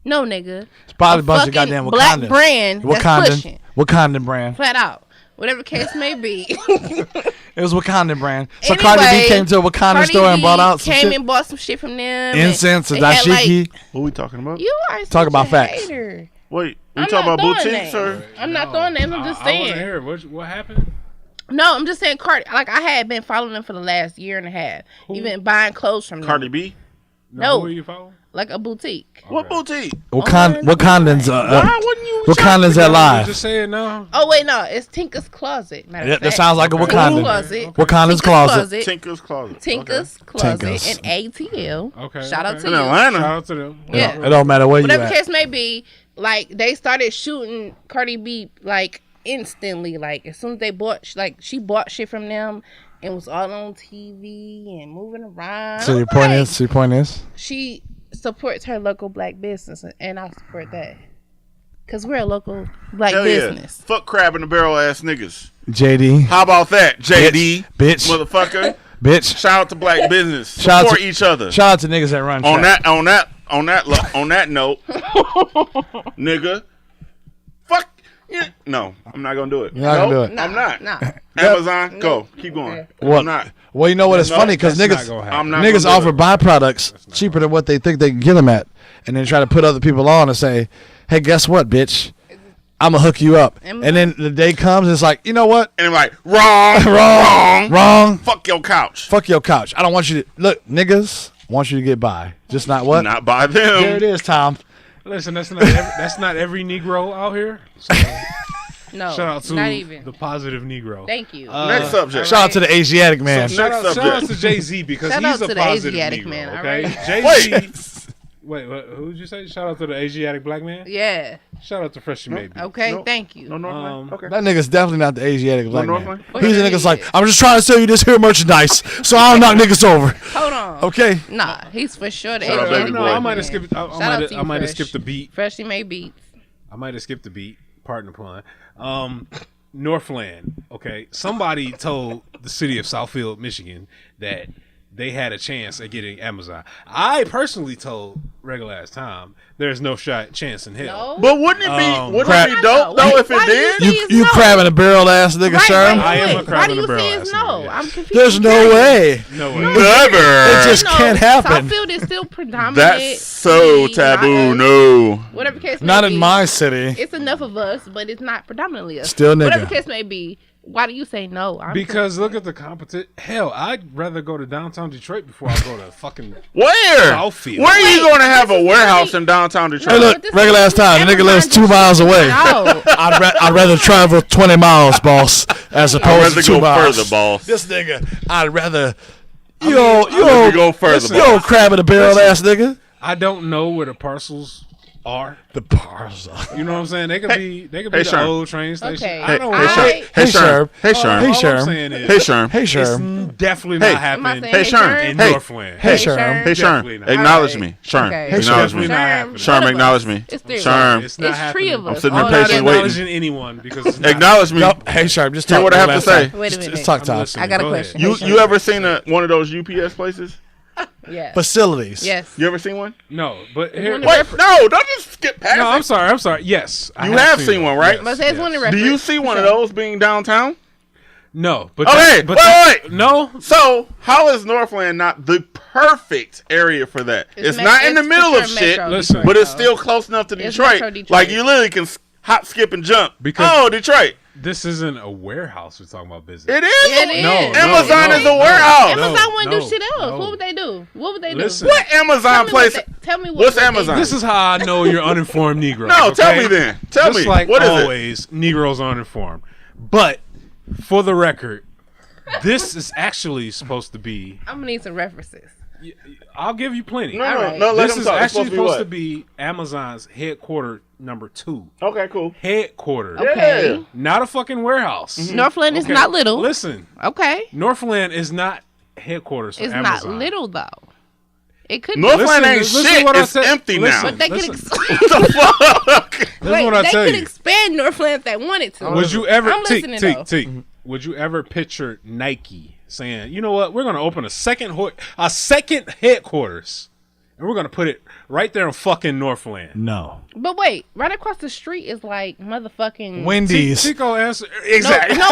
Speaker 5: No, nigga.
Speaker 1: It's probably a bunch of
Speaker 5: fucking
Speaker 1: goddamn Wakandans.
Speaker 5: black brand that's pushing.
Speaker 1: Wakandan brand.
Speaker 5: Flat out. Whatever case may be.
Speaker 1: It was Wakandan brand. So
Speaker 5: Anyway,
Speaker 1: Cardi B came to a Wakandan
Speaker 5: Cardi
Speaker 1: store and
Speaker 5: B
Speaker 1: bought out some
Speaker 5: came
Speaker 1: shit.
Speaker 5: and bought some shit from them.
Speaker 1: Incense and
Speaker 5: they had,
Speaker 1: dashiki.
Speaker 4: What we talking about?
Speaker 5: You are
Speaker 1: Talk
Speaker 5: such
Speaker 1: about
Speaker 5: a
Speaker 1: facts.
Speaker 5: hater.
Speaker 4: Wait, we
Speaker 5: I'm
Speaker 4: talking
Speaker 5: not
Speaker 4: about
Speaker 5: throwing
Speaker 4: boutiques
Speaker 5: names.
Speaker 4: or?
Speaker 5: I'm not throwing names. I'm just
Speaker 3: I wasn't
Speaker 5: saying.
Speaker 3: here. What happened?
Speaker 5: No, I'm just saying Cardi. Like I had been following them for the last year and a half. Even buying clothes from them.
Speaker 4: Cardi B?
Speaker 5: No.
Speaker 3: Who are you following?
Speaker 5: Like a boutique.
Speaker 4: What boutique?
Speaker 1: Wakandans.
Speaker 4: Why wouldn't you?
Speaker 1: Wakandans at live.
Speaker 3: Just say it now.
Speaker 5: Oh wait, no, it's Tinker's Closet. Matter
Speaker 1: Yeah,
Speaker 5: of
Speaker 1: that
Speaker 5: fact.
Speaker 1: sounds like a
Speaker 5: Tinker's
Speaker 1: Wakandan.
Speaker 5: Closet.
Speaker 1: Wakanda's closet.
Speaker 4: Tinker's Closet.
Speaker 5: Tinker's Closet
Speaker 1: Tinkers.
Speaker 5: and ATL.
Speaker 3: Okay.
Speaker 5: Shout out
Speaker 3: okay.
Speaker 5: to
Speaker 4: In
Speaker 5: you.
Speaker 4: Atlanta.
Speaker 3: Shout out to them.
Speaker 5: Yeah.
Speaker 1: It don't matter where you
Speaker 5: Whatever the
Speaker 1: at.
Speaker 5: case may be, like they started shooting Cardi B like instantly. Like as soon as they bought, like she bought shit from them and was all on TV and moving around.
Speaker 1: So your
Speaker 5: I'm
Speaker 1: point
Speaker 5: like,
Speaker 1: is,
Speaker 5: she supports her local black business, and I support that because we're a local black
Speaker 4: Hell
Speaker 5: business.
Speaker 4: yeah. Fuck crab in the barrel ass niggas.
Speaker 1: JD,
Speaker 4: How about that, JD?
Speaker 1: bitch,
Speaker 4: Motherfucker.
Speaker 1: bitch.
Speaker 4: Shout out to black business.
Speaker 1: Shout out
Speaker 4: Support
Speaker 1: to-
Speaker 4: each other.
Speaker 1: Shout out to niggas that run
Speaker 4: On
Speaker 1: track.
Speaker 4: that note, nigga. Fuck. Yeah. No, I'm not gonna do it.
Speaker 1: You're not gonna do it.
Speaker 4: I'm not.
Speaker 5: Nah.
Speaker 4: Amazon, go. Keep going.
Speaker 1: What?
Speaker 4: I'm not.
Speaker 1: Well, you know what? It's
Speaker 4: No,
Speaker 1: funny because
Speaker 3: That's not
Speaker 1: niggas,
Speaker 3: gonna happen.
Speaker 4: I'm not.
Speaker 1: niggas
Speaker 4: gonna
Speaker 1: offer
Speaker 4: do it.
Speaker 1: byproducts cheaper than what they think they can get them at, and then try to put other people on and say, "Hey, guess what, bitch? I'm gonna hook you up." And then the day comes, it's like, you know what?
Speaker 4: And I'm like, wrong.
Speaker 1: Wrong.
Speaker 4: Fuck your couch.
Speaker 1: Fuck your couch. I don't want you to look, niggas. Want you to get by, just not what?
Speaker 4: Not by them.
Speaker 1: There it is, Tom.
Speaker 3: Listen, that's not every Negro out here. So
Speaker 5: No,
Speaker 3: shout out to
Speaker 5: not even.
Speaker 3: the positive Negro.
Speaker 5: Thank you.
Speaker 4: Next subject.
Speaker 1: Shout out to the Asiatic man.
Speaker 3: Shout
Speaker 4: Next
Speaker 3: out
Speaker 4: subject.
Speaker 3: to Jay-Z because
Speaker 5: Shout
Speaker 3: he's
Speaker 5: out
Speaker 3: a
Speaker 5: to the
Speaker 3: positive
Speaker 5: Asiatic
Speaker 3: Negro.
Speaker 5: man,
Speaker 3: Okay,
Speaker 5: alright?
Speaker 3: Jay-Z. Wait, who did you say? Shout out to the Asiatic black man.
Speaker 5: Yeah.
Speaker 3: Shout out to Freshie Maybe.
Speaker 5: Okay.
Speaker 4: No.
Speaker 5: Thank you.
Speaker 4: No, Northland. Okay.
Speaker 1: That nigga's definitely not the Asiatic black man.
Speaker 4: Northland?
Speaker 1: He's a
Speaker 5: Yeah,
Speaker 1: nigga's
Speaker 5: he
Speaker 1: like,
Speaker 5: is.
Speaker 1: I'm just trying to sell you this here merchandise, so I don't knock niggas over.
Speaker 5: Hold on.
Speaker 1: Okay.
Speaker 5: Nah, he's for sure the
Speaker 4: Shout out,
Speaker 5: Asiatic
Speaker 4: baby
Speaker 3: No,
Speaker 4: boy.
Speaker 3: I might
Speaker 5: man.
Speaker 3: have skipped.
Speaker 5: Shout out to you,
Speaker 3: I might have
Speaker 5: Fresh.
Speaker 3: skipped the beat.
Speaker 5: Freshly made beats.
Speaker 3: I might have skipped the beat. Pardon the pun. Northland. Okay, somebody told the city of Southfield, Michigan, that they had a chance at getting Amazon. I personally told regular ass Tom there's no chance in hell.
Speaker 5: No.
Speaker 4: But wouldn't it be
Speaker 1: Crap.
Speaker 4: dope though if
Speaker 5: Why
Speaker 4: it
Speaker 5: do
Speaker 4: did?
Speaker 5: you
Speaker 1: You
Speaker 5: It's
Speaker 1: you
Speaker 5: no.
Speaker 1: crabbing a barrel ass nigga,
Speaker 5: Right,
Speaker 1: Sherm?
Speaker 3: I am a
Speaker 5: wait.
Speaker 3: crab
Speaker 5: Why
Speaker 3: in
Speaker 5: do
Speaker 3: the
Speaker 5: you
Speaker 3: barrel
Speaker 5: say it's
Speaker 3: ass
Speaker 5: no?
Speaker 3: nigga, yes.
Speaker 5: I'm confused.
Speaker 1: There's no way.
Speaker 3: No way.
Speaker 1: It
Speaker 4: Never.
Speaker 1: just can't happen.
Speaker 5: Southfield is still predominant.
Speaker 4: That's so taboo. No.
Speaker 5: Whatever case may
Speaker 1: Not
Speaker 5: be,
Speaker 1: in my city.
Speaker 5: It's enough of us, but it's not predominantly us.
Speaker 1: Still nigga.
Speaker 5: Whatever case may be, why do you say no? I'm
Speaker 3: Because look at the competition. Hell, I'd rather go to downtown Detroit before I go to fucking.
Speaker 4: Where?
Speaker 3: Southfield.
Speaker 4: Where are you
Speaker 5: Wait,
Speaker 4: going to have
Speaker 5: this
Speaker 4: a
Speaker 5: is
Speaker 4: warehouse
Speaker 5: really-
Speaker 4: in downtown
Speaker 1: Hey,
Speaker 4: Detroit?
Speaker 1: look,
Speaker 5: But this
Speaker 1: regular ass
Speaker 5: is
Speaker 1: time. The nigga lives
Speaker 5: Amazon
Speaker 1: 2 miles away.
Speaker 5: No.
Speaker 1: I'd rather travel 20 miles, boss, as
Speaker 4: I'd
Speaker 1: opposed
Speaker 4: rather
Speaker 1: to 2
Speaker 4: go
Speaker 1: miles.
Speaker 4: further, boss.
Speaker 1: This nigga, I'd rather.
Speaker 4: I'd rather go further,
Speaker 3: listen,
Speaker 1: Yo,
Speaker 4: boss.
Speaker 1: crab in a barrel ass nigga.
Speaker 3: I don't know where the parcels are.
Speaker 1: The parcel.
Speaker 3: You know what I'm saying? They could be
Speaker 4: hey,
Speaker 3: the
Speaker 4: Sherm.
Speaker 3: old train station.
Speaker 5: Okay.
Speaker 3: I don't
Speaker 5: Hey,
Speaker 3: know.
Speaker 5: Sherm.
Speaker 4: Hey, Sherm. Hey,
Speaker 3: All
Speaker 4: Sherm.
Speaker 1: Hey,
Speaker 3: I'm
Speaker 1: Sherm.
Speaker 3: saying is,
Speaker 4: Hey, Sherm.
Speaker 1: Hey,
Speaker 3: it's
Speaker 1: Sherm.
Speaker 3: definitely
Speaker 4: Hey.
Speaker 3: not
Speaker 5: Am I
Speaker 3: happening
Speaker 5: saying
Speaker 4: Hey, Sherm.
Speaker 3: in
Speaker 4: Hey.
Speaker 3: Northland.
Speaker 1: Hey,
Speaker 4: Hey,
Speaker 1: Sherm.
Speaker 4: Hey,
Speaker 3: Definitely
Speaker 4: Sherm.
Speaker 3: not.
Speaker 4: Acknowledge
Speaker 5: Alright.
Speaker 4: me. Sherm.
Speaker 5: Okay.
Speaker 1: Hey,
Speaker 4: Acknowledge
Speaker 3: Definitely
Speaker 4: me.
Speaker 3: not happening.
Speaker 4: Sherm,
Speaker 5: One of
Speaker 4: acknowledge
Speaker 5: us.
Speaker 4: me.
Speaker 5: It's three of
Speaker 4: Sherm.
Speaker 5: us.
Speaker 3: It's not
Speaker 5: It's
Speaker 3: happening.
Speaker 5: three of us.
Speaker 4: I'm sitting here
Speaker 5: all
Speaker 3: I'm not
Speaker 4: patiently
Speaker 5: together.
Speaker 4: waiting.
Speaker 3: acknowledging anyone because it's not.
Speaker 4: Acknowledge me.
Speaker 1: Nope. Hey, Sherm, just
Speaker 4: Hear
Speaker 1: talk.
Speaker 4: what I have
Speaker 1: last
Speaker 4: to say.
Speaker 1: time.
Speaker 5: Wait a
Speaker 1: Just
Speaker 5: minute.
Speaker 1: talk,
Speaker 3: I'm
Speaker 1: Tom.
Speaker 3: listening.
Speaker 5: I got a
Speaker 3: Go ahead.
Speaker 5: question.
Speaker 4: You ever seen one of those UPS places?
Speaker 5: Yes.
Speaker 1: Facilities.
Speaker 5: Yes.
Speaker 4: You ever seen one?
Speaker 3: No, but here.
Speaker 5: One of
Speaker 4: Wait, no, don't just skip past
Speaker 3: No,
Speaker 4: it.
Speaker 3: I'm sorry. Yes, I
Speaker 4: You have seen one, right?
Speaker 3: Yes,
Speaker 5: But there's one in
Speaker 4: Do
Speaker 5: reference.
Speaker 4: you see one of those being downtown?
Speaker 3: No, but
Speaker 4: Okay,
Speaker 3: but
Speaker 4: wait.
Speaker 3: no.
Speaker 4: So, how is Northland not the perfect area for that? It's not in the middle of shit,
Speaker 3: Listen,
Speaker 4: but it's still close enough to
Speaker 5: It's
Speaker 4: Detroit.
Speaker 5: Metro Detroit.
Speaker 4: Like, you literally can hop, skip, and jump.
Speaker 3: Because-
Speaker 4: Oh, Detroit.
Speaker 3: This isn't a warehouse we're talking about business.
Speaker 4: It is.
Speaker 5: It is.
Speaker 3: No,
Speaker 4: Amazon is a
Speaker 3: no.
Speaker 4: warehouse.
Speaker 5: Amazon wouldn't do shit else.
Speaker 3: no.
Speaker 5: What would they do? What would they
Speaker 3: Listen.
Speaker 5: do?
Speaker 4: What Amazon place?
Speaker 5: Tell me what.
Speaker 4: What's
Speaker 5: what they
Speaker 4: Amazon?
Speaker 5: do.
Speaker 3: This is how I know you're uninformed Negro.
Speaker 4: No, tell
Speaker 3: okay?
Speaker 4: me then. Tell
Speaker 3: Just
Speaker 4: me.
Speaker 3: like
Speaker 4: What is it?
Speaker 3: always, Negroes are uninformed. But for the record, this is actually supposed to be.
Speaker 5: I'm gonna need some references.
Speaker 3: I'll give you plenty.
Speaker 4: No,
Speaker 5: Alright.
Speaker 4: no, let
Speaker 3: This
Speaker 4: him
Speaker 3: is
Speaker 4: talk. It's
Speaker 3: actually supposed to
Speaker 4: what?
Speaker 3: be Amazon's headquarter number 2.
Speaker 4: Okay, cool.
Speaker 3: Headquarter.
Speaker 5: Okay.
Speaker 4: Yeah.
Speaker 3: Not a fucking warehouse.
Speaker 5: Northland is
Speaker 3: Okay,
Speaker 5: not little.
Speaker 3: Listen,
Speaker 5: Okay.
Speaker 3: Northland is not headquarters for
Speaker 5: It's
Speaker 3: Amazon.
Speaker 5: not little though. It could
Speaker 4: Northland
Speaker 5: be.
Speaker 4: ain't
Speaker 3: listen
Speaker 4: shit.
Speaker 3: what I
Speaker 4: It's
Speaker 3: said.
Speaker 4: empty
Speaker 3: Listen.
Speaker 4: now.
Speaker 5: But they
Speaker 3: Listen.
Speaker 5: could.
Speaker 4: Fuck.
Speaker 3: This is
Speaker 5: Wait,
Speaker 3: what I
Speaker 5: they
Speaker 3: tell
Speaker 5: could
Speaker 3: you.
Speaker 5: expand Northland if they wanted to.
Speaker 3: Would you ever
Speaker 5: I'm listening though.
Speaker 3: Teek, would you ever picture Nike saying, you know what, we're gonna open a second headquarters and we're gonna put it right there in fucking Northland?
Speaker 1: No.
Speaker 5: But wait, right across the street is like motherfucking
Speaker 1: Wendy's.
Speaker 3: Tico answer
Speaker 4: Exactly.
Speaker 5: No,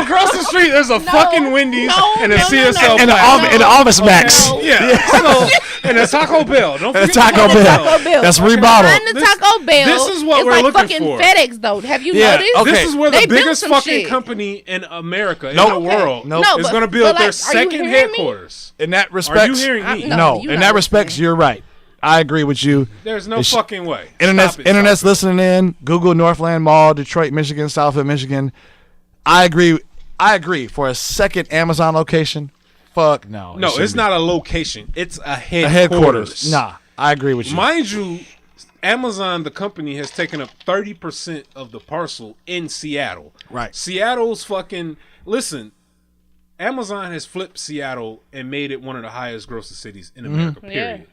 Speaker 3: across the street there's a fucking Wendy's
Speaker 5: no,
Speaker 3: and a
Speaker 5: no, no,
Speaker 3: CSL
Speaker 5: no.
Speaker 1: And
Speaker 3: plaza.
Speaker 1: the Office Max.
Speaker 5: No.
Speaker 3: Yeah. So, and a Taco Bell. Don't
Speaker 1: And a
Speaker 3: forget
Speaker 1: Taco Bell.
Speaker 5: Taco Bell.
Speaker 1: That's remodeled.
Speaker 5: Behind the
Speaker 3: This-
Speaker 5: Taco Bell.
Speaker 3: this is what
Speaker 5: it's
Speaker 3: we're
Speaker 5: like
Speaker 3: looking
Speaker 5: fucking
Speaker 3: for.
Speaker 5: FedEx though. Have you
Speaker 1: Yeah,
Speaker 5: noticed?
Speaker 1: okay.
Speaker 3: This is where
Speaker 5: They
Speaker 3: the
Speaker 5: built
Speaker 3: biggest
Speaker 5: some
Speaker 3: fucking
Speaker 5: shit.
Speaker 3: company in America, in
Speaker 1: Nope.
Speaker 3: the world,
Speaker 1: Nope.
Speaker 5: No,
Speaker 3: is
Speaker 5: but-
Speaker 3: going to build
Speaker 5: but, like,
Speaker 3: their
Speaker 5: are you
Speaker 3: second
Speaker 5: hearing me?
Speaker 3: headquarters.
Speaker 1: In that
Speaker 3: Are
Speaker 1: respect,
Speaker 3: you hearing me?
Speaker 5: No,
Speaker 1: in
Speaker 5: you're
Speaker 1: that
Speaker 5: not
Speaker 1: respects,
Speaker 5: listening.
Speaker 1: you're right. I agree with you.
Speaker 3: There's no
Speaker 1: It's-
Speaker 3: fucking way.
Speaker 1: Internet's
Speaker 3: Stop it, stop it.
Speaker 1: listening in. Google Northland Mall, Detroit, Michigan, Southfield, Michigan. I agree. For a second Amazon location, fuck no.
Speaker 3: No,
Speaker 1: It shouldn't
Speaker 3: it's
Speaker 1: be.
Speaker 3: not a location. It's a headquarters.
Speaker 1: a headquarters. Nah, I agree with you.
Speaker 3: Mind you, Amazon, the company, has taken up 30% of the parcel in Seattle.
Speaker 1: Right.
Speaker 3: Seattle's fucking... Listen, Amazon has flipped Seattle and made it one of the highest grossing cities in America, period.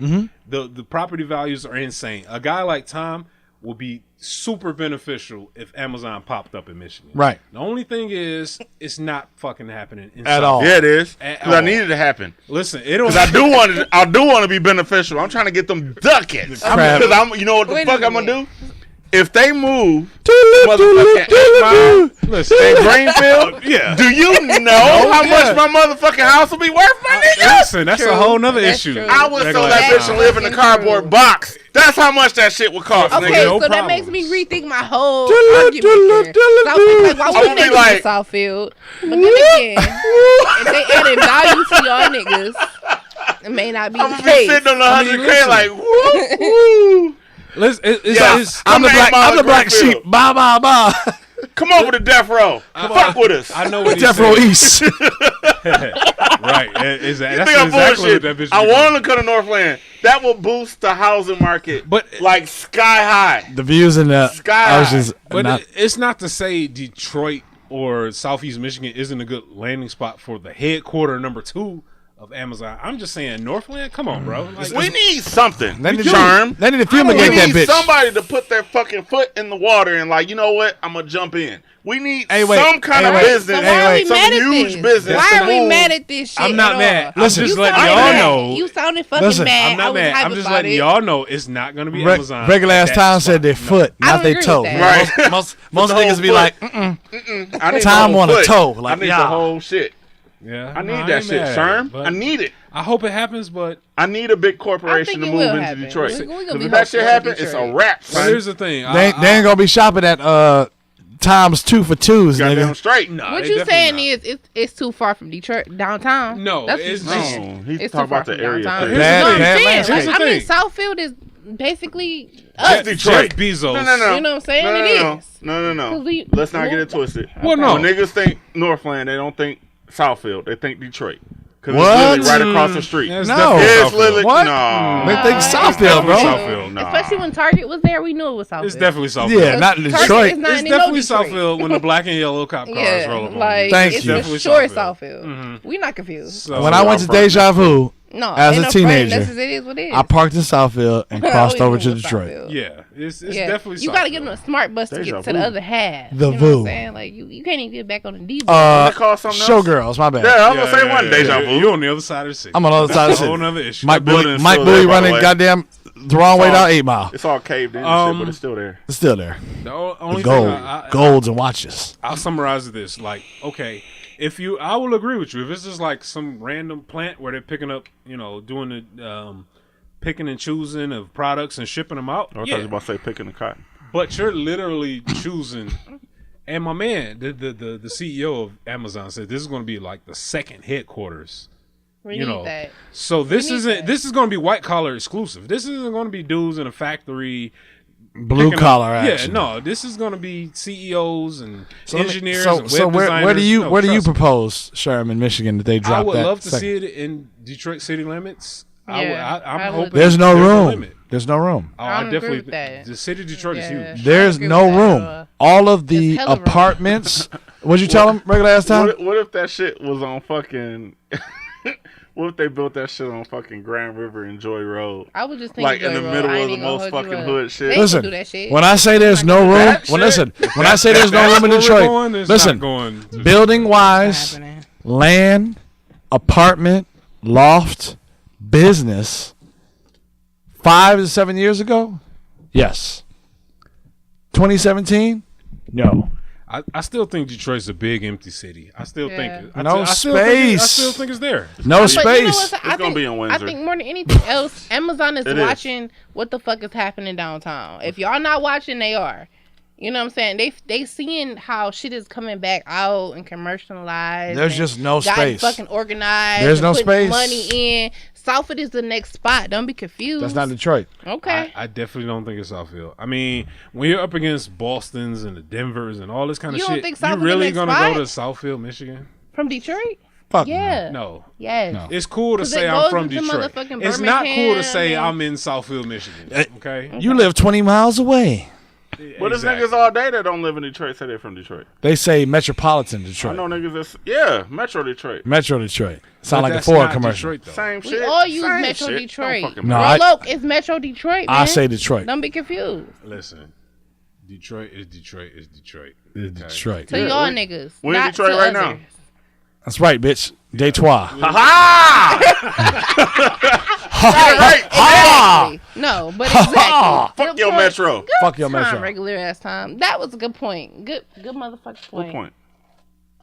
Speaker 3: The property values are insane. A guy like Tom would be super beneficial if Amazon popped up in Michigan.
Speaker 1: Right.
Speaker 3: The only thing is, it's not fucking happening in
Speaker 1: At
Speaker 3: South-
Speaker 1: all.
Speaker 4: Yeah, it is.
Speaker 3: At
Speaker 4: Because I
Speaker 3: all.
Speaker 4: need it to happen.
Speaker 3: Listen, it don't...
Speaker 4: Because I do want to be beneficial. I'm trying to get them ducats.
Speaker 1: crab.
Speaker 4: Because you know what the
Speaker 5: Wait a
Speaker 4: fuck I'm
Speaker 5: minute.
Speaker 4: gonna do? If they move motherfucking 8 Mile
Speaker 3: Listen.
Speaker 4: in Greenfield,
Speaker 3: Yeah.
Speaker 4: do you know how much my motherfucking house will be worth, my nigga?
Speaker 3: Listen, that's
Speaker 5: True.
Speaker 3: a whole nother
Speaker 5: That's
Speaker 3: issue.
Speaker 5: true.
Speaker 4: I would sell
Speaker 3: Regular
Speaker 4: that
Speaker 3: time.
Speaker 4: bitch and live in a cardboard box. That's how much that shit would cost,
Speaker 5: Okay,
Speaker 4: nigga.
Speaker 3: No
Speaker 5: so that makes
Speaker 3: problems.
Speaker 5: me rethink my whole argument here. So I was like, why
Speaker 4: I
Speaker 5: would
Speaker 4: would
Speaker 5: they
Speaker 4: be
Speaker 5: do
Speaker 4: like-
Speaker 5: Southfield? But then again, if they added value to y'all niggas, it may not be
Speaker 4: I'm
Speaker 5: the
Speaker 4: gonna be
Speaker 5: case.
Speaker 4: sitting on the
Speaker 3: I mean,
Speaker 4: 100K
Speaker 3: listen.
Speaker 4: like, woo, woo.
Speaker 3: Listen,
Speaker 4: Yeah.
Speaker 1: I'm the
Speaker 4: Come
Speaker 1: black.
Speaker 4: name
Speaker 1: I'm the black
Speaker 4: Greenfield.
Speaker 1: sheep. Bye bye bye.
Speaker 4: Come over to Death Row. Fuck with us.
Speaker 3: I know what he's
Speaker 1: Death Row
Speaker 3: saying.
Speaker 1: East.
Speaker 3: Right.
Speaker 4: You
Speaker 3: That's
Speaker 4: think I'm
Speaker 3: exactly
Speaker 4: bullshit?
Speaker 3: what that bitch
Speaker 4: I
Speaker 3: be
Speaker 4: want
Speaker 3: doing.
Speaker 4: them to come to Northland. That will boost the housing market,
Speaker 3: But-
Speaker 4: like sky high.
Speaker 1: The views in the
Speaker 4: Sky.
Speaker 1: oceans.
Speaker 3: But
Speaker 1: Not,
Speaker 3: it's not to say Detroit or Southeast Michigan isn't a good landing spot for the headquarter number 2 of Amazon. I'm just saying, Northland, come on, bro. Like,
Speaker 4: We need something.
Speaker 1: They need to-
Speaker 4: Charm.
Speaker 1: they need to
Speaker 4: We
Speaker 1: fumigate that
Speaker 4: need
Speaker 1: bitch.
Speaker 4: somebody to put their fucking foot in the water and like, you know what? I'm gonna jump in. We need
Speaker 1: Hey, wait.
Speaker 4: some kind
Speaker 1: Hey,
Speaker 4: of
Speaker 1: wait.
Speaker 4: business,
Speaker 5: So why are we
Speaker 4: some
Speaker 5: mad at
Speaker 4: huge
Speaker 5: this?
Speaker 4: business.
Speaker 5: Why
Speaker 4: to
Speaker 5: are we
Speaker 4: move.
Speaker 5: mad at this shit?
Speaker 3: I'm not
Speaker 5: at
Speaker 3: mad.
Speaker 5: all?
Speaker 3: I'm
Speaker 1: Listen,
Speaker 3: just
Speaker 5: You
Speaker 3: letting
Speaker 5: sounded
Speaker 3: y'all
Speaker 5: mad.
Speaker 3: know.
Speaker 5: You sounded fucking
Speaker 1: Listen,
Speaker 5: mad.
Speaker 3: I'm not mad.
Speaker 5: I
Speaker 3: I'm
Speaker 5: was
Speaker 3: just
Speaker 5: hype
Speaker 3: letting
Speaker 5: about it.
Speaker 3: y'all know it's not going to be Amazon.
Speaker 1: regular ass
Speaker 3: at
Speaker 1: time
Speaker 3: that
Speaker 1: said
Speaker 3: spot.
Speaker 1: their foot,
Speaker 5: I
Speaker 1: not
Speaker 5: don't
Speaker 1: their
Speaker 5: agree
Speaker 1: toe.
Speaker 5: with that.
Speaker 4: Right.
Speaker 1: Most
Speaker 4: The whole
Speaker 1: niggas be
Speaker 4: foot.
Speaker 1: like,
Speaker 4: I need
Speaker 1: Tom
Speaker 4: the whole
Speaker 1: want a
Speaker 4: foot.
Speaker 1: toe, like,
Speaker 4: I need
Speaker 1: yeah.
Speaker 4: the whole shit.
Speaker 3: Yeah,
Speaker 4: I need
Speaker 3: no,
Speaker 4: that
Speaker 3: ain't
Speaker 4: shit,
Speaker 3: mad at
Speaker 4: Sherm.
Speaker 3: it, but
Speaker 4: I need it.
Speaker 3: I hope it happens, but
Speaker 4: I need a big
Speaker 5: I
Speaker 4: corporation
Speaker 5: think
Speaker 4: to
Speaker 5: it
Speaker 4: move
Speaker 5: will
Speaker 4: into
Speaker 5: happen.
Speaker 4: Detroit.
Speaker 5: We gonna
Speaker 4: 'Cause
Speaker 5: be
Speaker 4: if that shit
Speaker 5: hopeful for
Speaker 4: happens, it's a
Speaker 5: Detroit.
Speaker 4: wrap,
Speaker 3: but
Speaker 4: son.
Speaker 3: here's the thing.
Speaker 1: they ain't gonna be shopping at times 2 for 2s,
Speaker 4: Goddamn
Speaker 1: nigga.
Speaker 4: straight.
Speaker 3: Nah,
Speaker 5: What
Speaker 3: they
Speaker 5: you
Speaker 3: definitely
Speaker 5: saying
Speaker 3: not.
Speaker 5: is it's too far from Detroit downtown.
Speaker 3: No,
Speaker 5: That's
Speaker 3: it's
Speaker 5: what you're
Speaker 3: just-
Speaker 5: saying.
Speaker 4: No, he's
Speaker 5: It's
Speaker 4: talking
Speaker 5: too far
Speaker 4: about the
Speaker 5: from
Speaker 4: area
Speaker 5: downtown.
Speaker 4: code.
Speaker 1: Bad-
Speaker 5: No, I'm
Speaker 1: bad
Speaker 5: saying,
Speaker 1: landscape.
Speaker 5: like, I mean,
Speaker 3: Here's the
Speaker 5: Southfield is basically
Speaker 4: That's
Speaker 5: us.
Speaker 4: Detroit.
Speaker 3: Jeff Bezos.
Speaker 4: No.
Speaker 5: You know what I'm saying?
Speaker 4: No,
Speaker 5: It
Speaker 4: no,
Speaker 5: is.
Speaker 4: no.
Speaker 5: 'Cause we-
Speaker 4: Let's not get it twisted.
Speaker 3: Well, no.
Speaker 4: When niggas think Northland, they don't think Southfield. They think Detroit. Because
Speaker 1: What?
Speaker 4: it's literally right across the street.
Speaker 3: That's
Speaker 1: No.
Speaker 3: definitely
Speaker 4: It's
Speaker 3: Southfield.
Speaker 4: literally
Speaker 1: What?
Speaker 4: no.
Speaker 1: They think Southfield, bro.
Speaker 3: Southfield.
Speaker 4: Nah.
Speaker 5: Especially when Target was there, we knew it was Southfield.
Speaker 3: It's definitely Southfield.
Speaker 1: Yeah, not
Speaker 5: Target
Speaker 1: Detroit.
Speaker 5: is not
Speaker 3: It's
Speaker 5: in
Speaker 3: definitely
Speaker 5: no Detroit.
Speaker 3: Southfield when the black and yellow cop cars roll
Speaker 5: Yeah,
Speaker 3: up on you.
Speaker 5: like
Speaker 1: Thank
Speaker 5: it's
Speaker 1: you.
Speaker 5: for
Speaker 3: Definitely
Speaker 5: sure
Speaker 3: Southfield.
Speaker 5: Southfield. We not confused.
Speaker 3: So,
Speaker 1: When I went to Deja Vu,
Speaker 5: No,
Speaker 1: As
Speaker 5: ain't
Speaker 1: a
Speaker 5: no
Speaker 1: teenager,
Speaker 5: friend. That's just, it is what it is.
Speaker 1: I parked in Southfield and
Speaker 5: I
Speaker 1: crossed
Speaker 5: always
Speaker 1: over
Speaker 5: knew
Speaker 1: to
Speaker 5: it was
Speaker 1: Detroit.
Speaker 5: Southfield.
Speaker 3: yeah, it's
Speaker 5: Yeah.
Speaker 3: definitely
Speaker 5: You gotta
Speaker 3: Southfield.
Speaker 5: give them a smart bus to
Speaker 4: Deja
Speaker 5: get to
Speaker 4: vu.
Speaker 5: the other half.
Speaker 1: The
Speaker 5: you know what
Speaker 1: vu.
Speaker 5: I'm saying? Like you can't even get back on the D.
Speaker 4: They call something else?
Speaker 1: Showgirls, my bad.
Speaker 4: Yeah, I was gonna say one deja vu.
Speaker 3: You're on the other side of the city.
Speaker 1: I'm on the other side of
Speaker 3: That's
Speaker 1: the
Speaker 3: a whole
Speaker 1: city.
Speaker 3: nother issue.
Speaker 1: Mike
Speaker 4: building
Speaker 1: Bowie,
Speaker 4: is
Speaker 1: Mike
Speaker 4: still
Speaker 1: Bowie
Speaker 4: there, by the
Speaker 1: running
Speaker 4: way.
Speaker 1: goddamn the wrong way
Speaker 4: all-
Speaker 1: down 8 Mile.
Speaker 4: It's all caved in and shit, but it's still there.
Speaker 1: It's still there.
Speaker 3: The only
Speaker 1: The
Speaker 3: thing
Speaker 1: gold, golds and watches.
Speaker 3: I'll summarize this. Like, okay, I will agree with you. If it's just like some random plant where they're picking up, doing the picking and choosing of products and shipping them out.
Speaker 4: I thought you were about to say picking the cotton.
Speaker 3: But you're literally choosing And my man, the CEO of Amazon said this is going to be like the second headquarters.
Speaker 5: We need that.
Speaker 3: So this
Speaker 5: need
Speaker 3: isn't.
Speaker 5: that.
Speaker 3: This is going to be white collar exclusive. This isn't going to be dudes in a factory.
Speaker 1: Blue collar action.
Speaker 3: Yeah, no. This is going to be CEOs and
Speaker 1: So let me-
Speaker 3: engineers
Speaker 1: So,
Speaker 3: and web
Speaker 1: so
Speaker 3: designers.
Speaker 1: where do you
Speaker 3: No,
Speaker 1: where do you
Speaker 3: trust me.
Speaker 1: propose, Sherm, in Michigan, that they drop
Speaker 3: I would
Speaker 1: that?
Speaker 3: love to
Speaker 1: second?
Speaker 3: see it in Detroit city limits.
Speaker 5: Yeah,
Speaker 3: I'm
Speaker 5: I would
Speaker 3: hoping
Speaker 5: too.
Speaker 1: There's no
Speaker 3: a
Speaker 1: room.
Speaker 3: limit.
Speaker 1: There's no room.
Speaker 3: Oh,
Speaker 5: I
Speaker 3: I
Speaker 5: don't agree
Speaker 3: definitely.
Speaker 5: with that.
Speaker 3: The city of Detroit is
Speaker 5: Yeah.
Speaker 3: huge.
Speaker 1: There's
Speaker 5: agree
Speaker 1: no
Speaker 5: with that
Speaker 1: room.
Speaker 5: at all.
Speaker 1: All of the
Speaker 5: There's hella room.
Speaker 1: apartments. What'd you tell them regular ass time?
Speaker 4: What if that shit was on fucking? What if they built that shit on fucking Grand River and Joy Road?
Speaker 5: I would just think
Speaker 4: Like in the middle of the most fucking hood shit.
Speaker 5: They
Speaker 1: Listen,
Speaker 5: can do that shit.
Speaker 1: when I say there's no room,
Speaker 4: That
Speaker 1: when
Speaker 4: shit?
Speaker 1: when I say there's no room in
Speaker 3: That's where we're
Speaker 1: Detroit,
Speaker 3: going, it's
Speaker 1: listen,
Speaker 3: not going to-
Speaker 1: building wise,
Speaker 5: happening.
Speaker 1: land, apartment, loft, business, 5 to 7 years ago, yes. 2017, no.
Speaker 3: I still think Detroit's a big empty city. I still
Speaker 5: Yeah.
Speaker 3: think
Speaker 1: No
Speaker 3: I still think I
Speaker 1: space.
Speaker 3: still think it's there.
Speaker 1: No
Speaker 5: But you know
Speaker 1: space.
Speaker 5: what?
Speaker 4: It's gonna be in
Speaker 5: I
Speaker 4: Windsor.
Speaker 5: think more than anything else, Amazon is
Speaker 4: It is.
Speaker 5: watching what the fuck is happening downtown. If y'all not watching, they are. You know what I'm saying? They seeing how shit is coming back out and commercialized.
Speaker 1: There's
Speaker 5: and
Speaker 1: just no
Speaker 5: guys
Speaker 1: space.
Speaker 5: fucking organized.
Speaker 1: There's
Speaker 5: and
Speaker 1: no
Speaker 5: putting
Speaker 1: space.
Speaker 5: Money in. Southfield is the next spot. Don't be confused.
Speaker 1: That's not Detroit.
Speaker 5: Okay.
Speaker 3: I definitely don't think it's Southfield. I mean, when you're up against Boston's and the Denvers and all this kind of
Speaker 5: You don't
Speaker 3: shit,
Speaker 5: think
Speaker 3: you
Speaker 5: Southfield's the
Speaker 3: really
Speaker 5: next
Speaker 3: gonna
Speaker 5: spot?
Speaker 3: go to Southfield, Michigan?
Speaker 5: From Detroit?
Speaker 1: Fuck
Speaker 5: Yeah.
Speaker 3: No.
Speaker 5: Yes.
Speaker 1: No.
Speaker 3: It's cool to
Speaker 5: 'Cause
Speaker 3: say
Speaker 5: it
Speaker 3: I'm
Speaker 5: goes
Speaker 3: from
Speaker 5: into
Speaker 3: Detroit.
Speaker 5: motherfucking
Speaker 3: It's not cool to say
Speaker 5: Birmingham
Speaker 3: I'm in Southfield, Michigan. Okay?
Speaker 1: You live 20 miles away.
Speaker 4: But there's niggas all day that don't live in Detroit say they're from Detroit.
Speaker 1: They say metropolitan
Speaker 4: I
Speaker 1: Detroit.
Speaker 4: know niggas that's Metro Detroit.
Speaker 1: Metro Detroit. Sound
Speaker 3: But
Speaker 1: like a
Speaker 3: that's
Speaker 1: Ford
Speaker 3: not
Speaker 1: commercial.
Speaker 3: Detroit, though.
Speaker 4: Same
Speaker 5: We
Speaker 4: shit.
Speaker 5: all use
Speaker 4: Same
Speaker 5: Metro
Speaker 4: shit.
Speaker 5: Detroit.
Speaker 4: Don't fucking
Speaker 1: No,
Speaker 4: matter.
Speaker 1: I-
Speaker 5: Royal Oak is Metro Detroit, man.
Speaker 1: I say Detroit.
Speaker 5: Don't be confused.
Speaker 3: Listen, Detroit is Detroit is Detroit.
Speaker 1: It's
Speaker 3: Okay?
Speaker 1: Detroit.
Speaker 5: To
Speaker 4: Yeah,
Speaker 5: y'all
Speaker 4: we-
Speaker 5: niggas.
Speaker 4: we in
Speaker 5: not
Speaker 4: Detroit
Speaker 5: to
Speaker 4: right now.
Speaker 5: others.
Speaker 1: That's right, bitch. Detroit.
Speaker 5: Right.
Speaker 1: Ha!
Speaker 5: Exactly. No, but exactly.
Speaker 4: Fuck
Speaker 5: Good
Speaker 4: your
Speaker 5: point.
Speaker 4: Metro.
Speaker 5: Good
Speaker 1: Fuck your
Speaker 5: time,
Speaker 1: Metro.
Speaker 5: regular ass time. That was a good point. Good motherfucking point.
Speaker 4: Good point.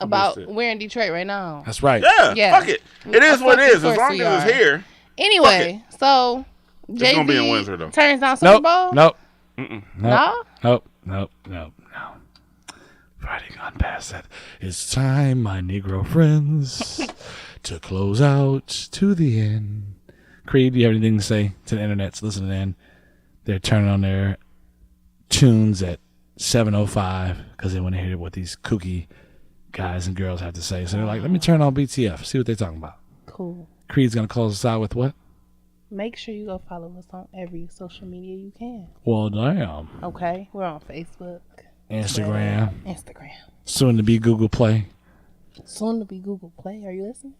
Speaker 5: About
Speaker 4: missed it.
Speaker 5: we're in Detroit right now.
Speaker 1: That's right.
Speaker 4: Yeah,
Speaker 5: Yeah.
Speaker 4: fuck it. It is what it is. As long as it's here.
Speaker 5: Anyway, so Jay-Z
Speaker 4: gonna be in Windsor, though.
Speaker 5: turns down Super
Speaker 1: Nope.
Speaker 5: Bowl.
Speaker 1: Nope.
Speaker 5: No?
Speaker 1: Nope. Friday gone past that. It's time, my Negro friends, to close out to the end. Creed, do you have anything to say to the internet? Listening in. They're turning on their tunes at 7:05 because they want to hear what these kooky guys and girls have to say. So they're like, let me turn on BTF, see what they're talking about.
Speaker 5: Cool.
Speaker 1: Creed's going to close us out with what?
Speaker 5: Make sure you go follow us on every social media you can.
Speaker 1: Well, damn.
Speaker 5: Okay? We're on Facebook,
Speaker 1: Instagram,
Speaker 5: Instagram.
Speaker 1: soon to be Google Play.
Speaker 5: Soon to be Google Play. Are you listening?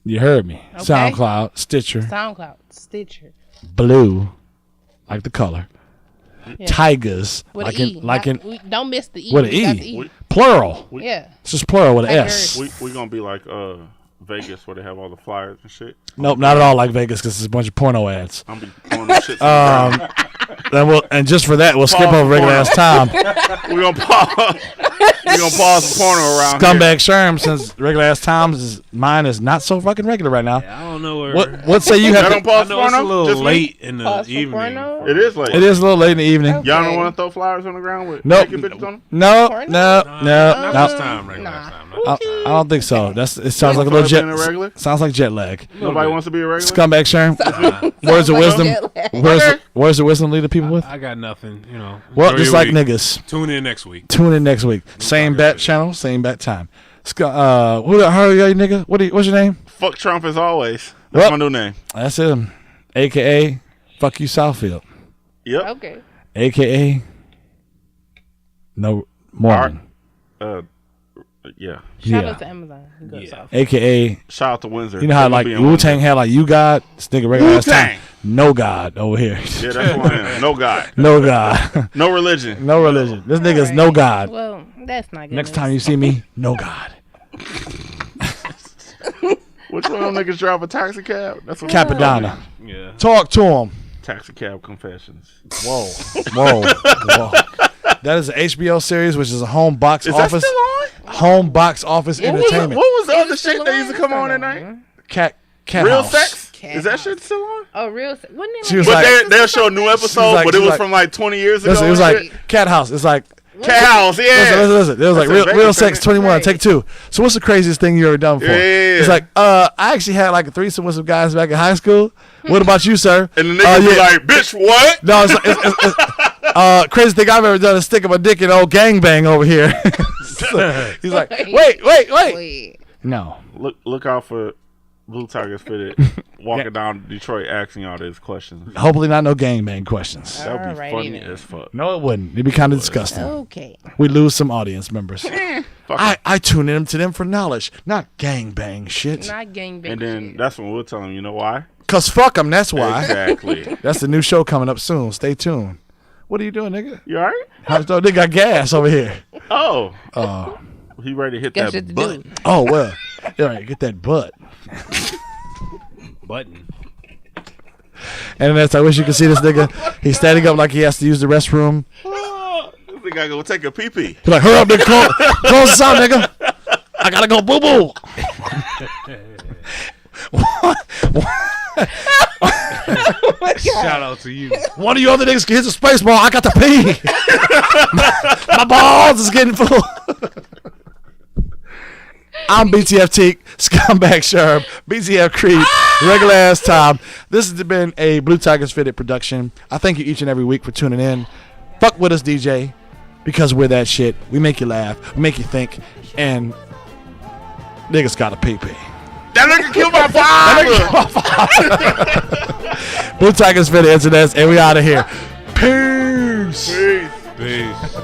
Speaker 1: You heard me.
Speaker 5: Okay.
Speaker 1: SoundCloud, Stitcher,
Speaker 5: SoundCloud, Stitcher.
Speaker 1: Blue, like the color.
Speaker 5: Yeah.
Speaker 1: Tigers,
Speaker 5: With
Speaker 1: like
Speaker 5: an E.
Speaker 1: in, like
Speaker 5: Not-
Speaker 1: in,
Speaker 5: we don't miss the E.
Speaker 1: with an
Speaker 5: We got
Speaker 1: E.
Speaker 5: the E.
Speaker 1: Plural.
Speaker 5: Yeah.
Speaker 1: It's just plural with an
Speaker 5: Like
Speaker 1: S.
Speaker 4: We gonna be like Vegas where they have all the flyers and shit.
Speaker 1: Nope, not at all like Vegas because it's a bunch of porno ads.
Speaker 4: I'm be throwing them shit. Um,
Speaker 1: And just for that, we'll skip
Speaker 4: Pause
Speaker 1: over regular
Speaker 4: porno.
Speaker 1: ass time.
Speaker 4: we gonna pause. We gonna pause the porno around here.
Speaker 1: Scumbag Sherm, since regular ass times is mine is not so fucking regular right now.
Speaker 3: I don't know where.
Speaker 1: What say you
Speaker 4: Y'all
Speaker 1: have?
Speaker 4: don't
Speaker 1: To,
Speaker 3: I
Speaker 4: pause
Speaker 3: know it's a
Speaker 4: porno?
Speaker 3: little
Speaker 4: Just me?
Speaker 3: late in the
Speaker 5: Pause for
Speaker 3: evening.
Speaker 5: porno?
Speaker 4: It is late.
Speaker 1: it is a little late in the evening.
Speaker 5: Okay.
Speaker 4: Y'all don't want to throw flyers on the ground with
Speaker 1: Nope.
Speaker 4: naked bitches on them?
Speaker 1: No,
Speaker 5: Porno?
Speaker 1: no,
Speaker 3: Not
Speaker 1: no.
Speaker 3: this time, regular
Speaker 5: Nah.
Speaker 3: time.
Speaker 1: I don't think so. It sounds like a little
Speaker 4: Being a regular?
Speaker 1: jet. Sounds like jet lag.
Speaker 4: Nobody wants to be a regular.
Speaker 1: Scumbag Sherm. Words of
Speaker 5: like
Speaker 1: wisdom.
Speaker 5: jet lag.
Speaker 1: Words of wisdom lead the people with.
Speaker 3: I got nothing, you know.
Speaker 1: Well,
Speaker 3: Enjoy
Speaker 1: just
Speaker 3: your
Speaker 1: like
Speaker 3: week.
Speaker 1: niggas.
Speaker 3: Tune in next week.
Speaker 1: Tune in next week. Same bat channel, same bat time. Who the hell are you, nigga? What's your name?
Speaker 4: Fuck Trump as always. That's
Speaker 1: Well-
Speaker 4: my new name.
Speaker 1: That's him. AKA fuck you Southfield.
Speaker 4: Yep.
Speaker 5: Okay.
Speaker 1: AKA no Mormon.
Speaker 4: Yeah.
Speaker 5: Shout
Speaker 1: Yeah.
Speaker 5: out to Amazon. Good
Speaker 3: Yeah.
Speaker 5: stuff.
Speaker 1: AKA
Speaker 4: Shout out to Windsor.
Speaker 1: you know how
Speaker 4: They gonna
Speaker 1: like
Speaker 4: be in
Speaker 1: Wu
Speaker 4: Windsor.
Speaker 1: Tang had like you God, this nigga regular ass time.
Speaker 4: Wu-Tang.
Speaker 1: No God over here.
Speaker 4: Yeah, that's who I am. No God.
Speaker 1: No God.
Speaker 4: No religion.
Speaker 1: No religion. This nigga's no
Speaker 5: Alright.
Speaker 1: God.
Speaker 5: Well, that's not good.
Speaker 1: Next time you see me, no God.
Speaker 4: Which one of them niggas drive a taxi cab? That's what
Speaker 1: Capadonna.
Speaker 3: Yeah.
Speaker 1: Talk to him.
Speaker 4: Taxi cab confessions.
Speaker 1: Whoa. That is an HBO series, which is a home box
Speaker 4: Is that
Speaker 1: office.
Speaker 4: still on?
Speaker 1: Home box office
Speaker 4: What was, what
Speaker 1: entertainment.
Speaker 4: was the
Speaker 5: Is
Speaker 4: other
Speaker 5: it still
Speaker 4: shit that used to
Speaker 5: on?
Speaker 4: come on at night?
Speaker 1: Cat
Speaker 4: Real
Speaker 1: house.
Speaker 4: sex?
Speaker 5: Cat
Speaker 4: Is that
Speaker 5: house.
Speaker 4: shit still on?
Speaker 5: Oh, real? Wasn't it
Speaker 1: She was
Speaker 4: But
Speaker 1: like-
Speaker 4: they'll show a new episode,
Speaker 1: like-
Speaker 4: but
Speaker 1: she
Speaker 4: it was
Speaker 1: like-
Speaker 4: from like 20 years ago.
Speaker 1: Listen, it was
Speaker 4: and
Speaker 1: like
Speaker 4: shit.
Speaker 1: Cat House. It's like
Speaker 4: Cat house, yeah.
Speaker 1: Listen. It was like
Speaker 4: That's in
Speaker 1: real
Speaker 4: Vegas,
Speaker 1: sex
Speaker 4: ain't it?
Speaker 1: 21,
Speaker 5: Right.
Speaker 1: take 2. So what's the craziest thing you ever done before?
Speaker 4: Yeah.
Speaker 1: It's like, I actually had like a threesome with some guys back in high school. What about you, sir?
Speaker 4: And the nigga be like, bitch, what?
Speaker 1: No, it's crazy thing I've ever done is sticking my dick in old gangbang over here. So he's like, wait.
Speaker 5: Wait.
Speaker 1: No.
Speaker 4: Look out for Blue Tigers Fitted walking down Detroit asking y'all these questions.
Speaker 1: Hopefully not no gangbang questions.
Speaker 4: That would be
Speaker 5: Alrighty
Speaker 4: funny
Speaker 5: then.
Speaker 4: as fuck.
Speaker 1: No, it wouldn't. It'd be kind of disgusting.
Speaker 5: Okay.
Speaker 1: We lose some audience members.
Speaker 4: Fuck
Speaker 1: I tune in to them for knowledge, not gangbang shit.
Speaker 5: Not gangbang.
Speaker 4: And then
Speaker 5: shit.
Speaker 4: that's when we'll tell them, you know why?
Speaker 1: Cause fuck them, that's why.
Speaker 4: Exactly.
Speaker 1: That's the new show coming up soon. Stay tuned. What are you doing, nigga?
Speaker 4: You alright?
Speaker 1: How's though? They got gas over here.
Speaker 4: Oh. He ready to hit
Speaker 5: Got
Speaker 4: that
Speaker 5: shit to
Speaker 4: butt.
Speaker 5: do.
Speaker 1: Oh well. All right, get that butt.
Speaker 3: Button.
Speaker 1: And that's I wish you could see this nigga. He's standing up like he has to use the restroom.
Speaker 4: This nigga go take a pee pee.
Speaker 1: He's like, hurry up, nigga, close this out, nigga. I gotta go boo boo.
Speaker 3: Shout out to you.
Speaker 1: One of you other niggas can hit the space bar. I got to pee. My balls is getting full. I'm BTF Teek, Scumbag Sherm, BTF Creep, regular ass Tom. This has been a Blue Tigers Fitted production. I thank you each and every week for tuning in. Fuck with us, DJ, because we're that shit. We make you laugh, we make you think, and niggas got a pee pee.
Speaker 4: That nigga killed my father.
Speaker 1: Blue Tigers Fitted Internet, and we out of here. Peace.
Speaker 4: Peace.
Speaker 3: Peace.